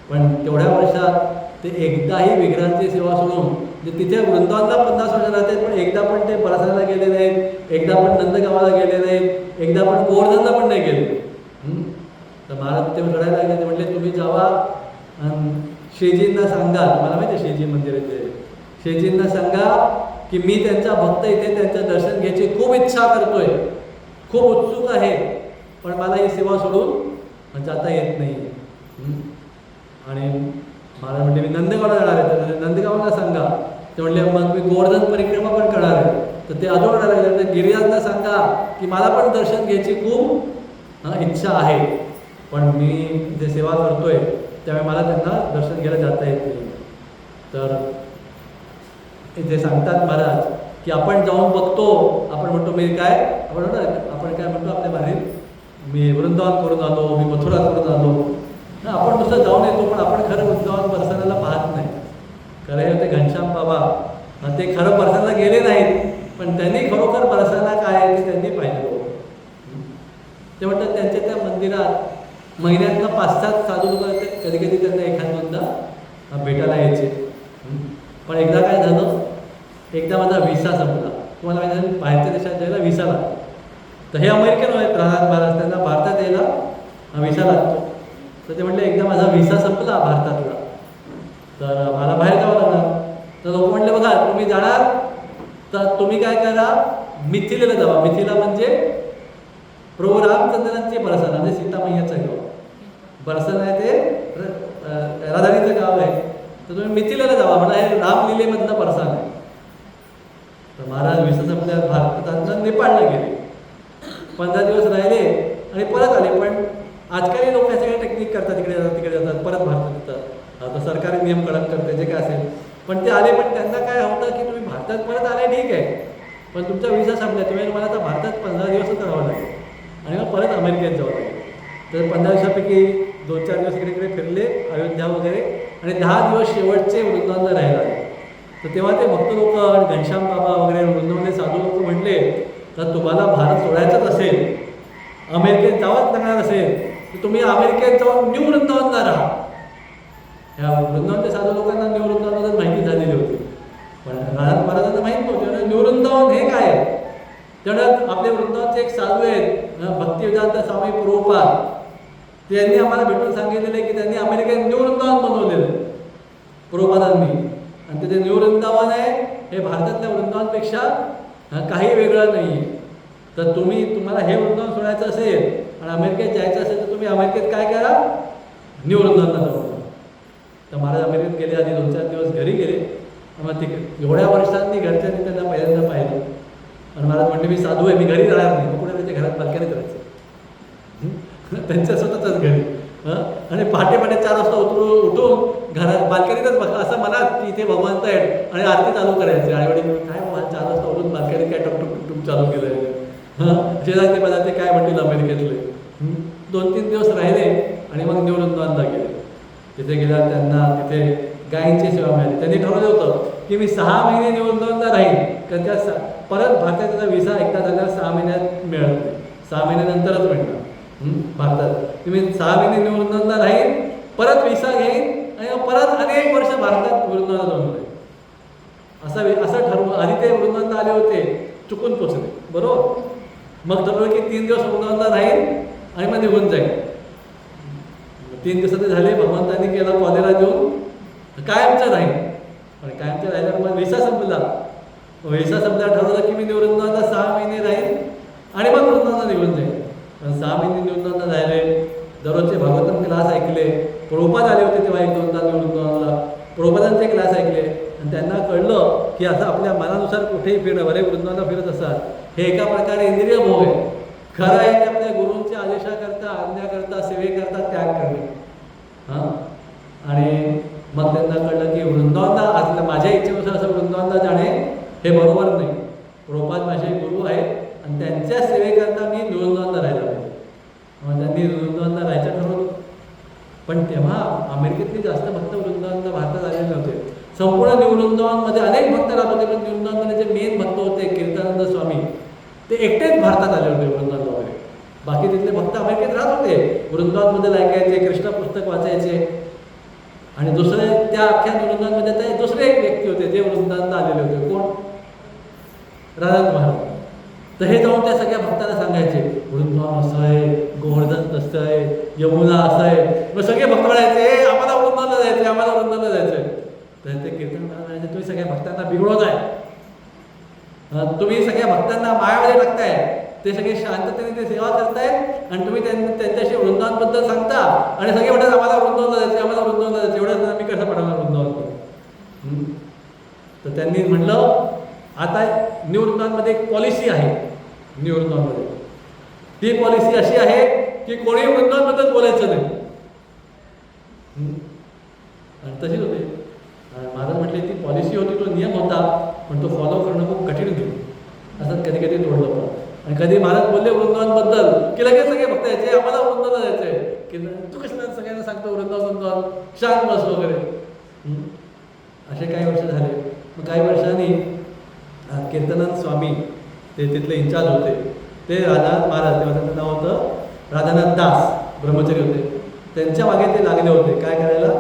पण तेवढ्या वर्षात ते एकदाही विग्रहांची सेवा सोडून, म्हणजे तिथे वृंदावनला 50 वर्ष राहतात पण एकदा पण ते बरसाला गेले नाहीत, एकदा पण नंदगावाला गेले नाहीत, एकदा पण गोवर्धनला पण नाही गेले. तर महाराज ते रडायला लागले. ते म्हटले तुम्ही जावा आणि शेजींना सांगा, मला माहिती आहे शेजी मंदिर आहे ते, शेजींना सांगा की मी त्यांचा भक्त इथे त्यांचं दर्शन घ्यायची खूप इच्छा करतोय, खूप उत्सुक आहे, पण मला ही सेवा सोडून जाता येत नाही. आणि महाराज म्हणले मी नंदगावला जाणार आहे, तर नंदगावला सांगा. ते म्हणले मग मी गोवर्धन परिक्रमा पण करणार आहे. तर ते अजून रडायला लागले. गिरिराजला सांगा की मला पण दर्शन घ्यायची खूप इच्छा आहे, पण मी इथे सेवा करतोय त्यामुळे मला त्यांना दर्शन घ्यायला जाता येत नाही. तर इथे सांगतात महाराज की आपण जाऊन बघतो, आपण म्हणतो मी काय, आपण काय म्हणतो आपल्या बाहेर, मी वृंदावन करून आलो, मी मथुरा करून आलो ना, आपण नुसतं जाऊन येतो, पण आपण खरं वृंदावन परसानाला पाहत नाही. खरं हे होते घनश्याम बाबा, ते खरं परसानाला गेले नाहीत, पण त्यांनी खरोखर परसाना काय आहे ते त्यांनी पाहिलं. ते म्हणतात त्यांच्या त्या मंदिरात महिन्यातनं 5-7 साधू लोक कधी कधी त्यांना एखाद दोनदा भेटायला यायचे. पण एकदा काय झालं, एकदा माझा व्हिसा संपला. तुम्हाला माहिती आहे बाहेरच्या देशात जायला व्हिसा लागतो. तर हे अमेरिकन आहेत राहणार महाराज, त्यांना भारतात यायला व्हिसा लागतो. तर ते म्हटले एकदा माझा व्हिसा संपला भारतातला, तर मला बाहेर जावं लागणार. तर लोक म्हटले बघा तुम्ही जाणार तर तुम्ही काय करा, मिथिलेला जावा. मिथिला म्हणजे प्रभू रामचंद्रांची बरसाना, म्हणजे सीतामय्याचं गाव. बरसाना आहे ते राधानीचं गाव आहे. तर तुम्ही मिथिलेला जावा, म्हणा हे रामलीलेमधलं बरसाना आहे. तर महाराज व्हिसा संपल्या भारतातनं नेपाळला गेले. 15 दिवस राहिले आणि परत आले. पण आजकाल लोक हे सगळे टेक्निक करतात, तिकडे जातात तिकडे जातात, परत भारतात येतात. आता सरकारी नियम कडक करते जे काय असेल. पण ते आले, पण त्यांना काय होतं की तुम्ही भारतात परत आले ठीक आहे, पण तुमचा व्हिसा संपला, तुम्हाला आता भारतात 15 दिवसच राहावं लागेल आणि मग परत अमेरिकेत जावं लागेल. तर 15 दिवसापैकी 2-4 दिवस इकडे इकडे फिरले, अयोध्या वगैरे, आणि 10 दिवस शेवटचे वृंदावनला राहायला आले. तर तेव्हा ते भक्त लोक आणि घनश्याम बाबा वगैरे वृंदावनचे साधू लोक म्हटले, तर तुम्हाला भारत सोडायचंच असेल, अमेरिकेत जावंच लागणार असेल, तर तुम्ही अमेरिकेत जाऊन न्यू वृंदावनला राहा. ह्या वृंदावनच्या साधू लोकांना न्यू वृंदावनबद्दल माहिती झालेली होती, पण राधात महाराजांना माहीत नव्हतं न्यू वृंदावन हे काय आहे. तेवढ्यात आपले वृंदावनचे एक साधू आहेत भक्तिवेदांत स्वामी प्रभुपाद, त्यांनी आम्हाला भेटून सांगितलेलं आहे की त्यांनी अमेरिकेत न्यू वृंदावन बनवलेलं आहे प्रभुपादांनी, आणि ते न्यू वृंदावन आहे हे भारतातल्या वृंदावनपेक्षा काही वेगळं नाही आहे. तर तुम्हाला हे वृंदावन सोडायचं असेल आणि अमेरिकेत जायचं असेल तर तुम्ही अमेरिकेत काय करा, न्यू वृंदावनला जाऊ. तर महाराज अमेरिकेत गेले, आधी 2-4 दिवस घरी गेले. मग ते एवढ्या वर्षांनी घरच्यांनी त्यांना पहिल्यांदा पाहिलं आणि महाराज म्हणले मी साधू आहे, मी घरी राहणार नाही. मग कुठे त्याच्या घरात बाल्कनीत करायचं त्यांच्या स्वतःच्याच घरी. आणि पहाटे 4 वाजता उठून घरात बाल्कनीतच बघा असं मनात की इथे भगवंत आहेत आणि आरती चालू करायचे. आई वडील काय बाबा 4 वाजता उठून बाल्कनीत काय टुकटुक चालू केलं आहे. शेजारचे पदार्थ काय म्हणतील अमेरिकेतले. 2-3 दिवस राहिले आणि मग न्यू वृंदावनला गेले. तिथे गेल्यावर त्यांना तिथे गायींची सेवा मिळाली. त्यांनी ठरवलं होतं की मी 6 महिने न्यू वृंदावनला राहीन, कारण त्या परत भारतात त्याचा व्हिसा एकदा झाल्यावर 6 महिन्यात मिळत नाही, 6 महिन्यानंतरच मिळणार भारतात. मी 6 महिने न्यू वृंदावनला राहीन, परत व्हिसा घेईन आणि परत अनेक वर्ष भारतात वृंदावनला जाऊन राहीन असं ठरवून. आधी ते वृंदावनला आले होते, चुकून पोचले बरोबर. मग ठरवलं की 3 दिवस वृंदावनला राहीन आणि मग निघून जाईल. 3 दिवसाचे झाले, भगवंतांनी केला कॉलेरा देऊन कायमचं राहील. आणि कायमचं राहिल्यावर मग व्हिसा संपला. व्हिसा संपल्यावर ठरवलं की मी वृंदावनला 6 महिने राहील आणि मग वृंदावनला निघून जाईल. पण 6 महिने वृंदावनला राहिले, दररोजचे भागवतम क्लास ऐकले. प्रभुपाद आले होते तेव्हा 1-2दा वृंदावनला प्रभुपादांचे क्लास ऐकले आणि त्यांना कळलं की असं आपल्या मनानुसार कुठेही फिरणं, बरे वृंदावनला फिरत असतात हे एका प्रकारे इंद्रिय भोग आहे. खरं आहे की आपल्या गुरूंच्या आदेशाकरता, आज्ञाकरता, सेवेकरता त्याग करणे. आणि मग त्यांना कळलं की वृंदावनला असलं माझ्या इच्छेनुसार असं वृंदावनला जाणे हे बरोबर नाही. प्रभुपाद माझे गुरु आहेत आणि त्यांच्या सेवेकरता मी वृंदावनला राहायला पाहिजे. मग त्यांनी वृंदावनला राहायचं ठरवलं. पण तेव्हा अमेरिकेतली जास्त भक्त वृंदावनला भारतात आलेले नव्हते. संपूर्ण न्यू वृंदावनमध्ये अनेक भक्त राहत होते, पण न्यू वृंदावनमध्ये जे मेन भक्त होते कीर्तनानंद स्वामी ते एकटेच भारतात आले होते वृंदावनला वगैरे. बाकी तिथले भक्त अमेरिकेत राहत होते, वृंदावनमध्ये ऐकायचे, कृष्ण पुस्तक वाचायचे. आणि दुसरे त्या अख्ख्या वृंदावनमध्ये ते दुसरे एक व्यक्ती होते जे वृंदावनला आलेले होते. कोण? राधात महाराज. तर हे जाऊन त्या सगळ्या भक्तांना सांगायचे वृंदावन असं आहे, गोवर्धन तसं आहे, यमुना असं आहे. मग सगळे भक्त म्हणायचे आम्हाला वृंदावनला जायचं, आम्हाला वृंदावनला जायचं आहे. तर ते कीर्तन म्हणायचे तुम्ही सगळ्या भक्तांना बिघडवत आहे, तुम्ही सगळ्या भक्तांना मायामध्ये टाकताय. ते सगळे शांततेने ते सेवा करतायत आणि तुम्ही त्यांच्याशी वृंदावनबद्दल सांगता आणि सगळे म्हणतात आम्हाला वृंदावनला जायचं, आम्हाला वृंदावनला जायचं. एवढ्या आम्ही कसं पडणार वृंदावन. तर त्यांनी म्हणलं आता न्यू वृंदावनमध्ये एक पॉलिसी आहे. न्यू वृंदावनमध्ये ती पॉलिसी अशी आहे की कोणी वृंदावनबद्दल बोलायचं नाही. आणि तशीच होते. महाराज म्हटले ती पॉलिसी होती, तो नियम होता, पण तो फॉलो करणं खूप कठीण गेलं. असं कधी कधी तोडलं पण. आणि कधी महाराज बोलले वृंदावनबद्दल की लगेच सगळे बघता यायचे, आम्हाला वृंदावनला जायचं आहे की तू कशाला सगळ्यांना सांगतो वृंदावन शांत बस वगैरे. असे काही वर्ष झाले. मग काही वर्षांनी कीर्तनानंद स्वामी ते तिथले इन्चार्ज होते, ते राधानाथ महाराज, तेव्हा त्यांचं नाव होतं राधानाथ दास, ब्रह्मचारी होते. त्यांच्या मागे ते लागले होते काय करायला,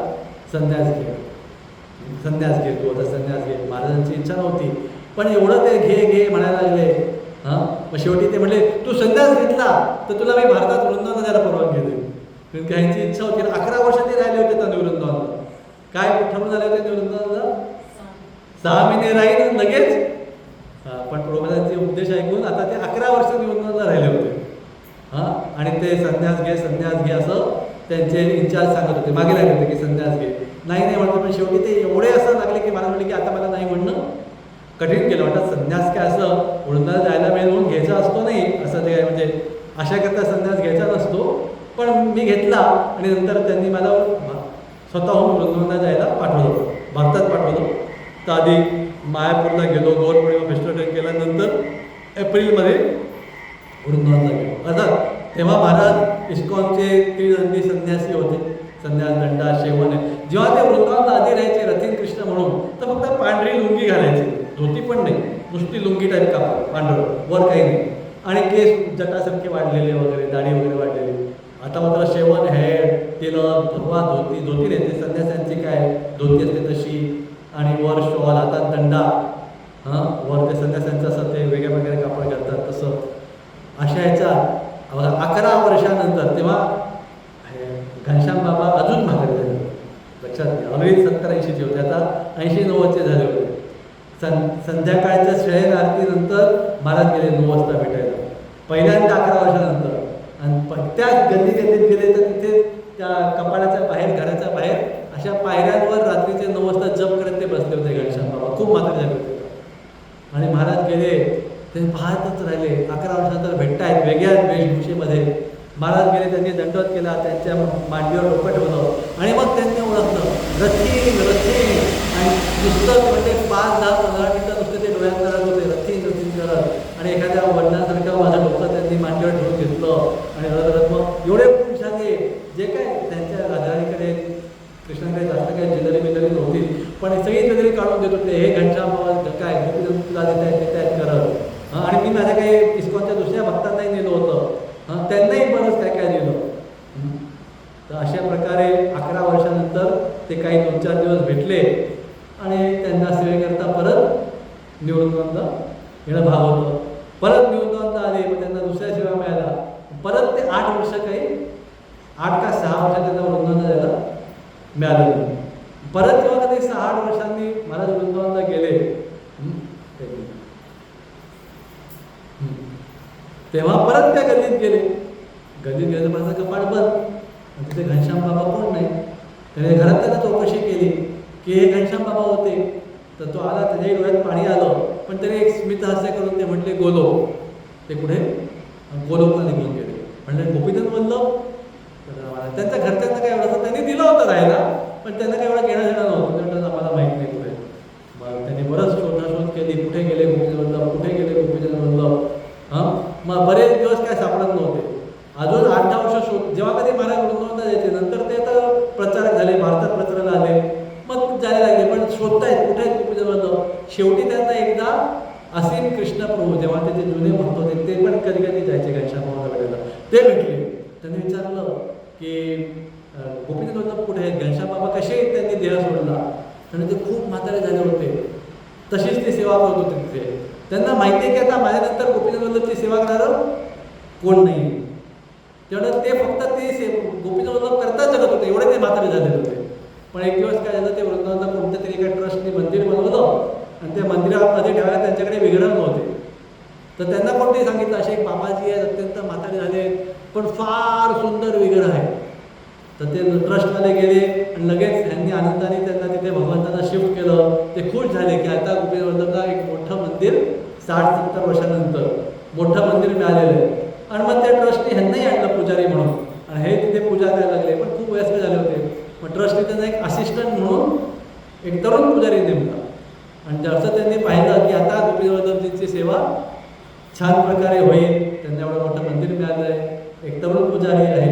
संन्यास घे, संन्यास घे, तू आता संन्यास घे. महाराजांची इच्छा नव्हती, पण एवढं ते घे घे म्हणायला लागले. मग शेवटी ते म्हणले तू संन्यास घेतला तर तुला मी भारतात वृंदावनाला जायला परवानगी देईन. कारण काहींची इच्छा होती. 11 वर्ष ते राहिले होते त्या वृंदावनाला. काय ठरवून झाले होते वृंदावनाला, 6 महिने राहील लगेच. पण प्रभुपादांचे उपदेश ऐकून आता ते 11 वर्ष वृंदावनाला राहिले होते. आणि ते संन्यास घे असं त्यांचे इन्चार्ज सांगत होते, मागे लागले होते की संन्यास घे. नाही म्हणतो, पण शेवटी ते एवढे असं लागले की मला म्हटले की आता मला नाही म्हणणं कठीण केलं. वाटतं संन्यास काय असं वृंदावनाला जायला मिळेल म्हणून घ्यायचा असतो नाही, असं ते काय म्हणजे अशा करता संन्यास घ्यायचा नसतो. पण मी घेतला आणि नंतर त्यांनी मला स्वतःहून वृंदावनाला जायला पाठवलं, भारतात पाठवलं. तर आधी मायापूरला गेलो, गौरपौर्णिमा फेस्टिवल अटेंड केला, नंतर एप्रिलमध्ये वृंदावनाला गेलो. अर्थात तेव्हा महाराज इस्कॉनचे त्रिदंडी संन्यासी होते, संन्यास दंडा शेवण. जेव्हा ते वृंदावनाला आधी राहायचे रथिन कृष्ण म्हणून, तर फक्त पांढरी लुंगी घालायचे, धोती पण नाही, नुसती लुंगी टाईप कापड पांढरं, वर काही नाही. आणि केस जटासारखे वाढलेले वगैरे, दाढी वगैरे वाढलेली. आता मात्र शेवण, हेड, तिलक, भगवा, धोती नाही, ते संन्यासांची काय धोती असते तशी, आणि वर शॉल, हातात दंडा, वर ते संन्यासांचं असं ते वेगळ्या वेगळ्या कापड घालतात तसं. अशा ह्याच्या 11 वर्षानंतर तेव्हा घनश्याम बाबा अजून म्हातारे झाले, लक्षात घ्या. ऑलरेडी 70-80चे होते, आता 80-90चे झाले होते. संध्याकाळच्या शयन आरतीनंतर महाराज गेले 9 वाजता भेटायला, पहिल्यांदा 11 वर्षानंतर. आणि त्याच गल्लीत गेले तर तिथे त्या कपाडाच्या बाहेर, घराच्या बाहेर अशा पायऱ्यांवर रात्रीचे 9 वाजता जप करत ते बसले होते घनश्याम बाबा, खूप म्हातारे झाले होते. आणि महाराज गेले, ते पाहतच राहिले. 11 वर्षानंतर भेटतायत वेगळ्या वेशभूषेमध्ये. महाराज गेले, त्यांनी दंडवत केला, त्यांच्या मांडीवर डोकं ठेवलं आणि मग त्यांनी ओळखलं रथीन रथीन. आणि नुसतं म्हणजे 5-10-15 मिनिटं नुसते ते डोळ्यात करत होते, रथीन रथीन करत. आणि एखाद्या वडिलांसारखं माझं डोकं त्यांनी मांडीवर ठेवून घेतलं आणि रथ मग एवढे खुश झाले. जे काय त्यांच्या राधाराणीकडे कृष्णाकडे जास्त काही ज्वेलरी बिलरी नव्हती, पण सगळी ज्वेलरी काढून देत होते. हे घनश्याम बाबा काय तुला देत आहेत करत. आणि मी माझ्या काही इस्कॉनच्या दुसऱ्या भक्तांनाही नेलं होतं, त्यांनाही बरंच काय काय दिलं. तर अशा प्रकारे 11 वर्षानंतर ते काही 2-4 दिवस भेटले आणि त्यांना सेवेकरता परत निवृंदावनला येणं भाग होतं. परत निवृंदावनला आले, मग त्यांना दुसऱ्या सेवा मिळाला. परत ते 8 वर्ष काही 8 का 6 वर्ष त्यांना वृंदावनला जायला मिळालं नाही. परत जेव्हा कधी 6-8 वर्षांनी महाराज वृंदावनला गेले, तेव्हा परत त्या गल्लीत गेले. गल्लीत गेले तर माझं कपाट बंद, आणि तिथे घनश्याम बाबा कोण नाही. त्याने घरात त्यांना चौकशी केली की हे घनश्याम बाबा होते. तर तो आला, त्याच्याही डोळ्यात पाणी आलं, पण त्याने एक स्मित हास्य करून ते म्हटले गोलो. ते कुठे गोलोकला निघून गेले. म्हणले गोपीचंद वल्लभ. तर त्यांच्या घरच्यांना काय एवढं, त्यांनी दिलं होतं राहायला, पण त्यांना काय एवढं घेणं देणं नव्हतं. त्यानंतर आम्हाला माहीत नाही कुठे. मग त्यांनी बरंच शोधाशोध केली, कुठे गेले गोपीचंद वल्लभ, कुठे गेले गोपीचंद वल्लभ. मग बरेच दिवस काय सापडत नव्हते. अजून 8-10 वर्ष जेव्हा कधी महाराज वृंदावनला जायचे, नंतर ते आता प्रचारक झाले, भारतात प्रचाराला आले, मग जायला लागले, पण शोधतायत कुठे आहेत गोपीचंद वल्लभ. शेवटी त्यांना एकदा असीम कृष्ण प्रभू, जेव्हा ते जुने भक्त होते, ते पण कधी कधी जायचे घनश्याम बाबाला भेटायला, ते भेटले. त्यांनी विचारलं की गोपीचंद वल्लभ कुठे आहेत, घनश्याम बाबा कसे त्यांनी देह सोडला. आणि ते खूप म्हातारे झाले होते, तशीच ती सेवा करत होते तिथे. त्यांना माहिती आहे की आता माझ्यानंतर गोपीचंद वल्लभची सेवा करणारं कोण नाही. तेवढं ते फक्त ते गोपीचंद वल्लभ करता जगत होते, एवढे ते म्हातारे झालेले होते. पण एक दिवस काय झालं, ते वृंदावनला कोणत्या तरी एका ट्रस्टने मंदिर बनवलं आणि त्या मंदिरामध्ये ठेवायला त्यांच्याकडे विग्रह नव्हते. तर त्यांना कोणतरी सांगितलं असे एक बाबाजी आहेत, अत्यंत म्हातारे झाले, पण फार सुंदर विग्रह आहे. तर ते ट्रस्टवाले गेले आणि लगेच त्यांनी आनंदाने त्यांना तिथे भगवंतांना शिफ्ट केलं. ते खुश झाले की आता गोपीचंद वल्लभला एक मोठं मंदिर 60-70 वर्षानंतर मोठं मंदिर मिळालेलं आहे. आणि मग त्या ट्रस्टने ह्यांनाही आणलं पुजारी म्हणून, आणि हे तिथे पूजा करायला लागले, पण खूप वयस्कर झाले होते. मग ट्रस्टने त्यांना एक असिस्टंट म्हणून एक तरुण पुजारी नेमला. आणि जसं त्यांनी पाहिलं की आता गोपी जवळदत्तजींची सेवा छान प्रकारे होईल, त्यांना एवढं मोठं मंदिर मिळालं आहे, एक तरुण पुजारी आहे,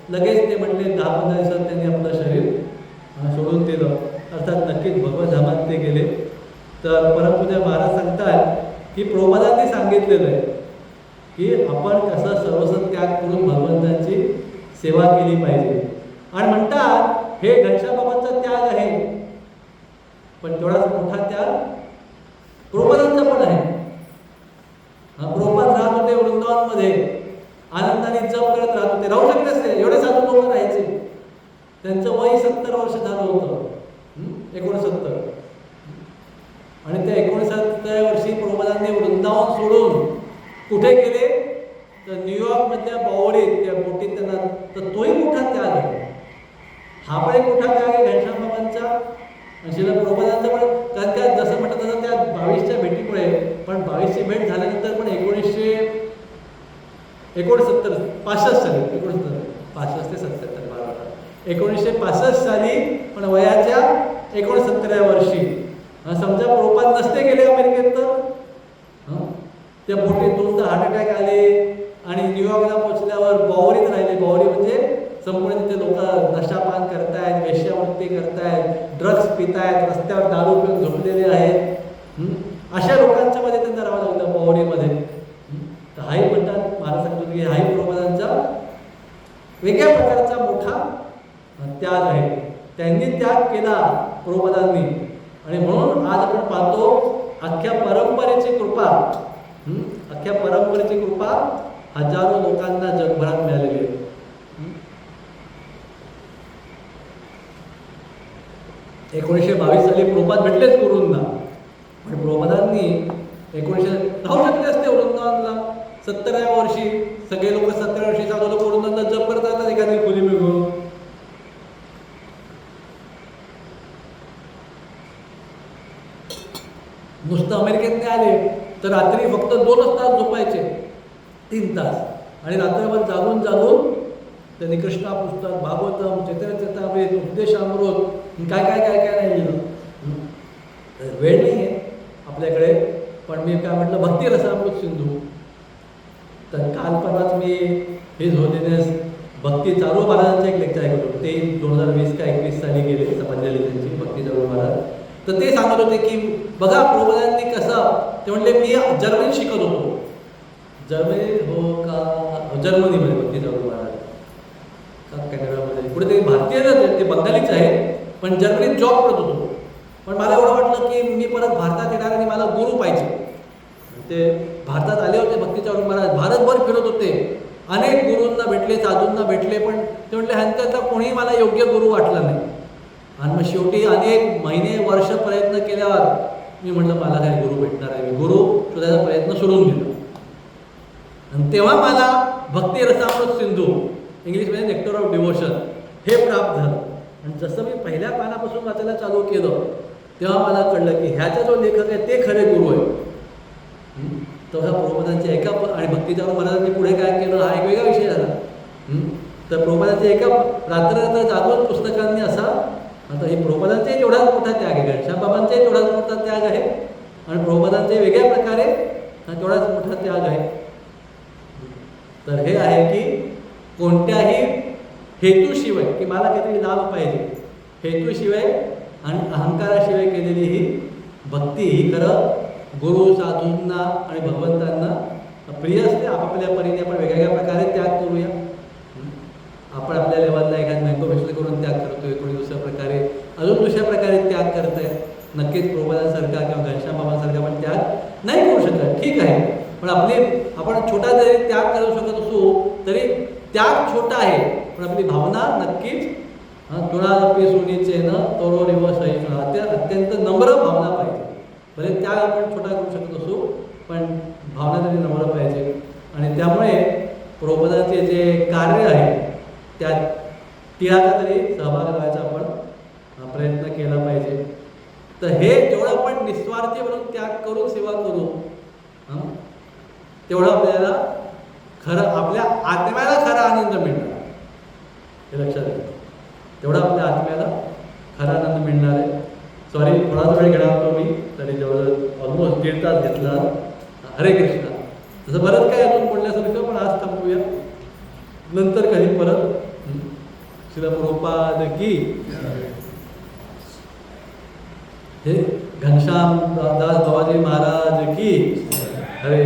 लगेच ते म्हटले 10-15 दिवसात त्यांनी आपलं शरीर सोडून दिलं. अर्थात नक्कीच भगवत धामात ते गेले. तर परमपूज्य महाराज सांगतात की प्रभुपादांनी सांगितलेलं आहे की आपण कसं सर्वस्व त्याग करून भगवंतांची सेवा केली पाहिजे. आणि म्हणतात हे घनश्याम बाबांचा त्याग आहे, पण तेवढाच मोठा त्याग प्रभुपादांचा पण आहे. प्रभुपाद राहत होते वृंदावनमध्ये, आनंदाने जप करत राहत होते, राहू शकले असते, एवढे साधू लोक राहायचे. त्यांचं वय 70 वर्ष झालं होतं, 69. आणि त्या 69व्या वर्षी प्रभुपादांनी वृंदावन सोडून कुठे गेले तर न्यूयॉर्कमधल्या बावडीत त्या बोटीत त्यांना, तर तोही मोठा त्याग आहे. हा पण एक मोठा त्याग आहे घनश्याम बाबांचा आणि श्रील प्रभुपादांचा पण. कारण काय जसं म्हटलं तसं त्या 22च्या भेटीमुळे, पण 22ची भेट झाल्यानंतर पण 1965 साली 65 ते 77 1965 साली पण वयाच्या 69व्या वर्षी समजा प्रभुपाद नसते गेले अमेरिकेत तर त्या बोटीत 2दा हार्ट अटॅक आले आणि न्यूयॉर्कला पोहोचल्यावर बावरीत राहिले. बावरी म्हणजे संपूर्ण तिथे लोक नशापान करतायत, वेश्यावृत्ती करतायत, ड्रग्स पितायत, रस्त्यावर दारू पिऊन झोपलेले आहेत. अशा लोकांच्या मध्ये त्यांना राहावं लागतं बावरीमध्ये. तर हाही म्हणतात, महाराज सांगतो की हाही प्रभुपादांचा वेगळ्या प्रकारचा मोठा त्याग आहे. त्यांनी त्याग केला प्रभुपादांनी आणि म्हणून आज आपण पाहतो अख्ख्या परंपरेची कृपा, अख्ख्या परंपरेची कृपा हजारो लोकांना जगभरात मिळालेली आहे. 1922 साली प्रभुपाद भेटलेच गुरूंना, पण प्रभुपादांनी 1900 राहू शकले असते वृंदावनला. 70व्या वर्षी सगळे लोक 70व्या वर्षी साधू लोक वृंदावनला जप करतात एखादी खोली मिळून. नुसतं अमेरिकेत आले तर रात्री फक्त 2च तास झोपायचे, 3 तास, आणि रात्रभर जागून जागून त्यांनी कृष्णा पुस्तक, भागवतम, चैतन्य चरितामृत, उपदेशामृत, काय काय काय काय नाही लिहिलं. वेळ नाही आहे आपल्याकडे, पण मी काय म्हटलं भक्ती रसामृत सिंधू. तर काल परवाच मी हिज होलीनेस भक्ती चारू महाराजांचं एक लेक्चर ऐकत होतो. ते 2020 का 21 साली गेले समजलेली त्यांची भक्ती चारू महाराज. तर ते सांगत होते की बघा प्रभुपादांनी कसं, ते म्हणले मी जर्मनीत शिकत होतो, जर्मनीत हो का, जर्मनीमध्ये भक्ती चारू महाराज का कॅनडामध्ये, पुढे ते भारतीय ते बंगालीच आहे, पण जर्मनीत जॉब करत होतो. पण मला एवढं वाटलं की मी परत भारतात येणार आणि मला गुरु पाहिजे. ते भारतात आले होते भक्ती चारू महाराज, भारतभर फिरत होते, अनेक गुरूंना भेटले, साधूंना भेटले, पण ते म्हटले ह्यांच्याचा कोणीही मला योग्य गुरु वाटला नाही. आणि मग शेवटी अनेक महिने वर्ष प्रयत्न केल्यावर मी म्हटलं मला काही गुरु भेटणार आहे, मी गुरु शोधायचा प्रयत्न सोडून दिला. आणि तेव्हा मला भक्ती रसामृत सिंधू, इंग्लिशमध्ये नेक्टर ऑफ डिवोशन, हे प्राप्त झालं. आणि जसं मी पहिल्या पानापासून वाचायला चालू केलं तेव्हा मला कळलं की ह्याचा जो लेखक आहे ते खरे गुरु आहे. तेव्हा प्रभुपादांच्या एका, आणि भक्ती चारू महाराजांनी पुढे काय केलं हा एक वेगळा विषय झाला. तर प्रभुपादांच्या एका रात्र जागून पुस्तकांनी असा, आता हे प्रभुपादांचाही तेवढाच मोठा त्याग आहे, घनश्याम बाबांचाही तेवढाच मोठा त्याग आहे, आणि प्रभुपादांचे वेगळ्या प्रकारे तेवढाच मोठा त्याग आहे. तर हे आहे की कोणत्याही हेतूशिवाय की मला काहीतरी लाभ पाहिजे, हेतूशिवाय आणि अहंकाराशिवाय केलेली ही भक्ती ही खरं गुरु साधूंना आणि भगवंतांना प्रिय असते. आपापल्या परीने आपण वेगवेगळ्या प्रकारे त्याग करूया. आपण आपल्या लेवलला एखाद मॅन्कोफेशल करून त्याग करतोय, कोणी दुसऱ्या प्रकारे अजून दुसऱ्या प्रकारे त्याग करत आहे. नक्कीच प्रभुपादांसारखा किंवा घनश्याम बाबांसारखा आपण त्याग नाही करू शकत, ठीक आहे, पण आपण छोटा जरी त्याग करू शकत असू तरी त्याग छोटा आहे, पण आपली भावना नक्कीच तुळापी सोनीचे न तोरो रेव सहिष्णू, अत्यंत नम्र भावना पाहिजे. भले त्याग आपण छोटा करू शकत असू, पण भावना तरी नम्र पाहिजे. आणि त्यामुळे प्रभुपादांचे जे कार्य आहे त्यात तिळाचा तरी सहभाग व्हायचा आपण प्रयत्न केला पाहिजे. तर हे जेवढं आपण निस्वार्थी म्हणून त्याग करून सेवा करू तेवढं आपल्याला खरं आपल्या आत्म्याला खरा आनंद मिळणार, हे लक्षात घ्या. तेवढा आपल्या आत्म्याला खरा आनंद मिळणार आहे. सॉरी थोडाच वेळ घेणार होतो मी, तरी जवळजवळ ऑलमोस्ट 1.5 तास घेतला. हरे कृष्णा. तसं बरंच काय अजून बोलण्यासारखं, पण आज थांबूया, नंतर कधी परत. श्रील प्रभुपाद की. हे घनश्याम दास बाबाजी महाराज की. हरे